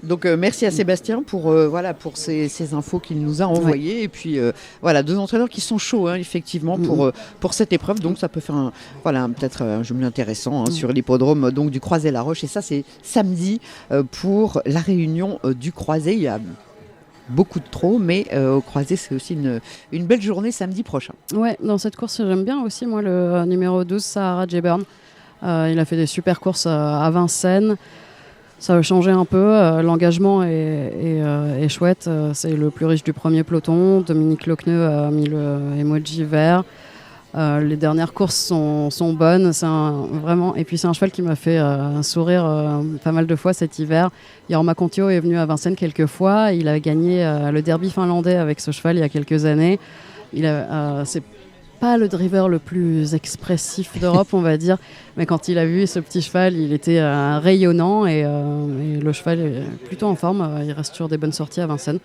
Speaker 2: Donc merci à Sébastien pour ces infos qu'il nous a envoyées. Et puis voilà, 2 entraîneurs qui sont chauds effectivement pour cette épreuve. Donc ça peut faire peut-être un jumelé intéressant sur l'hippodrome donc du Croisé-la-Roche. Et ça c'est samedi pour la réunion du Croisé. Il y a beaucoup de trop, mais au Croisé c'est aussi une belle journée samedi prochain.
Speaker 4: Ouais, dans cette course j'aime bien aussi moi le numéro 12, Sahara J-Burn. Il a fait des super courses à Vincennes. Ça a changé un peu, l'engagement est chouette, c'est le plus riche du premier peloton. Dominique Lochneux a mis le emoji vert. Les dernières courses sont bonnes, et puis c'est un cheval qui m'a fait sourire pas mal de fois cet hiver. Jorma Kontio est venu à Vincennes quelques fois, il a gagné le derby finlandais avec ce cheval il y a quelques années. C'est pas le driver le plus expressif d'Europe, on va dire, mais quand il a vu ce petit cheval, il était rayonnant et le cheval est plutôt en forme. Il reste sur des bonnes sorties à Vincennes.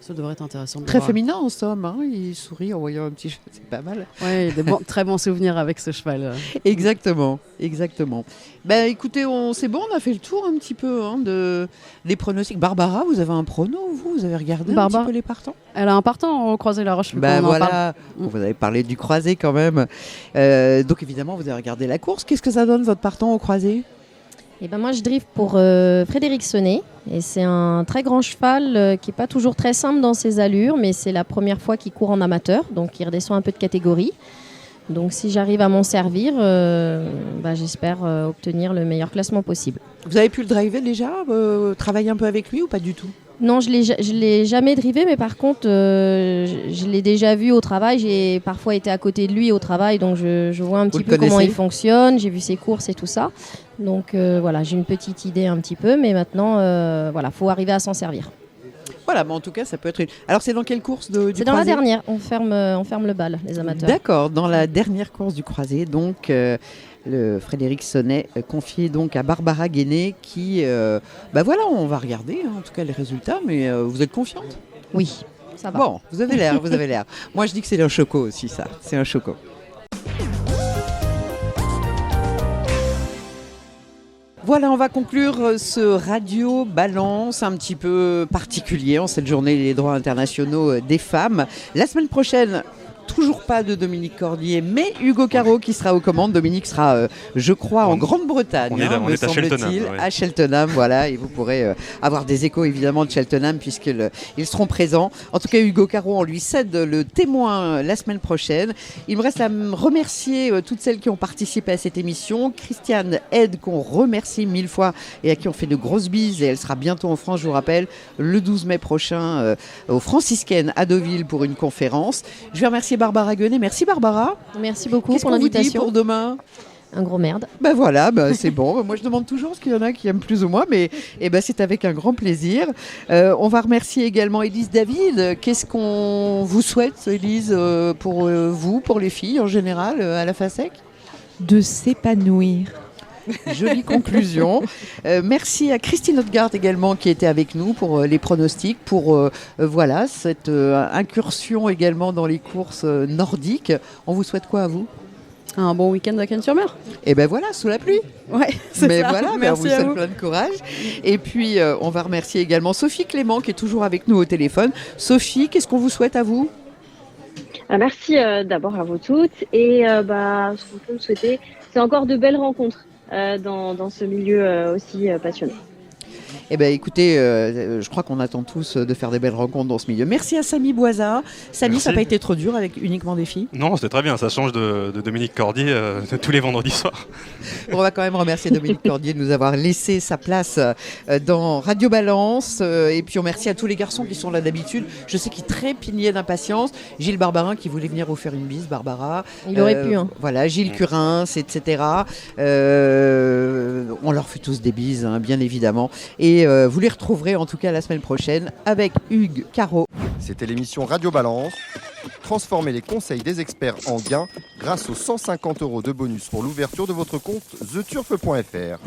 Speaker 4: Ça devrait être intéressant.
Speaker 2: Très féminin en somme, il sourit en voyant un petit cheval, c'est pas mal.
Speaker 4: Oui, très bons souvenirs avec ce cheval.
Speaker 2: Exactement. Écoutez, c'est bon, on a fait le tour un petit peu des pronostics. Barbara, vous avez un prono, vous avez regardé un petit peu les partants?
Speaker 4: Elle a un partant au Croisé-la-Roche.
Speaker 2: Vous avez parlé du Croisé quand même. Donc évidemment, vous avez regardé la course. Qu'est-ce que ça donne votre partant au Croisé?
Speaker 5: Moi, je drive pour Frédéric Sonnet. Et c'est un très grand cheval qui n'est pas toujours très simple dans ses allures, mais c'est la première fois qu'il court en amateur, donc il redescend un peu de catégorie. Donc si j'arrive à m'en servir, j'espère obtenir le meilleur classement possible.
Speaker 2: Vous avez pu le driver déjà, travailler un peu avec lui ou pas du tout?
Speaker 5: Non, je l'ai jamais drivé, mais par contre, je l'ai déjà vu au travail. J'ai parfois été à côté de lui au travail, donc je vois un petit peu comment il fonctionne. J'ai vu ses courses et tout ça. Donc j'ai une petite idée un petit peu, mais maintenant, faut arriver à s'en servir.
Speaker 2: Voilà, mais en tout cas, ça peut être... Alors, c'est dans quelle course du
Speaker 5: C'est dans
Speaker 2: Croisé?
Speaker 5: la dernière. On ferme le bal, les amateurs.
Speaker 2: D'accord, dans la dernière course du Croisé, donc... le Frédéric Sonnet confié donc à Barbara Guéné qui, on va regarder en tout cas les résultats, mais vous êtes confiante?
Speaker 5: Oui, ça va.
Speaker 2: Bon, vous avez l'air. Moi je dis que c'est un choco aussi, ça, c'est un choco. Voilà, on va conclure ce Radio Balance un petit peu particulier en cette journée des droits internationaux des femmes. La semaine prochaine, toujours pas de Dominique Cordier, mais Hugo Caro qui sera aux commandes. Dominique sera, je crois, en Grande-Bretagne,
Speaker 7: on est à Cheltenham,
Speaker 2: à Cheltenham, voilà, et vous pourrez avoir des échos évidemment de Cheltenham puisqu'ils seront présents. En tout cas, Hugo Caro, on lui cède le témoin la semaine prochaine. Il me reste à remercier toutes celles qui ont participé à cette émission. Christiane Ed, qu'on remercie 1000 fois et à qui on fait de grosses bises, et elle sera bientôt en France, je vous rappelle, le 12 mai prochain aux Franciscaines à Deauville pour une conférence. Je vais remercier Barbara Guenet. Merci Barbara.
Speaker 5: Merci beaucoup
Speaker 2: Qu'est-ce
Speaker 5: pour
Speaker 2: qu'on vous dit
Speaker 5: l'invitation.
Speaker 2: pour demain?
Speaker 5: Un gros merde.
Speaker 2: C'est bon. Moi, je demande toujours ce qu'il y en a qui aiment plus ou moins, mais c'est avec un grand plaisir. On va remercier également Élise David. Qu'est-ce qu'on vous souhaite, Élise, pour vous, pour les filles en général, à la FASEC?
Speaker 6: De s'épanouir.
Speaker 2: Jolie conclusion. Merci à Christine Hautegarde également qui était avec nous pour les pronostics, pour cette incursion également dans les courses nordiques. On vous souhaite quoi à vous?
Speaker 4: Un bon week-end à Cannes-sur-Mer.
Speaker 2: Et sous la pluie.
Speaker 4: Ouais, c'est
Speaker 2: Mais
Speaker 4: ça.
Speaker 2: voilà, on vous souhaite plein de courage. Et puis, on va remercier également Sophie Clément qui est toujours avec nous au téléphone. Sophie, qu'est-ce qu'on vous souhaite à vous?
Speaker 3: Merci d'abord à vous toutes. Et ce qu'on peut me souhaiter, c'est encore de belles rencontres dans ce milieu aussi passionnant.
Speaker 2: Écoutez, je crois qu'on attend tous de faire des belles rencontres dans ce milieu. Merci à Samy Boisa. Samy,
Speaker 7: Merci.
Speaker 2: Ça n'a pas été trop dur avec uniquement des filles?
Speaker 7: Non, c'était très bien, ça change de Dominique Cordier de tous les vendredis soirs.
Speaker 2: On va quand même remercier Dominique Cordier de nous avoir laissé sa place dans Radio Balance. Et puis on remercie à tous les garçons qui sont là d'habitude. Je sais qu'ils trépignaient d'impatience. Gilles Barbarin qui voulait venir vous faire une bise, Barbara.
Speaker 5: Il aurait pu.
Speaker 2: Voilà, Gilles Curins, etc. On leur fait tous des bises, bien évidemment. Et vous les retrouverez en tout cas la semaine prochaine avec Hugues Caro.
Speaker 1: C'était l'émission Radio Balance. transformez les conseils des experts en gains grâce aux 150 € de bonus pour l'ouverture de votre compte theturf.fr.